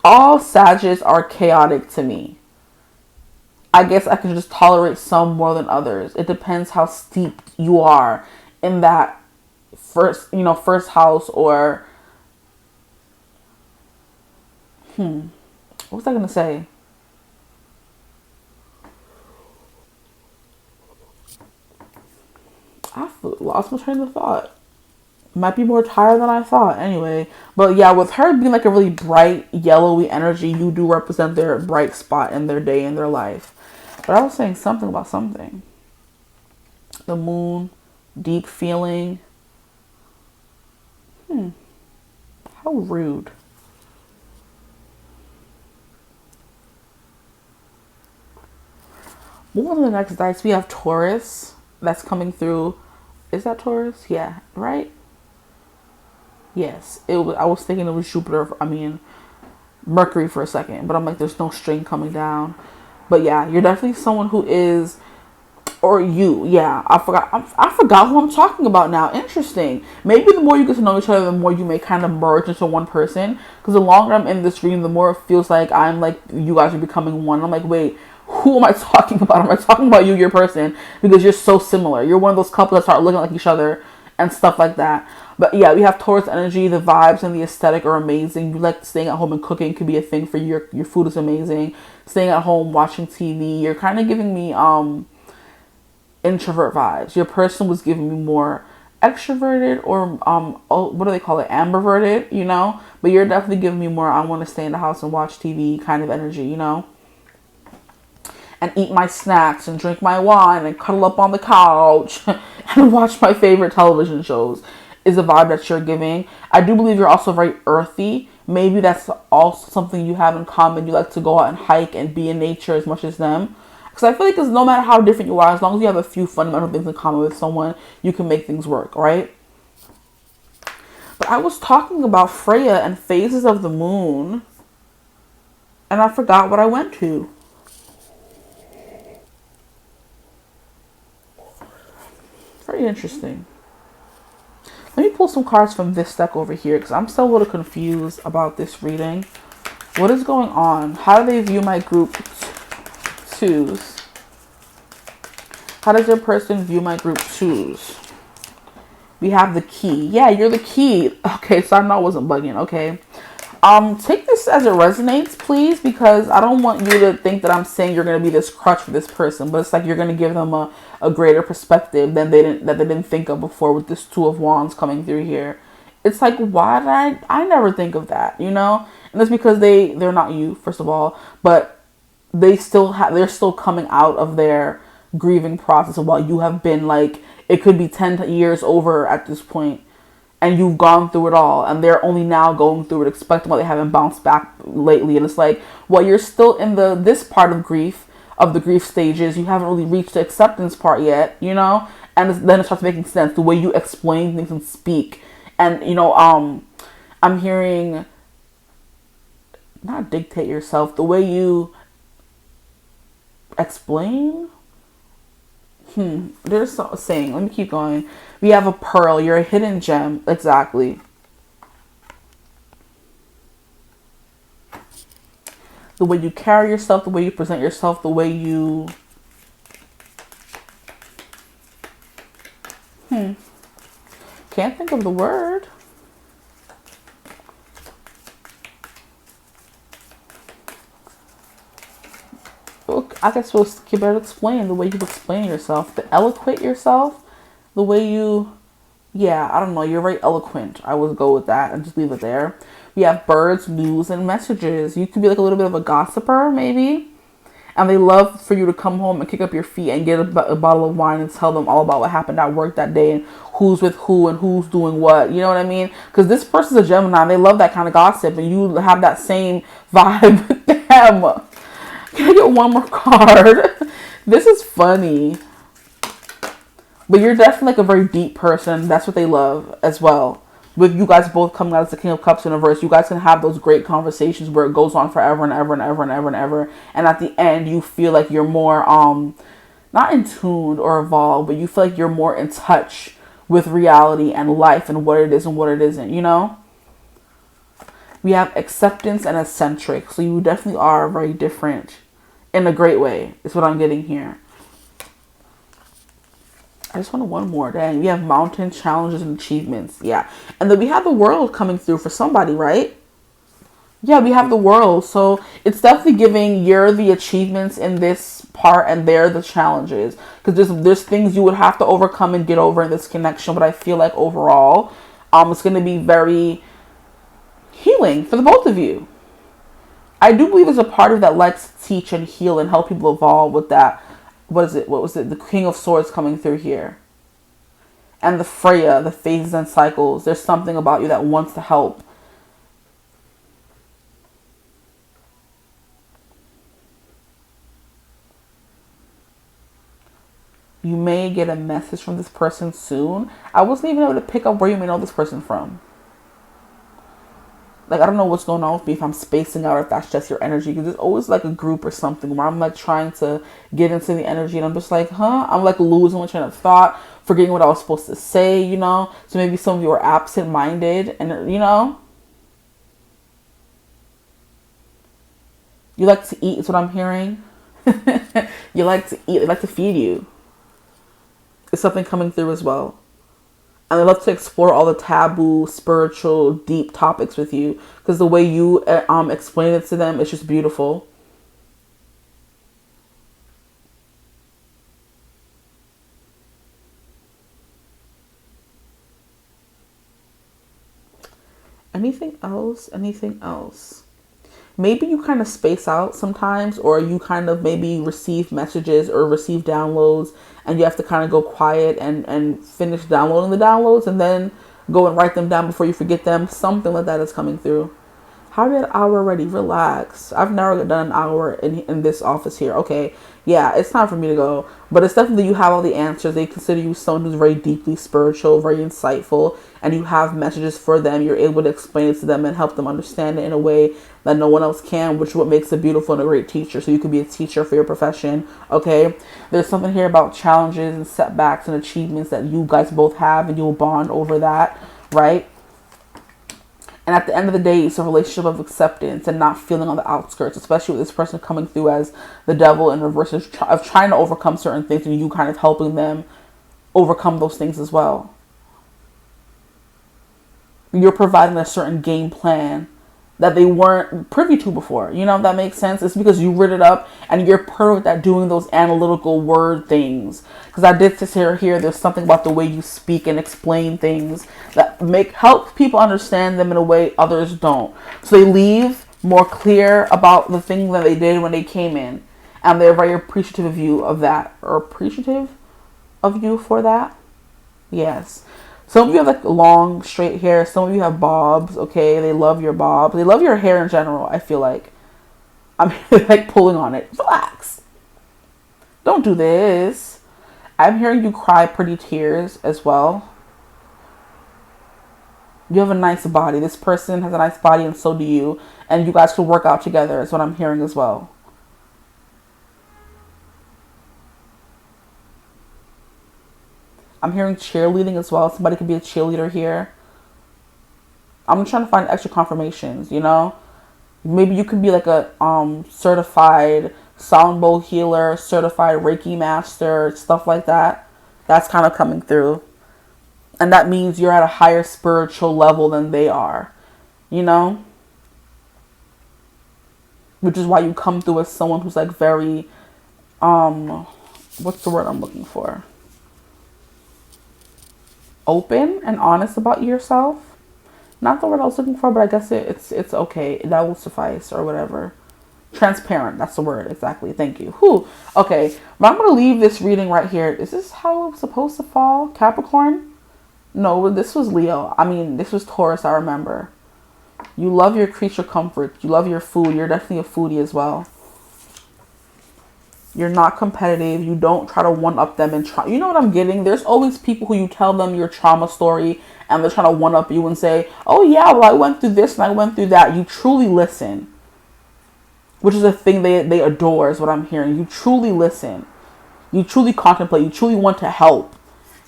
All Sagittarius are chaotic to me. I guess I can just tolerate some more than others. It depends how steeped you are in that first house, or what was I going to say? I lost my train of thought. Might be more tired than I thought anyway. But yeah, with her being like a really bright, yellowy energy, you do represent their bright spot in their day, in their life. But I was saying something about something. The moon, deep feeling. How rude. Move on to the next dice. We have Taurus. That's coming through. Is that Taurus? Yeah, right? Yes. I was thinking it was Jupiter. Mercury for a second. But I'm like, there's no string coming down. But yeah, you're definitely someone who is... Or you, yeah. I forgot who I'm talking about now. Interesting. Maybe the more you get to know each other, the more you may kind of merge into one person. Because the longer I'm in this reading, the more it feels like I'm like, you guys are becoming one. I'm like, wait, who am I talking about? Am I talking about you, your person? Because you're so similar. You're one of those couples that start looking like each other and stuff like that. But yeah, we have Taurus energy. The vibes and the aesthetic are amazing. You like staying at home and cooking could be a thing for you. Your food is amazing. Staying at home, watching TV. You're kind of giving me introvert vibes. Your person was giving me more extroverted, or what do they call it, ambiverted, you know? But you're definitely giving me more I want to stay in the house and watch TV kind of energy, you know? And eat my snacks and drink my wine and cuddle up on the couch and watch my favorite television shows is a vibe that you're giving. I do believe you're also very earthy. Maybe that's also something you have in common. You like to go out and hike and be in nature as much as them. Because I feel like no matter how different you are, as long as you have a few fundamental things in common with someone, you can make things work, right? But I was talking about Freya and phases of the moon, and I forgot what I went to. Very interesting. Let me pull some cards from this deck over here, because I'm still a little confused about this reading. What is going on? How do they view my group twos? How does your person view my group twos? We have the key. Yeah, you're the key. Okay, so I know I wasn't bugging, okay? Take this as it resonates, please, because I don't want you to think that I'm saying you're going to be this crutch for this person, but it's like you're going to give them a greater perspective than they didn't think of before with this Two of Wands coming through here. It's like, why did I never think of that, you know? And that's because they're not you, first of all, but they're still coming out of their grieving process of what you have been like. It could be 10 years over at this point, and you've gone through it all, and they're only now going through it, expecting why they haven't bounced back lately. And it's like, well, you're still in this part of grief, of the grief stages. You haven't really reached the acceptance part yet, you know? And then it starts making sense, the way you explain things and speak. And, you know, I'm hearing, not dictate yourself, the way you explain. There's a saying. Let me keep going. We have a pearl. You're a hidden gem. Exactly. The way you carry yourself, the way you present yourself, the way you... Can't think of the word. Look, I guess we'll keep it explain the way you explain yourself, the eloquent yourself, the way you, yeah, I don't know, you're very eloquent. I would go with that and just leave it there. We have birds, news, and messages. You could be like a little bit of a gossiper, maybe. And they love for you to come home and kick up your feet and get a bottle of wine and tell them all about what happened at work that day and who's with who and who's doing what. You know what I mean? Because this person's a Gemini. And they love that kind of gossip. And you have that same vibe with them. Can I get one more card? This is funny. But you're definitely like a very deep person. That's what they love as well. With you guys both coming out as the King of Cups in reverse, you guys can have those great conversations where it goes on forever and ever and ever and ever and ever. And at the end, you feel like you're more, not in tune or evolved, but you feel like you're more in touch with reality and life and what it is and what it isn't, you know? We have acceptance and eccentric. So you definitely are very different in a great way, is what I'm getting here. I just wanted one more. Dang. We have mountain challenges and achievements. Yeah. And then we have the world coming through for somebody, right? Yeah, we have the world. So it's definitely giving you're the achievements in this part and they're the challenges. Because there's things you would have to overcome and get over in this connection. But I feel like overall, it's going to be very healing for the both of you. I do believe there's a part of that likes to teach and heal and help people evolve with that. What is it? What was it? The King of Swords coming through here. And the Freya, the phases and cycles. There's something about you that wants to help. You may get a message from this person soon. I wasn't even able to pick up where you may know this person from. Like, I don't know what's going on with me, if I'm spacing out or if that's just your energy. Because there's always like a group or something where I'm like trying to get into the energy. And I'm just like, I'm like losing my train of thought, forgetting what I was supposed to say, you know. So maybe some of you are absent-minded and, you know. You like to eat is what I'm hearing. You like to eat. They like to feed you. It's something coming through as well. And I love to explore all the taboo, spiritual, deep topics with you. Because the way you explain it to them, it's just beautiful. Anything else? Anything else? Maybe you kind of space out sometimes, or you kind of maybe receive messages or receive downloads and you have to kind of go quiet and finish downloading the downloads and then go and write them down before you forget them. Something like that is coming through. How did an hour already? Relax. I've never done an hour in this office here. Okay, yeah, it's time for me to go. But it's definitely you have all the answers. They consider you someone who's very deeply spiritual, very insightful, and you have messages for them. You're able to explain it to them and help them understand it in a way that no one else can, which is what makes a beautiful and a great teacher. So you could be a teacher for your profession. Okay, there's something here about challenges and setbacks and achievements that you guys both have, and you'll bond over that, right? And at the end of the day, it's a relationship of acceptance and not feeling on the outskirts, especially with this person coming through as the devil in reverse of trying to overcome certain things and you kind of helping them overcome those things as well. You're providing a certain game plan that they weren't privy to before. You know, if that makes sense. It's because you read it up and you're perfect at doing those analytical word things. Because I did this here, there's something about the way you speak and explain things that help people understand them in a way others don't. So they leave more clear about the thing that they did when they came in. And they're very appreciative of you of that. Or appreciative of you for that. Yes. Some of you have like long straight hair. Some of you have bobs. Okay, they love your bobs. They love your hair in general. I feel like I'm like pulling on it. Relax. Don't do this. I'm hearing you cry pretty tears as well. You have a nice body. This person has a nice body and so do you. And you guys could work out together is what I'm hearing as well. I'm hearing cheerleading as well. Somebody could be a cheerleader here. I'm trying to find extra confirmations, you know. Maybe you could be like a certified sound bowl healer, certified Reiki master, stuff like that. That's kind of coming through. And that means you're at a higher spiritual level than they are, you know. Which is why you come through as someone who's like very what's the word I'm looking for? Open and honest about yourself. Not the word I was looking for, but I guess it's okay. That will suffice, or whatever. Transparent. That's the word. Exactly. Thank you. Whew. Okay. But I'm going to leave this reading right here. Is this how it was supposed to fall? Capricorn? No, this was Leo. I mean, this was Taurus, I remember. You love your creature comforts. You love your food. You're definitely a foodie as well. You're not competitive. You don't try to one-up them and try. You know what I'm getting? There's always people who you tell them your trauma story and they're trying to one-up you and say, oh yeah, well I went through this and I went through that. You truly listen. Which is a thing they adore is what I'm hearing. You truly listen. You truly contemplate. You truly want to help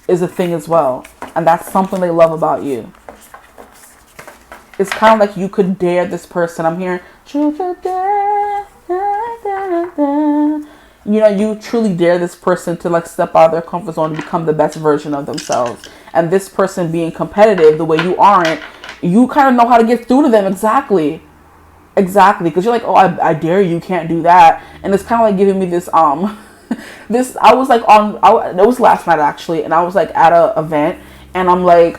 is a thing as well. And that's something they love about you. It's kind of like you could dare this person. I'm hearing, you know, you truly dare this person to like step out of their comfort zone and become the best version of themselves. And this person being competitive the way you aren't, you kind of know how to get through to them. Exactly. Because you're like, oh, I dare you, can't do that. And it's kind of like giving me this, this, I was like it was last night actually. And I was like at a event and I'm like,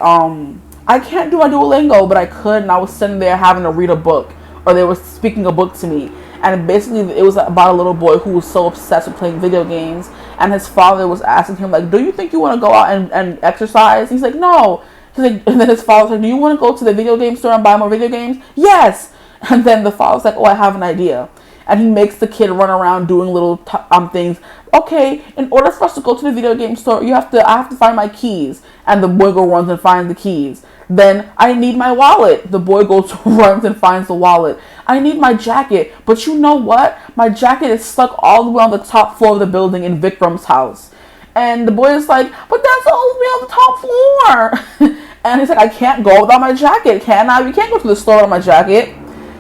I can't do a Duolingo, but I could. And I was sitting there having to read a book, or they were speaking a book to me. And basically it was about a little boy who was so obsessed with playing video games. And his father was asking him like, do you think you want to go out and exercise? He's like, no. He's like, and then his father's like, do you want to go to the video game store and buy more video games? Yes. And then the father's like, oh, I have an idea. And he makes the kid run around doing little things. Okay, in order for us to go to the video game store, I have to find my keys. And the boy runs and finds the keys. Then I need my wallet. The boy runs and finds the wallet. I need my jacket. But you know what? My jacket is stuck all the way on the top floor of the building in Vikram's house. And the boy is like, but that's all the way on the top floor. And he's like, I can't go without my jacket, can I? You can't go to the store without my jacket.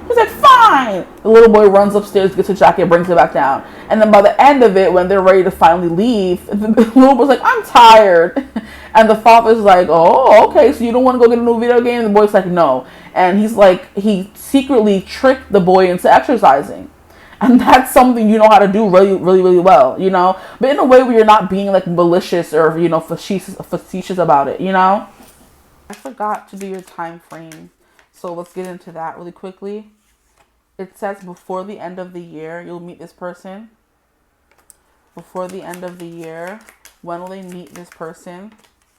He's like, fine. The little boy runs upstairs, gets his jacket, brings it back down. And then by the end of it, when they're ready to finally leave, the little boy's like, I'm tired. And the father's like, oh, okay, so you don't want to go get a new video game? And the boy's like, no. And he's like, he secretly tricked the boy into exercising. And that's something you know how to do really, really, really well, you know? But in a way where you're not being like malicious or, you know, facetious about it, you know? I forgot to do your time frame. So let's get into that really quickly. It says before the end of the year, you'll meet this person. Before the end of the year. When will they meet this person?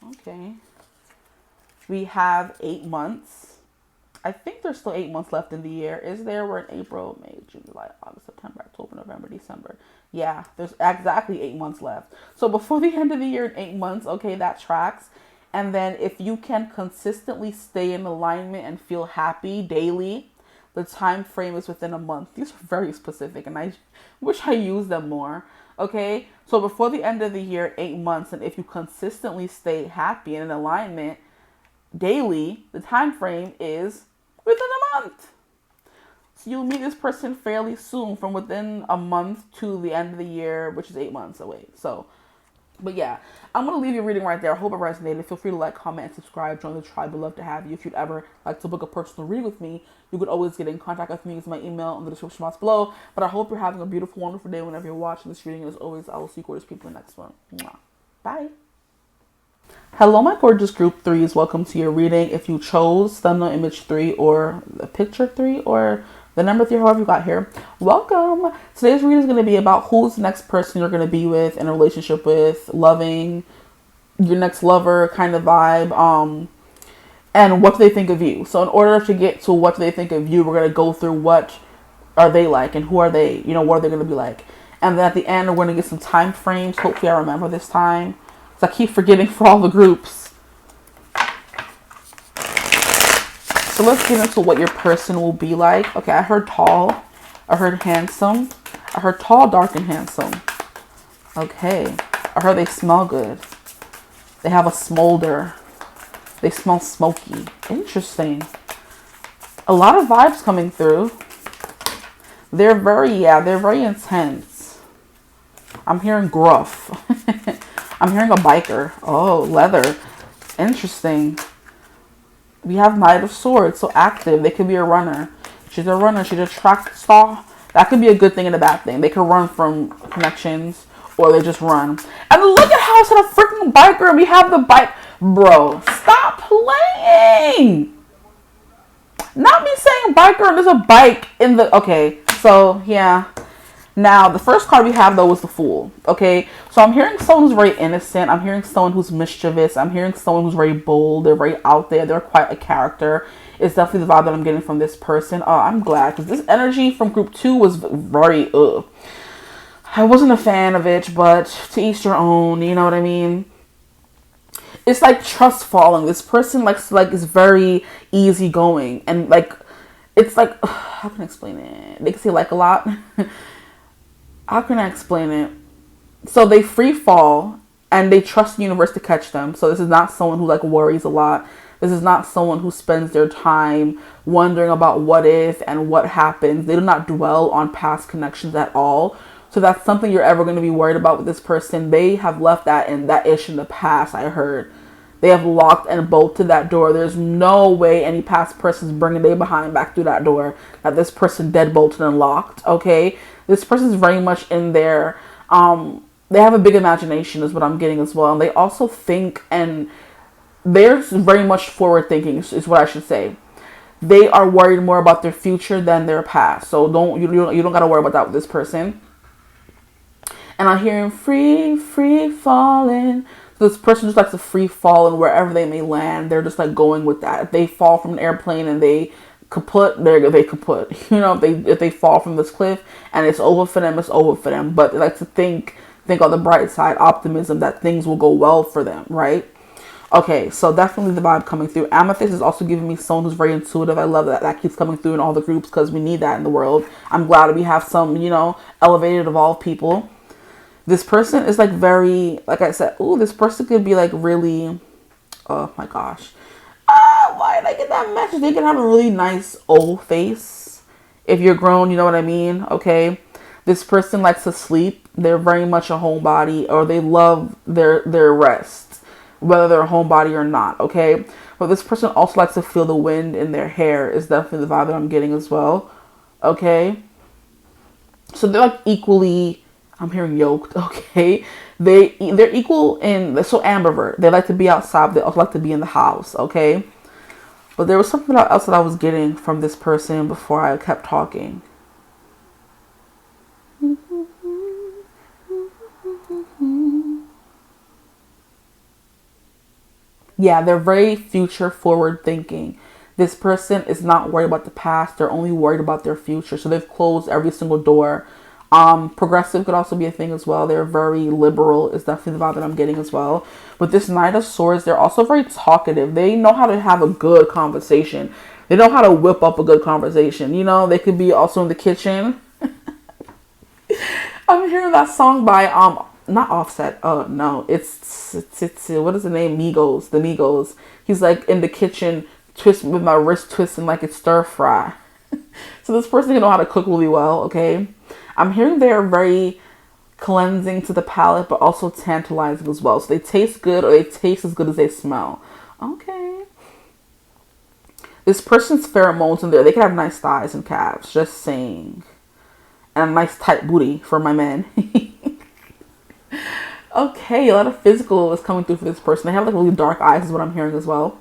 Okay. We have 8 months. I think there's still 8 months left in the year. Is there? We're in April, May, June, July, August, September, October, November, December. Yeah, there's exactly 8 months left. So before the end of the year in 8 months, okay, that tracks. And then if you can consistently stay in alignment and feel happy daily, the time frame is within a month. These are very specific and I wish I used them more. Okay, so before the end of the year, 8 months, and if you consistently stay happy and in alignment daily, the time frame is within a month. So you'll meet this person fairly soon, from within a month to the end of the year, which is 8 months away. So, but yeah, I'm going to leave your reading right there. I hope it resonated. Feel free to like, comment, and subscribe. Join the tribe. We'd love to have you. If you'd ever like to book a personal reading with me, you could always get in contact with me. Use my email in the description box below. But I hope you're having a beautiful, wonderful day whenever you're watching this reading. And as always, I will see you gorgeous people in the next one. Mwah. Bye. Hello, my gorgeous group 3s. Welcome to your reading. If you chose thumbnail image 3 or the picture 3 or the number 3, however you got here, welcome. Today's reading is going to be about who's the next person you're going to be with, in a relationship with, loving, your next lover kind of vibe, and what do they think of you. So in order to get to what do they think of you, we're going to go through what are they like and who are they, you know, what are they going to be like. And then at the end, we're going to get some time frames. Hopefully I remember this time, because I keep forgetting for all the groups. So let's get into what your person will be like. Okay, I heard tall. I heard handsome. I heard tall, dark, and handsome. Okay. I heard they smell good. They have a smolder. They smell smoky. Interesting. A lot of vibes coming through. They're very intense. I'm hearing gruff. I'm hearing a biker. Oh, leather. Interesting. We have Knight of Swords, so active. They could be a runner. She's a runner. She's a track star. That could be a good thing and a bad thing. They could run from connections, or they just run. And look at how it's a freaking biker and we have the bike. Bro, stop playing. Not me saying biker and there's a bike in the... Okay, so yeah. Now, the first card we have, though, was the Fool. Okay, so I'm hearing someone who's very innocent. I'm hearing someone who's mischievous. I'm hearing someone who's very bold. They're very out there. They're quite a character. It's definitely the vibe that I'm getting from this person. I'm glad, because this energy from group 2 was very... I wasn't a fan of it, but to each their own, you know what I mean? It's like trust falling. This person is very easygoing. And, like, it's like... How can I explain it? They can say like a lot. How can I explain it? So they free fall and they trust the universe to catch them. So this is not someone who like worries a lot. This is not someone who spends their time wondering about what if and what happens. They do not dwell on past connections at all. So that's something you're ever going to be worried about with this person. They have left that ish in the past, I heard. They have locked and bolted that door. There's no way any past person's bringing their behind back through that door that this person deadbolted and locked, okay? This person's very much in there. They have a big imagination is what I'm getting as well. And they also think, and they're very much forward thinking is what I should say. They are worried more about their future than their past. So you don't got to worry about that with this person. And I'm hearing free falling. So this person just likes to free fall and wherever they may land, they're just like going with that. If they fall from an airplane and they kaput, they kaput. You know, if they fall from this cliff and it's over for them, it's over for them. But they like to think on the bright side, optimism that things will go well for them, right? Okay, so definitely the vibe coming through. Amethyst is also giving me someone who's very intuitive. I love that keeps coming through in all the groups because we need that in the world. I'm glad we have some, elevated, evolved people. This person is like very, like I said, this person could be like really, oh my gosh. Why did I get that message? They can have a really nice old face. If you're grown, you know what I mean? Okay. This person likes to sleep. They're very much a homebody, or they love their rest, whether they're a homebody or not. Okay. But this person also likes to feel the wind in their hair is definitely the vibe that I'm getting as well. Okay. So they're like equally, I'm hearing yoked. Okay. They're equal in, so ambivert. They like to be outside. They also like to be in the house. Okay. But there was something else that I was getting from this person before I kept talking. Yeah, they're very future forward thinking. This person is not worried about the past. They're only worried about their future. So they've closed every single door. Progressive could also be a thing as well. They're very liberal is definitely the vibe that I'm getting as well. With this Knight of Swords, they're also very talkative. They know how to have a good conversation. They know how to whip up a good conversation. They could be also in the kitchen. I'm hearing that song by, not Offset. Oh, no. It's what is the name? Migos. The Migos. He's like in the kitchen, twist with my wrist twisting like it's stir fry. So this person can know how to cook really well, okay? I'm hearing they're very cleansing to the palate, but also tantalizing as well. So they taste good, or they taste as good as they smell. Okay. This person's pheromones in there. They can have nice thighs and calves. Just saying. And a nice tight booty for my men. Okay, a lot of physical is coming through for this person. They have like really dark eyes is what I'm hearing as well.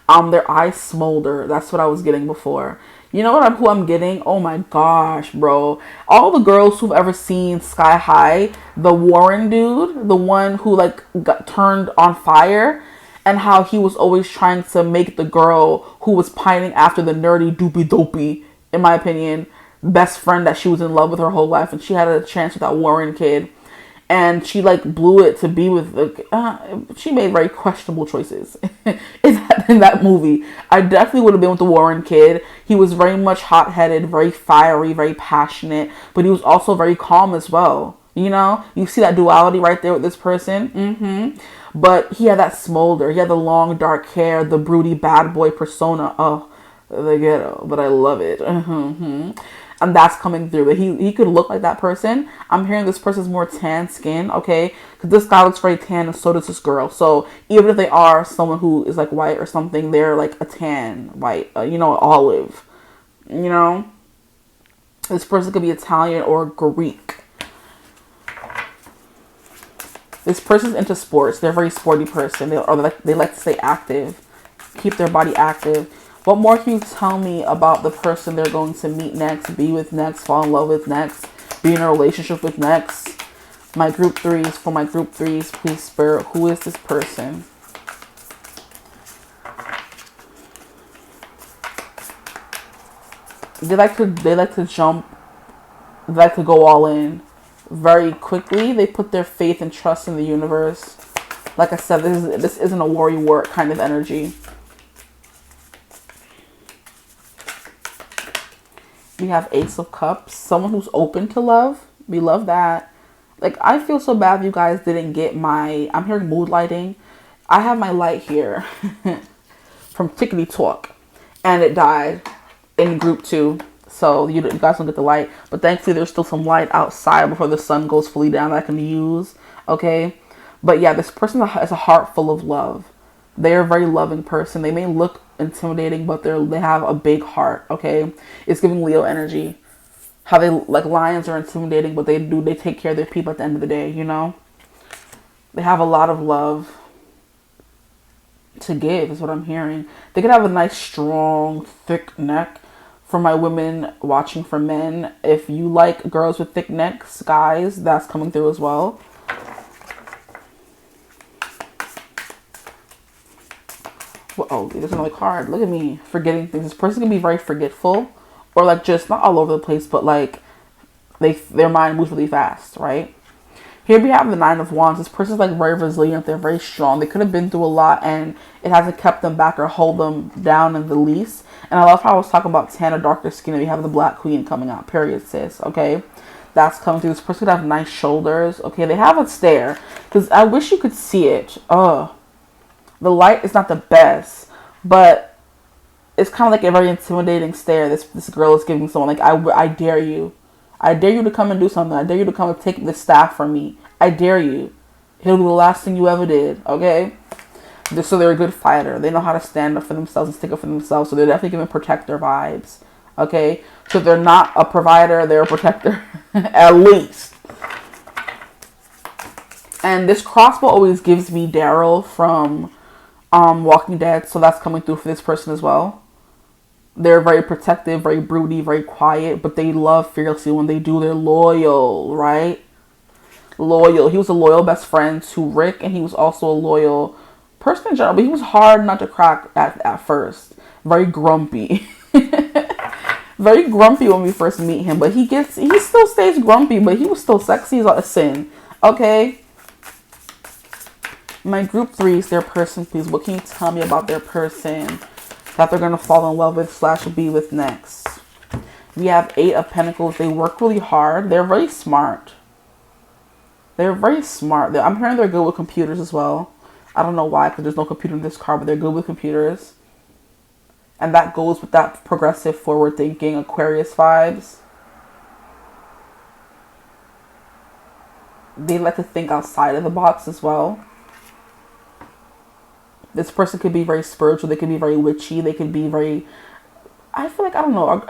Their eyes smolder. That's what I was getting before. You know who I'm getting? Oh my gosh, bro. All the girls who've ever seen Sky High, the Warren dude, the one who like got turned on fire, and how he was always trying to make the girl who was pining after the nerdy doopy dopey, in my opinion, best friend that she was in love with her whole life, and she had a chance with that Warren kid. And she like blew it to be with she made very questionable choices in that movie. I definitely would have been with the Warren kid. He was very much hot-headed, very fiery, very passionate, but he was also very calm as well. You see that duality right there with this person. But he had that smolder. He had the long dark hair, the broody bad boy persona. Oh, the ghetto, but I love it. And that's coming through. He could look like that person. I'm hearing this person's more tan skin, okay? Because this guy looks very tan, and so does this girl. So even if they are someone who is like white or something, they're like a tan white, olive. This person could be Italian or Greek. This person's into sports. They're a very sporty person. They like to stay active, keep their body active. What more can you tell me about the person they're going to meet next, be with next, fall in love with next, be in a relationship with next? My group threes, for my group threes, please, Spirit, who is this person? They like to jump, they like to go all in very quickly. They put their faith and trust in the universe. Like I said, this isn't a worry work kind of energy. We have Ace of Cups, someone who's open to love. We love that. Like, I feel so bad if you guys didn't get my, I'm hearing mood lighting. I have my light here from Tickety Talk, and it died in group 2. So you guys don't get the light, but thankfully there's still some light outside before the sun goes fully down that I can use. Okay. But yeah, this person has a heart full of love. They're a very loving person. They may look intimidating, but they have a big heart. Okay. It's giving Leo energy. How they, like, lions are intimidating, but they take care of their people at the end of the day, you know? They have a lot of love to give is what I'm hearing. They could have a nice, strong, thick neck. For my women watching for men, if you like girls with thick necks, guys, that's coming through as well. Oh, there's another card. Look at me forgetting things. This person can be very forgetful, or like just not all over the place, but like their mind moves really fast, right? Here we have the Nine of Wands. This person's like very resilient. They're very strong. They could have been through a lot, and it hasn't kept them back or hold them down in the least. And I love how I was talking about tan or darker skin, and we have the Black Queen coming out. Period, sis. Okay, that's coming through. This person could have nice shoulders. Okay, they have a stare, because I wish you could see it. The light is not the best, but it's kind of like a very intimidating stare this girl is giving someone. Like, I dare you. I dare you to come and do something. I dare you to come and take the staff from me. I dare you. It'll be the last thing you ever did, okay? So they're a good fighter. They know how to stand up for themselves and stick up for themselves. So they're definitely giving protector vibes, okay? So if they're not a provider, they're a protector, at least. And this crossbow always gives me Daryl from Walking Dead. So that's coming through for this person as well. They're very protective, very broody, very quiet, but they love fiercely when they do. They're loyal, right? Loyal. He was a loyal best friend to Rick, and he was also a loyal person in general, but he was hard not to crack at first. Very grumpy. Very grumpy when we first meet him, but he still stays grumpy, but he was still sexy as a sin. Okay? My group threes, their person, please. What can you tell me about their person that they're going to fall in love with / be with next? We have 8 of Pentacles. They work really hard. They're very smart. They're very smart. I'm hearing they're good with computers as well. I don't know why, because there's no computer in this card, but they're good with computers. And that goes with that progressive, forward-thinking Aquarius vibes. They like to think outside of the box as well. This person could be very spiritual. They could be very witchy. They could be very... I feel like, I don't know.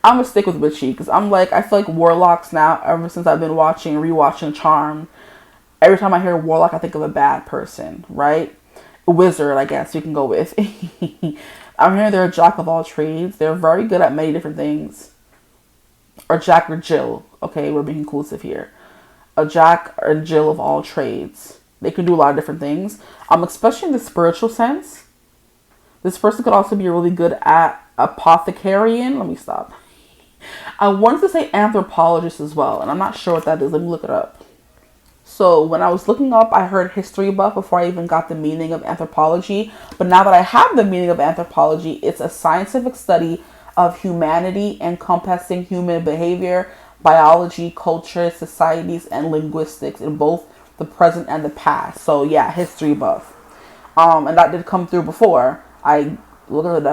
I'm going to stick with witchy, because I feel like warlocks now, ever since I've been rewatching Charmed, every time I hear warlock, I think of a bad person, right? A wizard, I guess you can go with. I'm hearing they're a jack of all trades. They're very good at many different things. Or Jack or Jill. Okay, we're being inclusive here. A Jack or Jill of all trades. They can do a lot of different things. Especially in the spiritual sense. This person could also be really good at apothecarian. Let me stop. I wanted to say anthropologist as well, and I'm not sure what that is. Let me look it up. So when I was looking up, I heard history buff before I even got the meaning of anthropology. But now that I have the meaning of anthropology, it's a scientific study of humanity encompassing human behavior, biology, culture, societies, and linguistics in both the present and the past. So yeah, history buff. And that did come through before I looked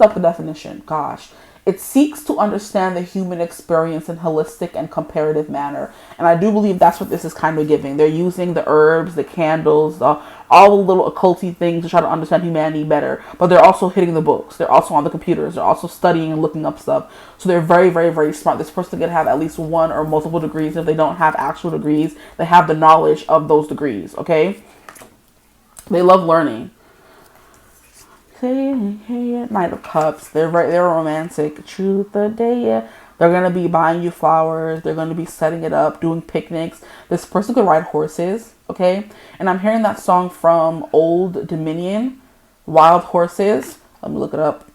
up the definition. Gosh, It seeks to understand the human experience in a holistic and comparative manner. And I do believe that's what this is kind of giving. They're using the herbs, the candles, all the little occulty things to try to understand humanity better. But they're also hitting the books. They're also on the computers. They're also studying and looking up stuff. So they're very, very, very smart. This person could have at least one or multiple degrees. If they don't have actual degrees, they have the knowledge of those degrees, okay? They love learning. Knight of Cups. They're romantic. Truth or dare. They're gonna be buying you flowers. They're gonna be setting it up, doing picnics. This person could ride horses, okay? And I'm hearing that song from Old Dominion, Wild Horses. Let me look it up.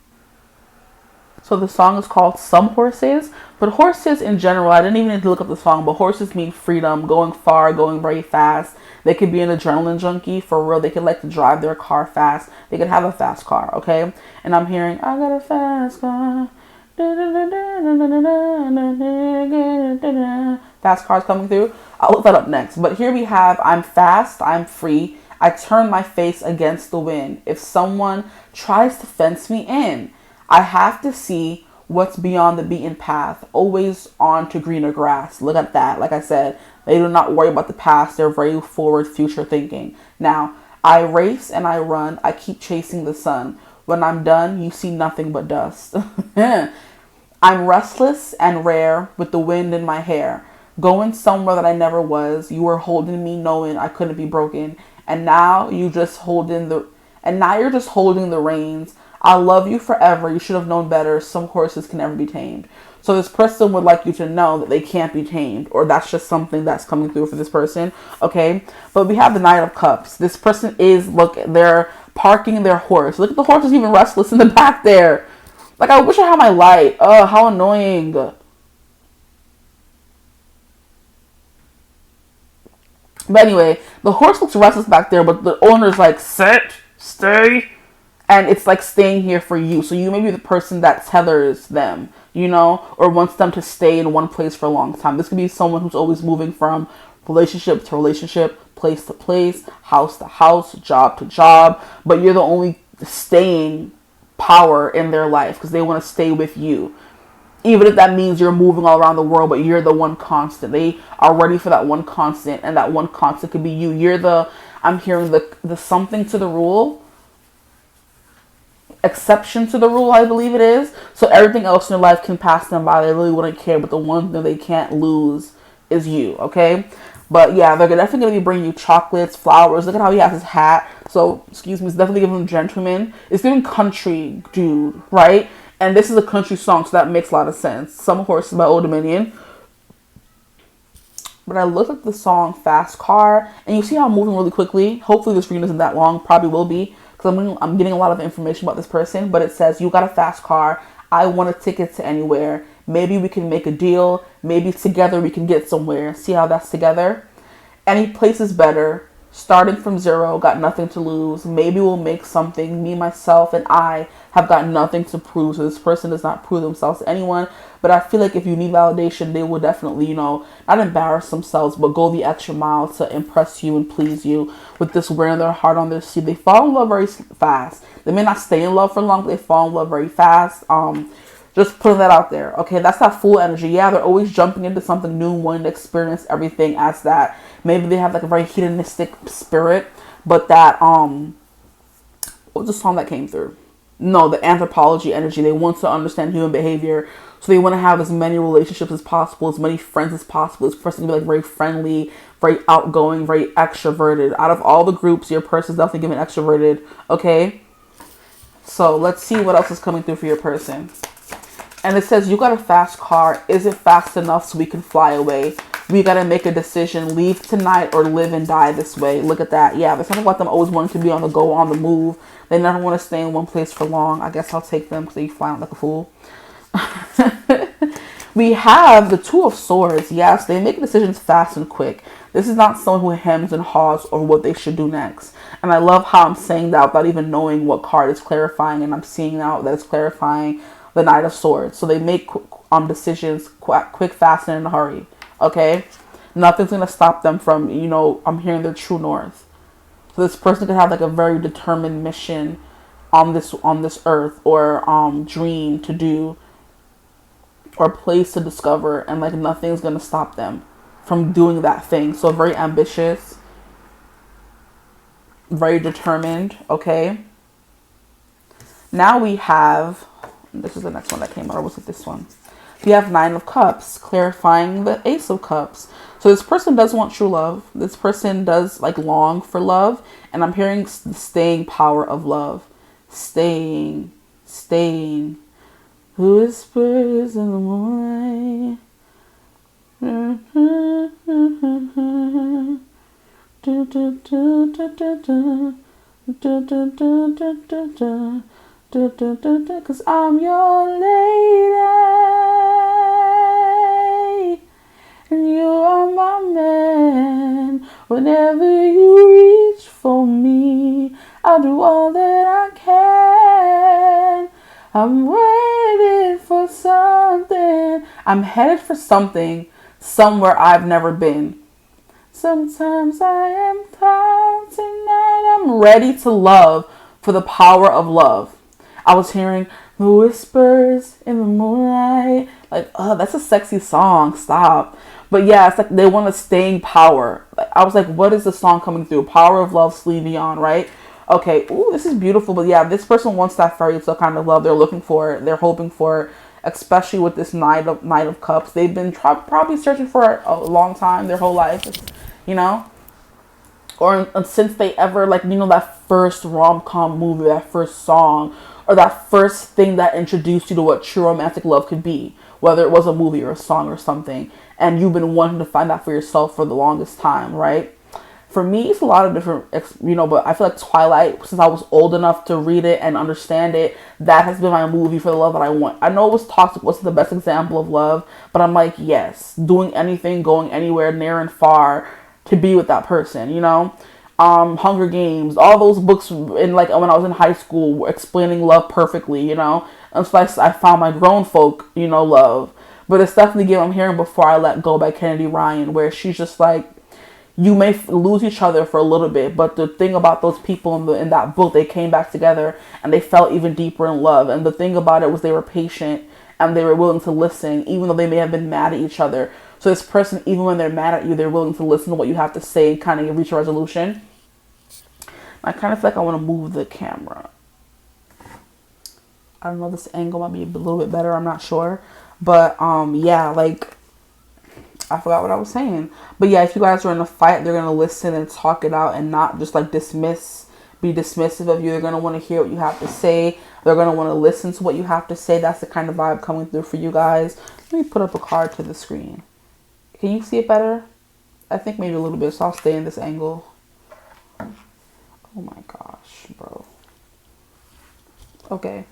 So the song is called Some Horses, but horses in general, I didn't even need to look up the song, but horses mean freedom, going far, going very fast. They could be an adrenaline junkie, for real. They could like to drive their car fast. They could have a fast car, okay? And I'm hearing, I got a fast car. Fast cars coming through. I'll look that up next. But here we have, I'm fast, I'm free. I turn my face against the wind. If someone tries to fence me in, I have to see what's beyond the beaten path, always on to greener grass. Look at that. Like I said, they do not worry about the past. They're very forward, future thinking. Now, I race and I run. I keep chasing the sun. When I'm done, you see nothing but dust. I'm restless and rare with the wind in my hair, going somewhere that I never was. You were holding me knowing I couldn't be broken. And now you're just holding the reins. I love you forever. You should have known better. Some horses can never be tamed. So this person would like you to know that they can't be tamed, or that's just something that's coming through for this person. Okay. But we have the Knight of Cups. This person is, look, they're parking their horse. Look at the horse is even restless in the back there. Like, I wish I had my light. Oh, how annoying. But anyway, the horse looks restless back there, but the owner's like, sit, stay. And it's like staying here for you. So you may be the person that tethers them, you know, or wants them to stay in one place for a long time. This could be someone who's always moving from relationship to relationship, place to place, house to house, job to job. But you're the only staying power in their life because they want to stay with you. Even if that means you're moving all around the world, but you're the one constant. They are ready for that one constant, and that one constant could be you. You're the, I'm hearing the something to the rule. Exception to the rule, I believe it is. So everything else in their life can pass them by. They really wouldn't care, but the one thing they can't lose is you, okay? But yeah, they're definitely going to be bringing you chocolates, flowers. Look at how he has his hat. So, excuse me, it's definitely giving gentleman. It's giving country dude, right? And this is a country song, so that makes a lot of sense. Some Horses by Old Dominion. But I looked at the song Fast Car, and you see how I'm moving really quickly. Hopefully this reading isn't that long. Probably will be. I'm getting a lot of information about this person, but it says, you got a fast car. I want a ticket to anywhere. Maybe we can make a deal. Maybe together we can get somewhere. See how that's together? Any place is better. Starting from zero, got nothing to lose. Maybe we'll make something. Me, myself, and I have got nothing to prove. So this person does not prove themselves to anyone. But I feel like if you need validation, they will definitely, you know, not embarrass themselves, but go the extra mile to impress you and please you with this wearing their heart on their sleeve. They fall in love very fast. They may not stay in love for long, but they fall in love very fast. Just putting that out there. Okay, that's that full energy. Yeah, they're always jumping into something new, wanting to experience everything as that. Maybe they have like a very hedonistic spirit, but that, what was the song that came through? No, the anthropology energy. They want to understand human behavior. So they want to have as many relationships as possible, as many friends as possible. This person can be like very friendly, very outgoing, very extroverted. Out of all the groups, your person's definitely giving extroverted. Okay. So let's see what else is coming through for your person. And it says, you got a fast car. Is it fast enough so we can fly away? We got to make a decision. Leave tonight or live and die this way. Look at that. Yeah, there's something about them always wanting to be on the go, on the move. They never want to stay in one place for long. I guess I'll take them because they fly out like a fool. We have the Two of Swords. Yes, they make decisions fast and quick. This is not someone who hems and haws over what they should do next. And I love how I'm saying that without even knowing what card is clarifying. And I'm seeing out that it's clarifying the Knight of Swords. So they make decisions quick, fast, and in a hurry. Okay? Nothing's going to stop them from, you know, I'm hearing their true north. So this person could have like a very determined mission on this earth, or dream to do or place to discover, and like nothing's gonna stop them from doing that thing. So very ambitious, very determined. Okay, now we have, this is the next one that came out, or was it this one? We have Nine of Cups, clarifying the Ace of Cups. So this person does want true love. This person does like long for love. And I'm hearing the staying power of love. Staying. Whispers in the moonlight. Cause I'm your lady, and you are my man. Whenever you reach for me, I'll do all that I can. I'm waiting for something. I'm headed for something, somewhere I've never been. Sometimes I am calm tonight. I'm ready to love for the power of love. I was hearing the whispers in the moonlight. Like, oh, that's a sexy song. Stop. But yeah, it's like they want a staying power. Like, I was like, what is the song coming through? Power of Love, Celine Dion, right? Okay, ooh, this is beautiful. But yeah, this person wants that fairy tale kind of love. They're looking for it. They're hoping for it, especially with this Knight of Cups. They've been probably searching for it a long time, their whole life, you know? Or since they ever, like, you know, that first rom-com movie, that first song, or that first thing that introduced you to what true romantic love could be, whether it was a movie or a song or something, and you've been wanting to find out for yourself for the longest time, right? For me, it's a lot of different, you know, but I feel like Twilight, since I was old enough to read it and understand it, that has been my movie for the love that I want. I know it was toxic, wasn't the best example of love, but I'm like, yes, doing anything, going anywhere, near and far, to be with that person, you know? Hunger Games, all those books in, like, when I was in high school were explaining love perfectly, you know? And so I found my grown folk, you know, love. But it's definitely Give I'm Hearing Before I Let Go by Kennedy Ryan, where she's just like, you may lose each other for a little bit, but the thing about those people in that book, they came back together and they fell even deeper in love. And the thing about it was they were patient and they were willing to listen, even though they may have been mad at each other. So this person, even when they're mad at you, they're willing to listen to what you have to say and kind of reach a resolution. I kind of feel like I want to move the camera. I don't know, this angle might be a little bit better, I'm not sure. But yeah, like, I forgot what I was saying. But yeah, if you guys are in a fight, they're going to listen and talk it out and not just like be dismissive of you. They're going to want to hear what you have to say. They're going to want to listen to what you have to say. That's the kind of vibe coming through for you guys. Let me put up a card to the screen. Can you see it better? I think maybe a little bit, so I'll stay in this angle. Oh my gosh, bro. Okay.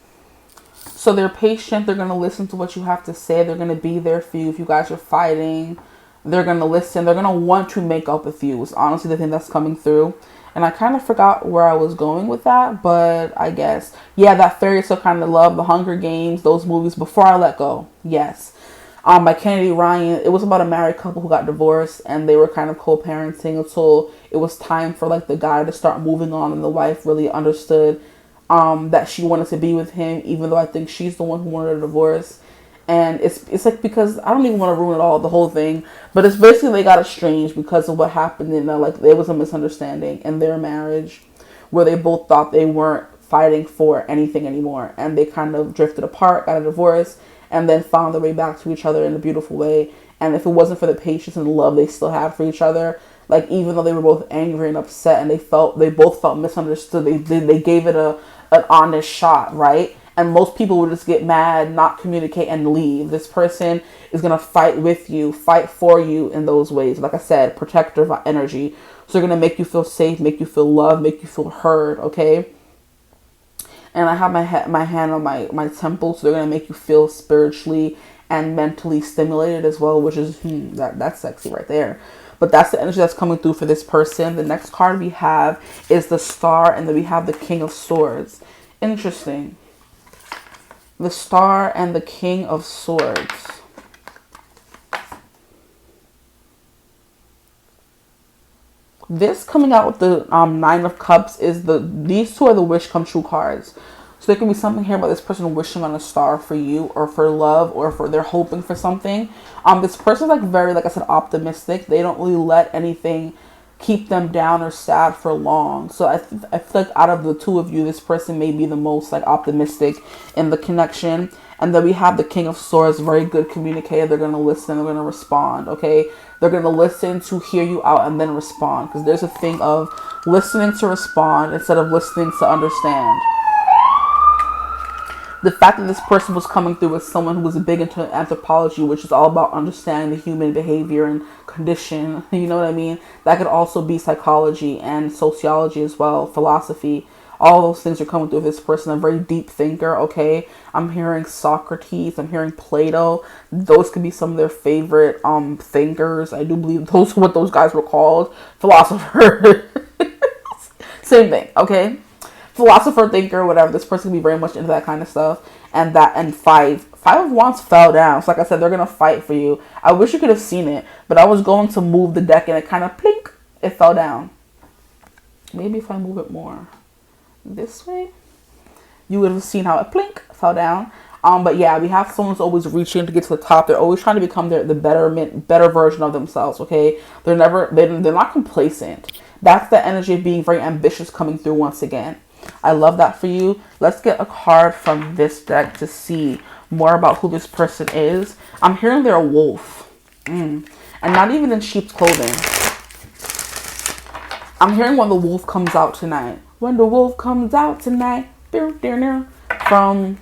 So they're patient. They're going to listen to what you have to say. They're going to be there for you. If you guys are fighting, they're going to listen. They're going to want to make up with you. It's honestly the thing that's coming through. And I kind of forgot where I was going with that, but I guess, yeah, that fairy tale kind of love, the Hunger Games, those movies, Before I Let Go. Yes. By Kennedy Ryan. It was about a married couple who got divorced and they were kind of co-parenting until it was time for like the guy to start moving on, and the wife really understood that she wanted to be with him, even though I think she's the one who wanted a divorce. And it's like, because I don't even want to ruin it all, the whole thing, but it's basically they got estranged because of what happened in like there was a misunderstanding in their marriage where they both thought they weren't fighting for anything anymore, and they kind of drifted apart, got a divorce, and then found their way back to each other in a beautiful way. And if it wasn't for the patience and the love they still had for each other, like, even though they were both angry and upset and they both felt misunderstood, they gave it an honest shot, right? And most people would just get mad, not communicate, and leave. This person is going to fight with you, fight for you in those ways. Like I said, protective energy. So they're going to make you feel safe, make you feel loved, make you feel heard, okay? And I have my hand on my temple, so they're going to make you feel spiritually and mentally stimulated as well, which is, that's sexy right there. But that's the energy that's coming through for this person. The next card we have is the Star, and then we have the King of Swords. Interesting. The Star and the King of Swords. This coming out with the Nine of Cups is these two are the wish come true cards. So there can be something here about this person wishing on a star for you, or for love, or for they're hoping for something. This person's like very, like I said, optimistic. They don't really let anything keep them down or sad for long. So I feel like out of the two of you, this person may be the most like optimistic in the connection. And then we have the King of Swords, very good communicator. They're going to listen, they're going to respond, okay? They're going to listen to hear you out and then respond. Because there's a thing of listening to respond instead of listening to understand. The fact that this person was coming through with someone who was big into anthropology, which is all about understanding the human behavior and condition, you know what I mean? That could also be psychology and sociology as well, philosophy. All those things are coming through with this person, a very deep thinker, okay? I'm hearing Socrates, I'm hearing Plato. Those could be some of their favorite thinkers. I do believe those are what those guys were called. Philosopher. Same thing, okay? Philosopher, thinker, whatever. This person can be very much into that kind of stuff. And five of wands fell down. So like I said, they're gonna fight for you. I wish you could have seen it, but I was going to move the deck and it kind of plink, it fell down. Maybe if I move it more this way, you would have seen how it plink fell down. But yeah, we have someone who's always reaching to get to the top. They're always trying to become the better version of themselves. Okay, they're not complacent. That's the energy of being very ambitious coming through once again. I love that for you. Let's get a card from this deck to see more about who this person is. I'm hearing they're a wolf. And not even in sheep's clothing. I'm hearing when the wolf comes out tonight. When the wolf comes out tonight. From,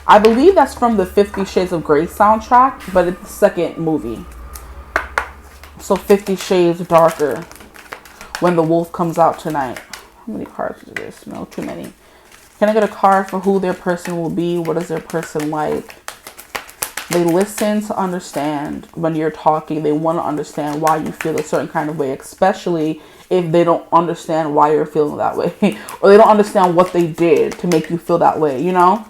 I believe that's from the 50 Shades of Grey soundtrack, but it's the second movie. So 50 Shades Darker. When the wolf comes out tonight. How many cards is this? No, too many. Can I get a card for who their person will be? What is their person like? They listen to understand when you're talking. They want to understand why you feel a certain kind of way, especially if they don't understand why you're feeling that way. Or they don't understand what they did to make you feel that way, you know?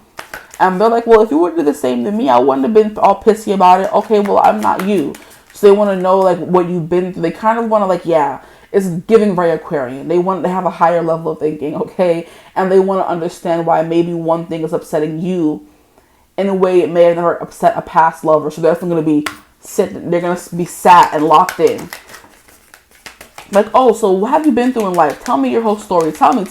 And they're like, well, if you would do the same to me, I wouldn't have been all pissy about it. Okay, well, I'm not you. So they want to know like what you've been through. They kind of want to like, yeah, it's giving very Aquarian. They want to have a higher level of thinking, okay? And they want to understand why maybe one thing is upsetting you in a way it may have never upset a past lover. So they're going to be they're going to be sat and locked in. Like, oh, so what have you been through in life? Tell me your whole story. Tell me.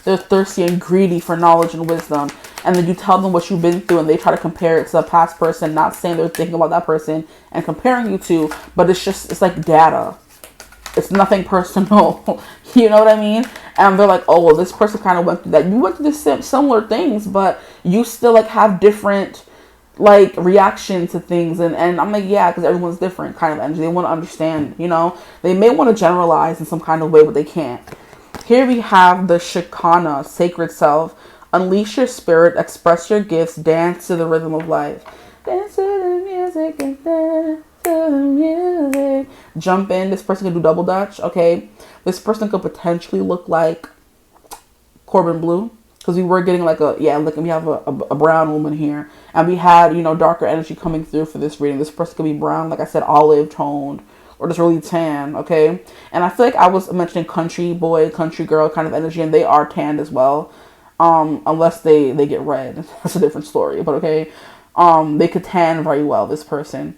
They're thirsty and greedy for knowledge and wisdom. And then you tell them what you've been through and they try to compare it to a past person, not saying they're thinking about that person and comparing you to, but it's like data. It's nothing personal. You know what I mean? And they're like, oh, well, this person kind of went through that. You went through similar things, but you still like have different like reaction to things. And I'm like, yeah, because everyone's different kind of energy. They want to understand, you know? They may want to generalize in some kind of way, but they can't. Here we have the Shekinah, sacred self. Unleash your spirit, express your gifts, dance to the rhythm of life. Dance to the music and dance to the music. Jump in. This person can do double dutch, okay? This person could potentially look like Corbin Blue. Because we were getting like we have a brown woman here. And we had, you know, darker energy coming through for this reading. This person could be brown, like I said, olive toned. Or just really tan, okay? And I feel like I was mentioning country boy, country girl kind of energy. And they are tanned as well. Unless they get red. That's a different story. But okay. They could tan very well, this person.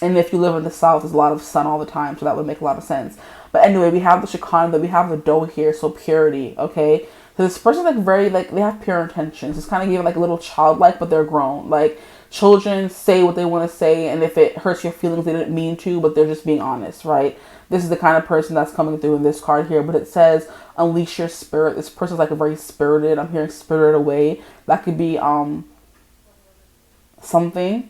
And if you live in the south, there's a lot of sun all the time. So that would make a lot of sense. But anyway, we have the Shekinah, but we have the dough here. So purity, okay? So this person like very, like, they have pure intentions. It's kind of giving like a little childlike, but they're grown. Like, children say what they want to say. And if it hurts your feelings, they didn't mean to, but they're just being honest, right? This is the kind of person that's coming through in this card here. But it says, unleash your spirit. This person's like a very spirited. I'm hearing spirited away. That could be something.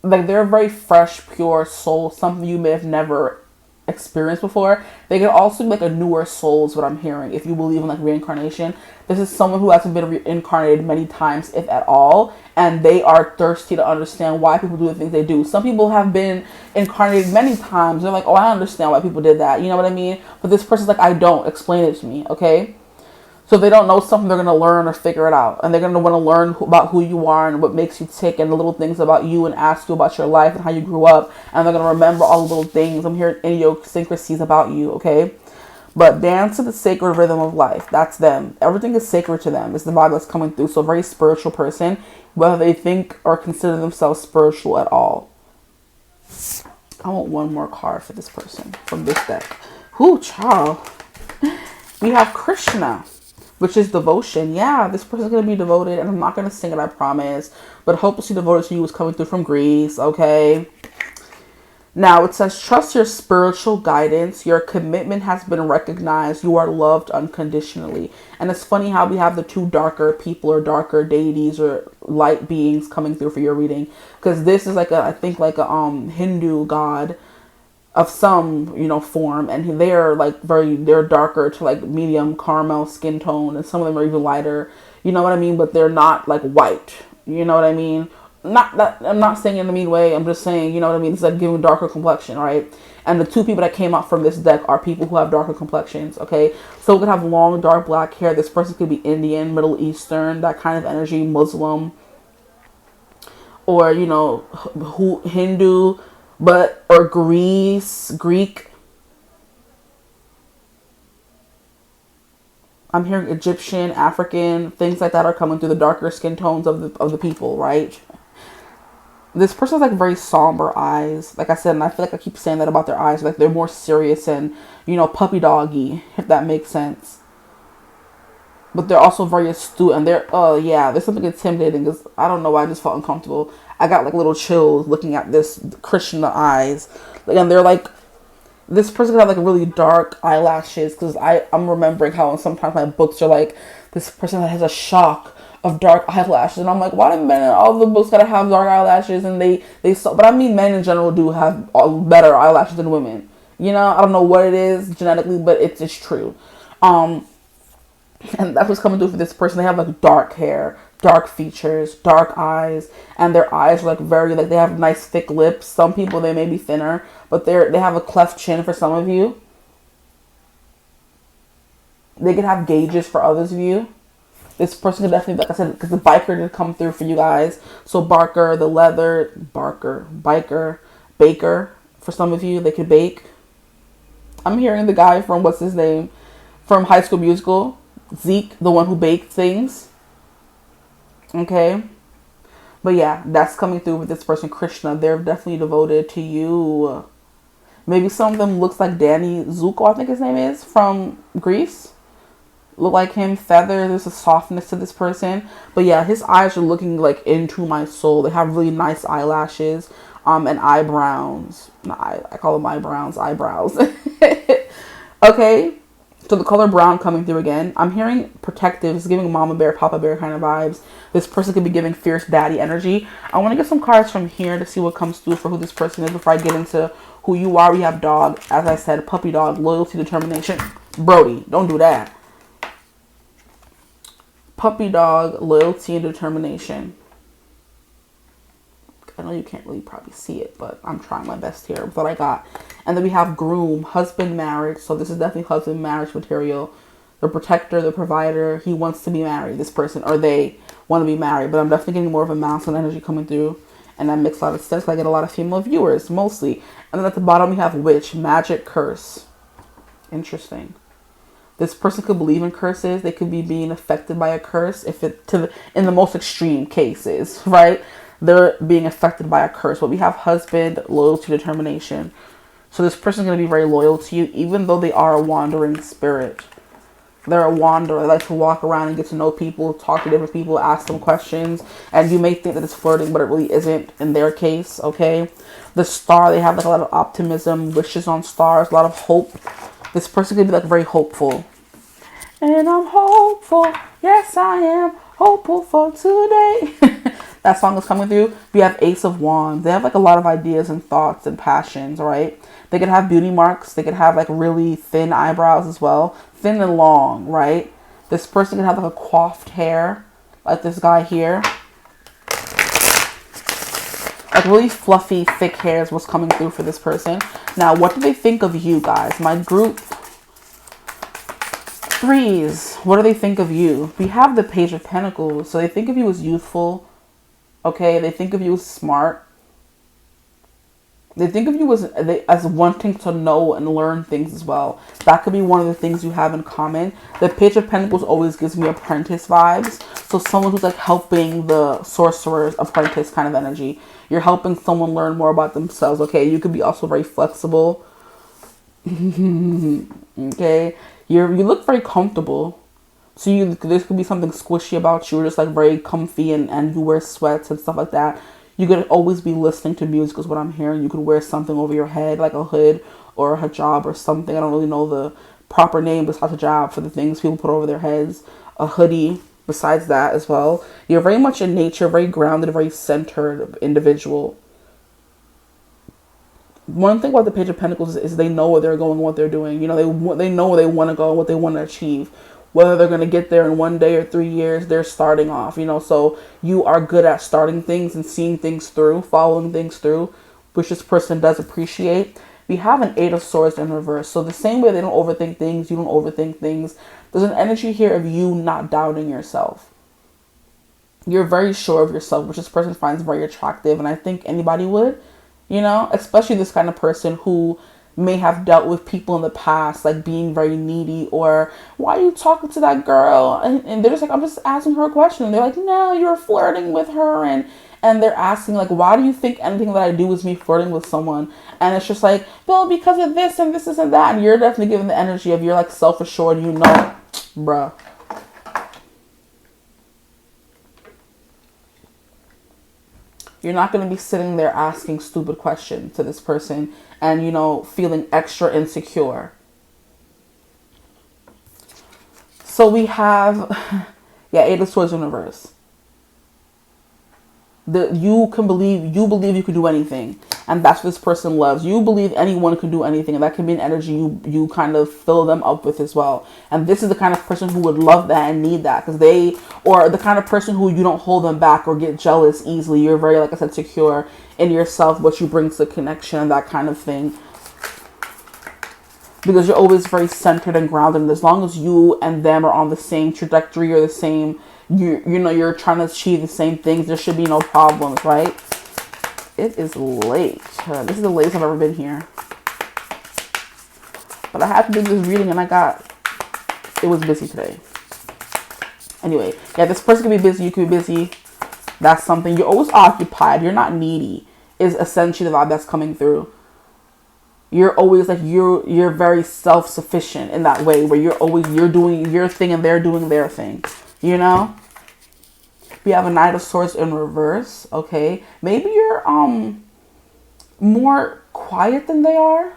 Like, they're a very fresh, pure soul. Something you may have never experienced before. They can also be like a newer soul is what I'm hearing. If you believe in like reincarnation. This is someone who hasn't been reincarnated many times, if at all. And they are thirsty to understand why people do the things they do. Some people have been incarnated many times. They're like, oh, I understand why people did that. You know what I mean? But this person's like, I don't. Explain it to me, okay? So if they don't know something, they're going to learn or figure it out. And they're going to want to learn about who you are and what makes you tick and the little things about you and ask you about your life and how you grew up. And they're going to remember all the little things. I'm hearing idiosyncrasies about you, okay? But dance to the sacred rhythm of life. That's them. Everything is sacred to them. It's the vibe that's coming through. So a very spiritual person, whether they think or consider themselves spiritual at all. I want one more card for this person from this deck. Ooh, child. We have Krishna, which is devotion. Yeah, this person's going to be devoted, and I'm not going to sing it, I promise. But hopelessly devoted to you is coming through from Greece, okay? Now, it says, trust your spiritual guidance. Your commitment has been recognized. You are loved unconditionally. And it's funny how we have the two darker people or darker deities or light beings coming through for your reading. Because this is like I think like a Hindu god of some, you know, form. And they're like they're darker to like medium caramel skin tone. And some of them are even lighter. You know what I mean? But they're not like white. You know what I mean? Not that I'm not saying in a mean way. I'm just saying, you know what I mean? It's like giving darker complexion, right? And the two people that came out from this deck are people who have darker complexions, okay? So we could have long, dark black hair. This person could be Indian, Middle Eastern, that kind of energy, Muslim, or, you know, Hindu, or Greek. I'm hearing Egyptian, African, things like that are coming through the darker skin tones of the people, right? This person has like very somber eyes, like I said, and I feel like I keep saying that about their eyes, like they're more serious and, you know, puppy doggy, if that makes sense. But they're also very astute, and there's something intimidating, because I don't know why I just felt uncomfortable. I got like little chills looking at this Krishna eyes, and they're like, this person could have like really dark eyelashes, because I'm remembering how sometimes my books are like, this person has a shock of dark eyelashes, and I'm like, why do men in all the books gotta have dark eyelashes? And but I mean, men in general do have better eyelashes than women. You know, I don't know what it is genetically, but it's true. And that's what's coming through for this person. They have like dark hair, dark features, dark eyes, and their eyes are like very like they have nice thick lips. Some people they may be thinner, but they have a cleft chin for some of you. They could have gauges for others of you. This person could definitely, like I said, because the biker did come through for you guys. So biker baker. For some of you, they could bake. I'm hearing the guy from, what's his name? From High School Musical. Zeke, the one who baked things. Okay. But yeah, that's coming through with this person, Krishna. They're definitely devoted to you. Maybe some of them looks like Danny Zuko, I think his name is, from Greece. Look like him, feather. There's a softness to this person, but yeah, his eyes are looking like into my soul. They have really nice eyelashes, and eyebrows. I call them eyebrows. Okay, so the color brown coming through again. I'm hearing protective. It's giving mama bear, papa bear kind of vibes. This person could be giving fierce daddy energy. I want to get some cards from here to see what comes through for who this person is before I get into who you are. We have dog, as I said, puppy dog, loyalty, determination. Brody, don't do that. Puppy dog, loyalty, and determination. I know you can't really probably see it, but I'm trying my best here with what I got. And then we have groom, husband, marriage. So this is definitely husband, marriage material. The protector, the provider. He wants to be married, this person, or they want to be married. But I'm definitely getting more of a masculine energy coming through. And that makes a lot of sense. I get a lot of female viewers, mostly. And then at the bottom we have witch, magic, curse. Interesting. This person could believe in curses. They could be being affected by a curse in the most extreme cases, right? They're being affected by a curse. But we have husband, loyalty, determination. So this person's going to be very loyal to you, even though they are a wandering spirit. They're a wanderer. They like to walk around and get to know people, talk to different people, ask them questions. And you may think that it's flirting, but it really isn't in their case, okay? The star, they have like a lot of optimism, wishes on stars, a lot of hope. This person could be like very hopeful. And I'm hopeful. Yes, I am hopeful for today. That song is coming through. We have Ace of Wands. They have like a lot of ideas and thoughts and passions, right? They could have beauty marks. They could have like really thin eyebrows as well. Thin and long, right? This person could have like a coiffed hair, like this guy here. Like really fluffy, thick hair is what's coming through for this person. Now, what do they think of you guys? My group threes, what do they think of you? We have the Page of Pentacles. So they think of you as youthful. Okay, they think of you as smart. They think of you as wanting to know and learn things as well. That could be one of the things you have in common. The Page of Pentacles always gives me apprentice vibes. So someone who's like helping the sorcerer's apprentice kind of energy. You're helping someone learn more about themselves. Okay, you could be also very flexible. Okay, you look very comfortable. So there could be something squishy about you. You're just like very comfy and you wear sweats and stuff like that. You could always be listening to music is what I'm hearing. You could wear something over your head like a hood or a hijab or something. I don't really know the proper name besides hijab for the things people put over their heads. A hoodie besides that as well. You're very much in nature, very grounded, very centered individual. One thing about the Page of Pentacles is they know where they're going, what they're doing. You know, they know where they want to go, what they want to achieve. Whether they're going to get there in 1 day or 3 years, they're starting off, you know. So you are good at starting things and seeing things through, following things through, which this person does appreciate. We have an 8 of Swords in reverse. So the same way they don't overthink things, you don't overthink things. There's an energy here of you not doubting yourself. You're very sure of yourself, which this person finds very attractive. And I think anybody would, you know, especially this kind of person who may have dealt with people in the past, like being very needy, or why are you talking to that girl? And they're just like, I'm just asking her a question. And they're like, no, you're flirting with her. And they're asking like, why do you think anything that I do is me flirting with someone? And it's just like, well, because of this and this and that. And you're definitely giving the energy of you're like self-assured, you know, bruh. You're not going to be sitting there asking stupid questions to this person and, you know, feeling extra insecure. So we have, yeah, 8 of Swords in reverse. You believe you can do anything. And that's what this person loves. You believe anyone can do anything. And that can be an energy you kind of fill them up with as well. And this is the kind of person who would love that and need that. Or the kind of person who you don't hold them back or get jealous easily. You're very, like I said, secure in yourself, what you bring to the connection and that kind of thing. Because you're always very centered and grounded. And as long as you and them are on the same trajectory or the same, you're trying to achieve the same things, there should be no problems, right? It is late. This is the latest I've ever been here. But I had to do this reading and it was busy today. Anyway, yeah, this person can be busy, you can be busy. That's something. You're always occupied. You're not needy is essentially the vibe that's coming through. You're always like, you're very self-sufficient in that way where you're doing your thing and they're doing their thing, you know? We have a Knight of Swords in reverse. Okay, maybe you're more quiet than they are,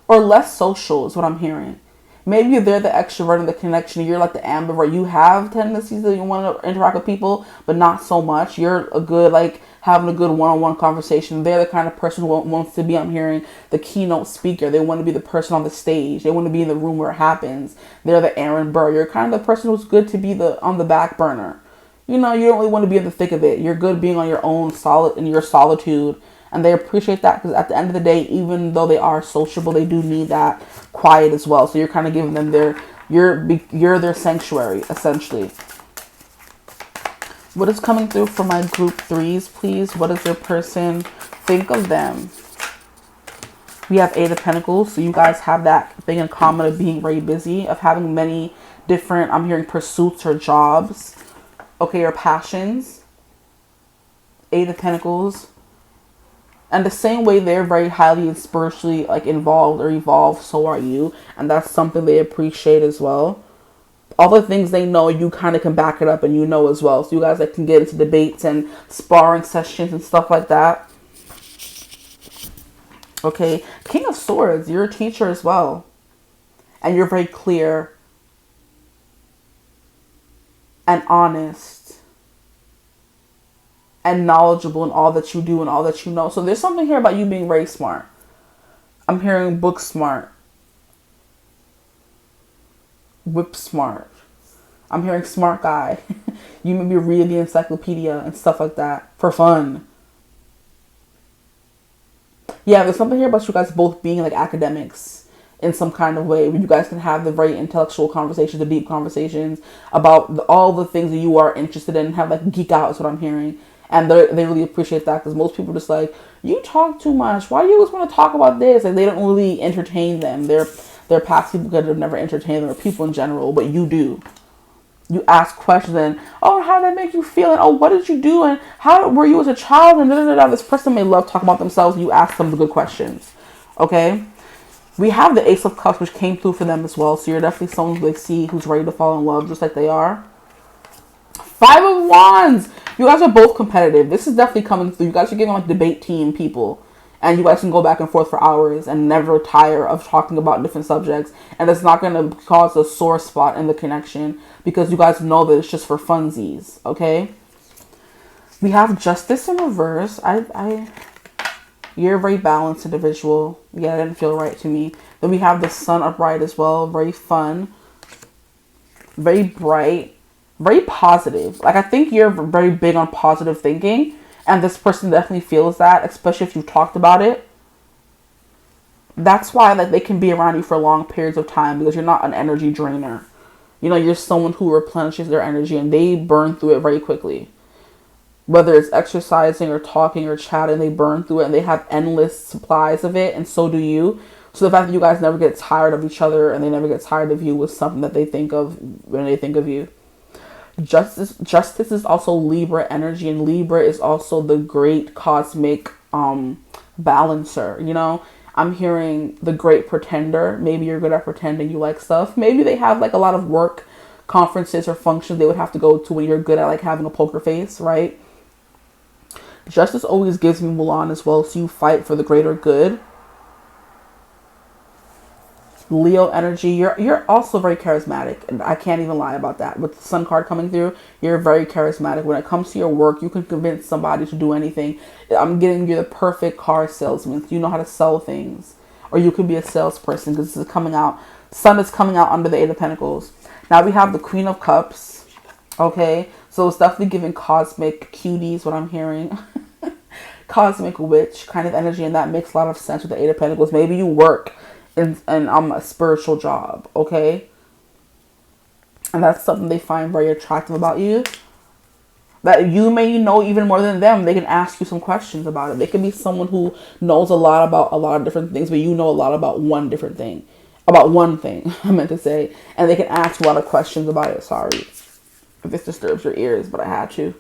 or less social is what I'm hearing. Maybe they're the extrovert and the connection. You're like the ambivert. You have tendencies that you want to interact with people, but not so much. You're a good, like, having a good one-on-one conversation. They're the kind of person who wants to be, I'm hearing, the keynote speaker. They want to be the person on the stage. They want to be in the room where it happens. They're the Aaron Burr. You're kind of the person who's good to be on the back burner. You know, you don't really want to be in the thick of it. You're good being on your own, in your solitude. And they appreciate that because at the end of the day, even though they are sociable, they do need that quiet as well. So you're kind of giving them you're their sanctuary, essentially. What is coming through for my group 3s, please? What does your person think of them? We have 8 of Pentacles. So you guys have that thing in common of being very busy, of having many different, I'm hearing, pursuits or jobs. Okay, or passions. 8 of Pentacles. And the same way they're very highly and spiritually like involved or evolved, so are you. And that's something they appreciate as well. All the things they know, you kind of can back it up and you know as well. So you guys like can get into debates and sparring sessions and stuff like that. Okay, King of Swords, you're a teacher as well. And you're very clear and honest and knowledgeable in all that you do and all that you know. So there's something here about you being very smart. I'm hearing book smart. Whip smart. I'm hearing smart guy. You maybe read the encyclopedia and stuff like that for fun. Yeah, there's something here about you guys both being like academics in some kind of way, where you guys can have the very intellectual conversations, the deep conversations about all the things that you are interested in, and have like geek out is what I'm hearing. And they really appreciate that, because most people are just like, you talk too much. Why do you always want to talk about this? Like, they don't really entertain them. They're past people that have never entertained them, or people in general, but you do. You ask questions and, oh, how did that make you feel? And, oh, what did you do? And how were you as a child? And da, da, da, da. This person may love talking about themselves. You ask them the good questions. Okay? We have the Ace of Cups, which came through for them as well. So you're definitely someone who they see who's ready to fall in love, just like they are. Five of Wands. You guys are both competitive. This is definitely coming through. You guys are giving like debate team people. And you guys can go back and forth for hours and never tire of talking about different subjects. And it's not going to cause a sore spot in the connection, because you guys know that it's just for funsies. Okay? We have Justice in reverse. You're a very balanced individual. Yeah, that didn't feel right to me. Then we have the Sun upright as well. Very fun. Very bright. Very positive. Like, I think you're very big on positive thinking. And this person definitely feels that, especially if you've talked about it. That's why, like, they can be around you for long periods of time, because you're not an energy drainer. You know, you're someone who replenishes their energy, and they burn through it very quickly. Whether it's exercising or talking or chatting, they burn through it, and they have endless supplies of it, and so do you. So the fact that you guys never get tired of each other and they never get tired of you was something that they think of when they think of you. Justice is also Libra energy, and Libra is also the great cosmic balancer. You know, I'm hearing the great pretender. Maybe you're good at pretending you like stuff. Maybe they have like a lot of work conferences or functions they would have to go to when you're good at like having a poker face, right? Justice always gives me Mulan as well, so you fight for the greater good. Leo energy, you're also very charismatic, and I can't even lie about that. With the Sun card coming through, you're very charismatic. When it comes to your work, you can convince somebody to do anything. I'm getting you the perfect car salesman. You know how to sell things, or you could be a salesperson, because this is coming out. Sun is coming out under the Eight of Pentacles. Now we have the Queen of Cups. Okay, so it's definitely giving cosmic cuties, what I'm hearing. Cosmic witch kind of energy, and that makes a lot of sense with the Eight of Pentacles. Maybe you work in a spiritual job, okay? And that's something they find very attractive about you. That you may know even more than them. They can ask you some questions about it. They can be someone who knows a lot about a lot of different things, but you know a lot about one different thing. About one thing, I meant to say. And they can ask a lot of questions about it. Sorry if this disturbs your ears, but I had to.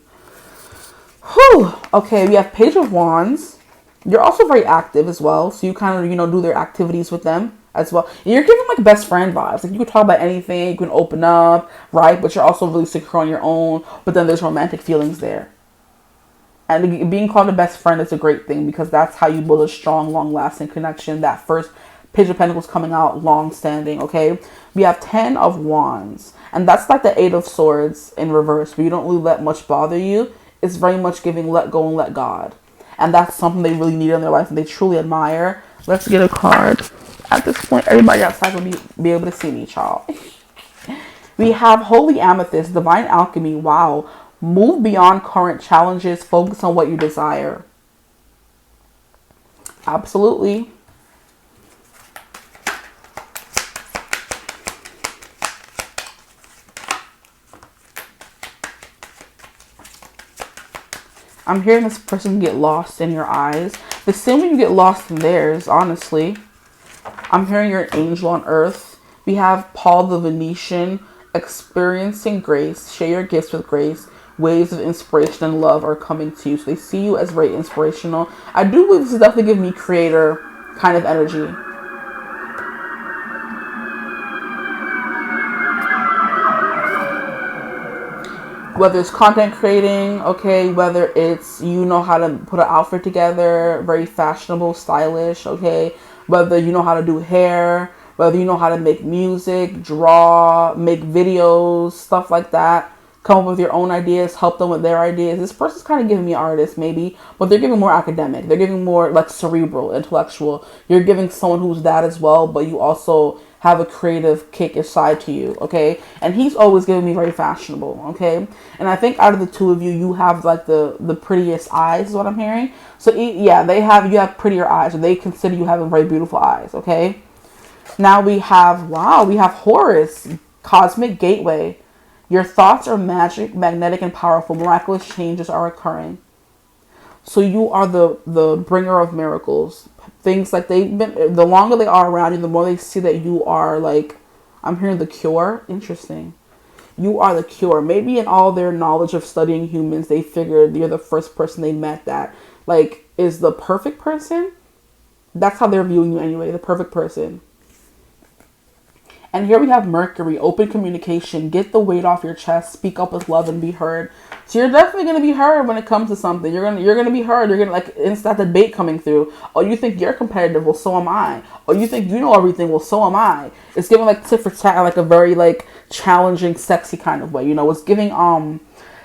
Whew. Okay, we have Page of Wands. You're also very active as well. So you kind of, you know, do their activities with them as well. And you're giving like best friend vibes. Like, you can talk about anything. You can open up, right? But you're also really secure on your own. But then there's romantic feelings there. And being called a best friend is a great thing, because that's how you build a strong, long-lasting connection. That first Page of Pentacles coming out, long-standing, okay? We have 10 of Wands. And that's like the 8 of Swords in reverse, but you don't really let much bother you. It's very much giving let go and let God. And that's something they really need in their life and they truly admire. Let's get a card. At this point, everybody outside will be able to see me, child. We have Holy Amethyst, Divine Alchemy. Wow. Move beyond current challenges. Focus on what you desire. Absolutely. I'm hearing this person get lost in your eyes. The same way you get lost in theirs, honestly. I'm hearing you're an angel on earth. We have Paul the Venetian, experiencing grace. Share your gifts with grace. Waves of inspiration and love are coming to you. So they see you as very inspirational. I do believe this is definitely giving me creator kind of energy. Whether it's content creating, okay, whether it's you know how to put an outfit together, very fashionable, stylish, okay, whether you know how to do hair, whether you know how to make music, draw, make videos, stuff like that, come up with your own ideas, help them with their ideas. This person's kind of giving me artist maybe, but they're giving more academic. They're giving more like cerebral, intellectual. You're giving someone who's that as well, but you also have a creative kick aside to you, okay? And he's always giving me very fashionable, okay? And I think out of the two of you, you have like the prettiest eyes is what I'm hearing. So yeah, you have prettier eyes, or they consider you having very beautiful eyes, okay? Now we have, wow, we have Horus, Cosmic Gateway. Your thoughts are magic, magnetic, and powerful. Miraculous changes are occurring. So you are the bringer of miracles. Things like the longer they are around you, the more they see that you are like, I'm hearing the cure. Interesting. You are the cure. Maybe in all their knowledge of studying humans, they figured you're the first person they met that like is the perfect person. That's how they're viewing you anyway, the perfect person. And here we have Mercury, open communication, get the weight off your chest, speak up with love and be heard. So you're definitely going to be heard when it comes to something. You're going to be heard. You're going to like, it's that debate coming through. Oh, you think you're competitive? Well, so am I. Oh, you think you know everything? Well, so am I. It's giving like tit for tat, like a very like challenging, sexy kind of way. You know, it's giving,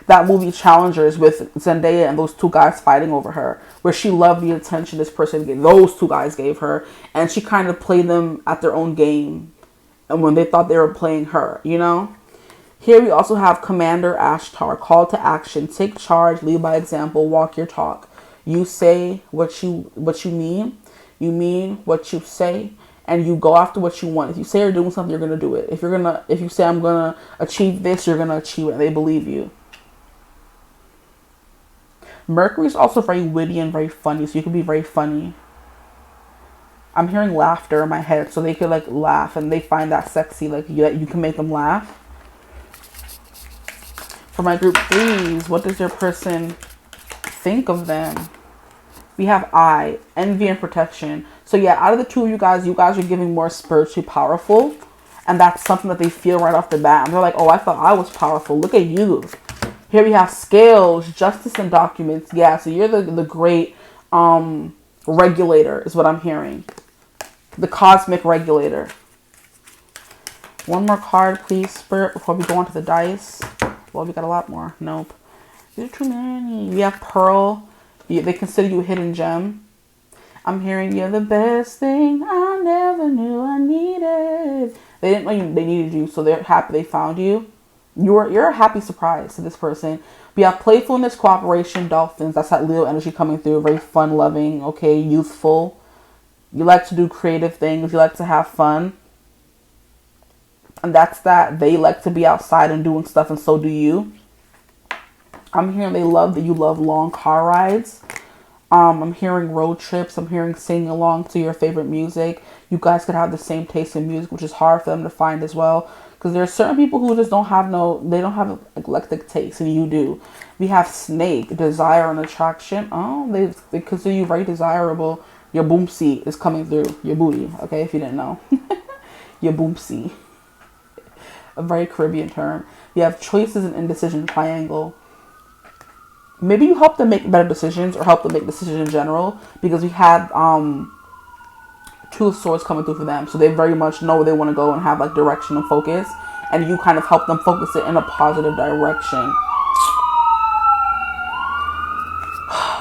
that movie Challengers with Zendaya and those two guys fighting over her, where she loved the attention this person gave, those two guys gave her, and she kind of played them at their own game. And when they thought they were playing her, you know? Here we also have Commander Ashtar, call to action, take charge, lead by example, walk your talk. You say what you mean what you say, and you go after what you want. If you say you're doing something, you're gonna do it. If you say I'm gonna achieve this, you're gonna achieve it, and they believe you. Mercury is also very witty and very funny, so you can be very funny. I'm hearing laughter in my head, so they could like laugh and they find that sexy, like you can make them laugh. For my group threes, what does your person think of them? We have envy and protection. So yeah, out of the two of you guys are giving more spiritually powerful, and that's something that they feel right off the bat. And they're like, oh, I thought I was powerful. Look at you. Here we have scales, justice and documents. Yeah, so you're the great regulator is what I'm hearing. The cosmic regulator. One more card, please, Spirit, before we go on to the dice. Well, we got a lot more. Nope. These are too many. We have Pearl. They consider you a hidden gem. I'm hearing you're the best thing I never knew I needed. They didn't know they needed you, so they're happy they found you. You're a happy surprise to this person. We have playfulness, cooperation, dolphins. That's that Leo energy coming through. Very fun, loving, okay, youthful. You like to do creative things. You like to have fun. And that's that. They like to be outside and doing stuff, and so do you. I'm hearing they love that you love long car rides. I'm hearing road trips. I'm hearing singing along to your favorite music. You guys could have the same taste in music, which is hard for them to find as well. Because there are certain people who just don't have eclectic taste, and you do. We have snake, desire and attraction. Oh, they consider you very desirable. Your boomsie is coming through your booty, okay, if you didn't know. Your boomsie. A very Caribbean term. You have choices and indecision, triangle. Maybe you help them make better decisions or help them make decisions in general, because we had Two of Swords coming through for them. So they very much know where they want to go and have like direction and focus, and you kind of help them focus it in a positive direction.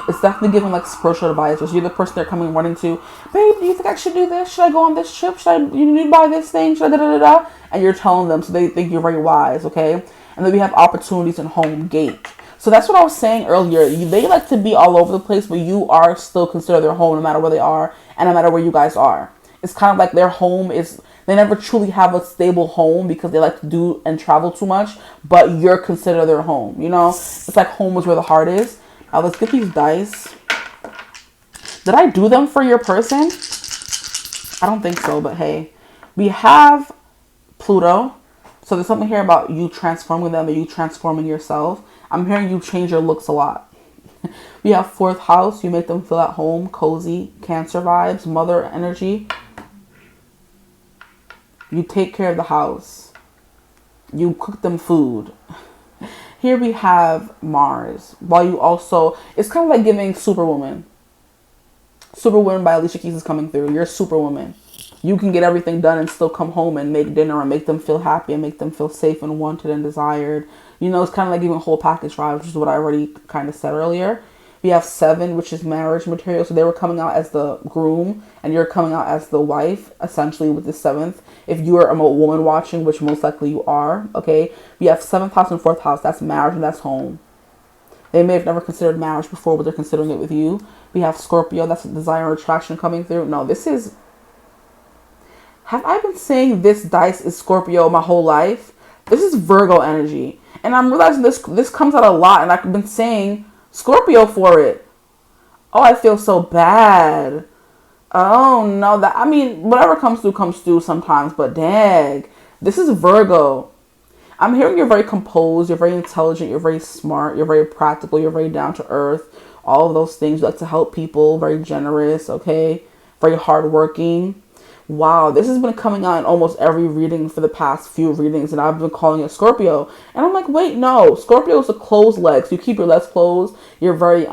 It's definitely giving like spiritual advisors. You're the person they're coming running to. Babe, do you think I should do this? Should I go on this trip? You need to buy this thing? Should I da-da-da-da? And you're telling them, so they think you're very wise, okay? And then we have opportunities in home, gate. So that's what I was saying earlier. They like to be all over the place, but you are still considered their home no matter where they are and no matter where you guys are. It's kind of like their home is, they never truly have a stable home because they like to do and travel too much, but you're considered their home, you know? It's like home is where the heart is. Now let's get these dice. Did I do them for your person? I don't think so, but hey. We have Pluto. So there's something here about you transforming them and you transforming yourself. I'm hearing you change your looks a lot. We have 4th house. You make them feel at home, cozy, Cancer vibes, mother energy. You take care of the house. You cook them food. Here we have Mars. While you also, it's kind of like giving Superwoman. Superwoman by Alicia Keys is coming through. You're Superwoman. You can get everything done and still come home and make dinner and make them feel happy and make them feel safe and wanted and desired. You know, it's kind of like giving a whole package vibe, which is what I already kind of said earlier. We have 7, which is marriage material. So they were coming out as the groom and you're coming out as the wife, essentially, with the 7th. If you are a woman watching, which most likely you are, okay? We have 7th house and 4th house. That's marriage and that's home. They may have never considered marriage before, but they're considering it with you. We have Scorpio. That's desire and attraction coming through. No, this is... Have I been saying this dice is Scorpio my whole life? This is Virgo energy. And I'm realizing this comes out a lot. And I've been saying Scorpio for it. Oh, I feel so bad. Oh no, that I mean, whatever comes through sometimes, but dang. This is Virgo. I'm hearing you're very composed, you're very intelligent, you're very smart, you're very practical, you're very down to earth. All of those things. You like to help people, very generous, okay? Very hardworking. Wow, this has been coming out in almost every reading for the past few readings, and I've been calling it Scorpio. And I'm like, wait, no, Scorpio is a closed leg. So you keep your legs closed. You're very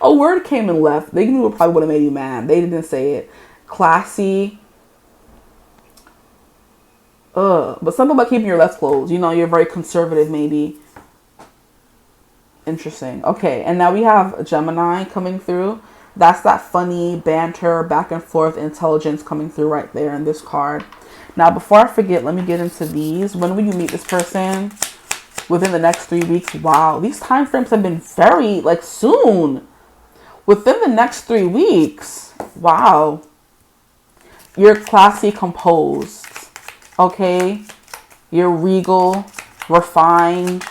a word came and left. They knew it probably would have made you mad. They didn't say it. Classy. But something about keeping your legs closed. You know, you're very conservative, maybe. Interesting. Okay, and now we have Gemini coming through. That's that funny banter, back and forth intelligence coming through right there in this card. Now, before I forget, let me get into these. When will you meet this person? Within the next 3 weeks. Wow, these time frames have been very, like, soon. Within the next 3 weeks. Wow. You're classy, composed. Okay? You're regal, refined.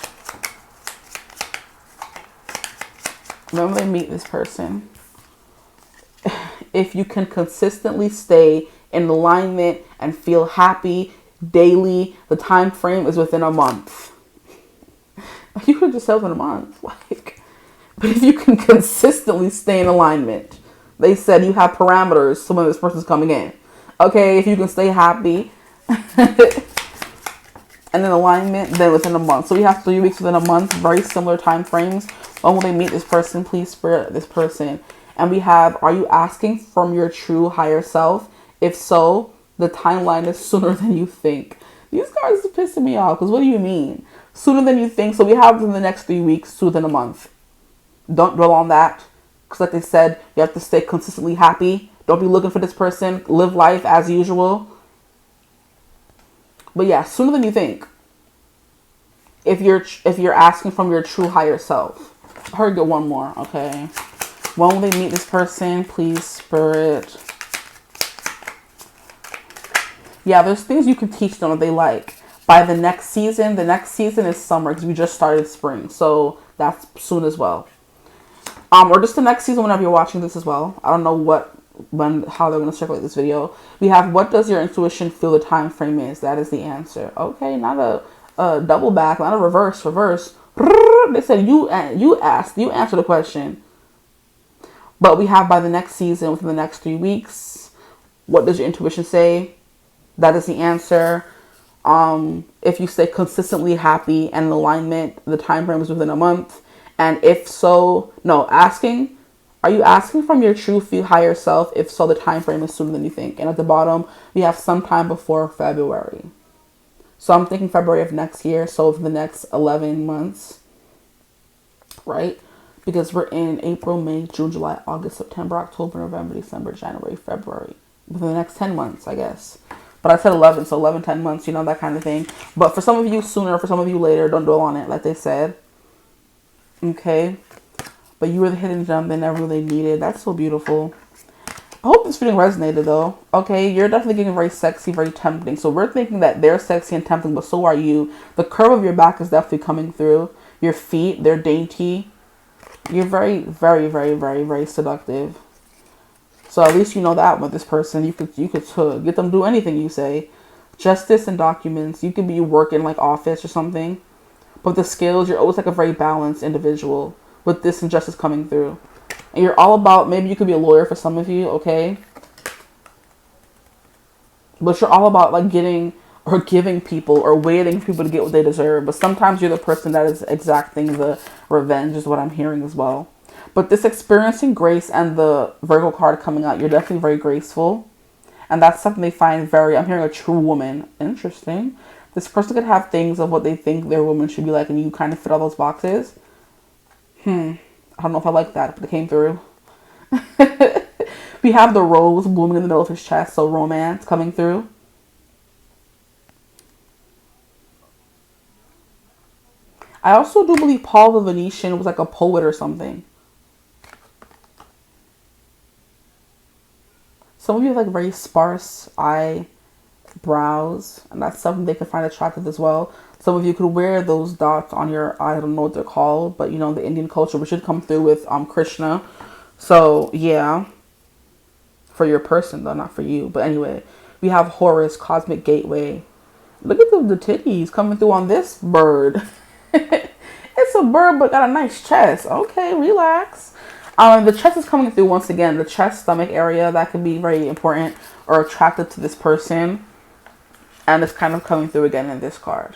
When will they meet this person? If you can consistently stay in alignment and feel happy daily, the time frame is within a month. You could just say within a month, like. But if you can consistently stay in alignment, they said you have parameters. So when this person's coming in, okay, if you can stay happy and in alignment, then within a month. So we have 3 weeks within a month. Very similar time frames. When will they meet this person? Please spirit this person. And we have, are you asking from your true higher self? If so, the timeline is sooner than you think. These cards are pissing me off, because what do you mean? Sooner than you think. So we have in the next 3 weeks, sooner than a month. Don't dwell on that. Because like they said, you have to stay consistently happy. Don't be looking for this person. Live life as usual. But yeah, sooner than you think. If you're asking from your true higher self. I heard get one more, okay. When will they meet this person? Please, spirit. Yeah, there's things you can teach them that they like. By the next season is summer because we just started spring. So that's soon as well. Or just the next season whenever you're watching this as well. I don't know how they're going to circulate this video. We have, what does your intuition feel the time frame is? That is the answer. Okay, not a double back, not a reverse. They said you answer the question. But we have by the next season, within the next 3 weeks. What does your intuition say? That is the answer. If you stay consistently happy and in alignment, the time frame is within a month. And if so, no, are you asking from your true higher self? If so, the time frame is sooner than you think. And at the bottom, we have sometime before February. So I'm thinking February of next year. So for the next 11 months, right? Because we're in April, May, June, July, August, September, October, November, December, January, February. Within the next 10 months, I guess. But I said 11, so 11, 10 months, you know, that kind of thing. But for some of you sooner, for some of you later, don't dwell on it, like they said. Okay? But you were the hidden gem they never really needed. That's so beautiful. I hope this reading resonated, though. Okay? You're definitely getting very sexy, very tempting. So we're thinking that they're sexy and tempting, but so are you. The curve of your back is definitely coming through. Your feet, they're dainty. You're very, very, very, very, very seductive. So at least you know that with this person. You could get them to do anything you say. Justice and documents. You could be working like office or something. But the skills, you're always like a very balanced individual. With this injustice coming through. And you're all about, maybe you could be a lawyer for some of you, okay? But you're all about like getting or giving people or waiting for people to get what they deserve. But sometimes you're the person that is exacting the revenge is what I'm hearing as well. But this experiencing grace and the Virgo card coming out, you're definitely very graceful. And that's something they find I'm hearing a true woman. Interesting. This person could have things of what they think their woman should be like, and you kind of fit all those boxes. I don't know if I like that, but it came through. We have the rose blooming in the middle of his chest, so romance coming through. I also do believe Paul the Venetian was like a poet or something. Some of you have like very sparse eye brows, and that's something they can find attractive as well. Some of you could wear those dots on your, I don't know what they're called, but you know, the Indian culture, we should come through with Krishna. So yeah, for your person though, not for you. But anyway, we have Horus, cosmic gateway. Look at the titties coming through on this bird. It's a bird but got a nice chest. Okay, relax. The chest is coming through once again. The chest, stomach area, that can be very important or attractive to this person. And it's kind of coming through again in this card.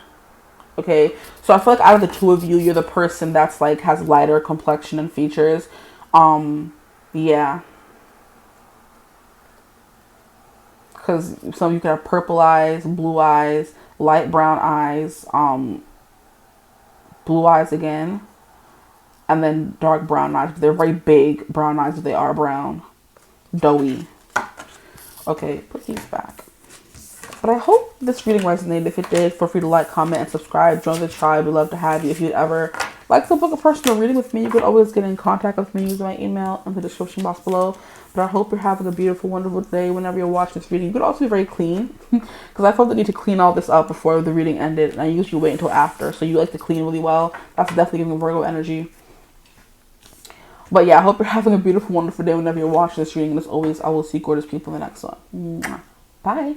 Okay, so I feel like out of the two of you, you're the person that's like has lighter complexion and features. Yeah. Because some of you could have purple eyes, blue eyes, light brown eyes, blue eyes again, and then dark brown eyes. They're very big brown eyes, but they are brown. Doughy. Okay, put these back. But I hope this reading resonated. If it did, feel free to like, comment, and subscribe. Join the tribe. We'd love to have you. If you'd ever like to book a personal reading with me, you could always get in contact with me using my email in the description box below. But I hope you're having a beautiful, wonderful day whenever you're watching this reading. You could also be very clean, because I felt the need to clean all this up before the reading ended, and I usually wait until after. So you like to clean really well. That's definitely giving Virgo energy. But yeah, I hope you're having a beautiful, wonderful day whenever you're watching this reading. And as always, I will see gorgeous people in the next one. Bye.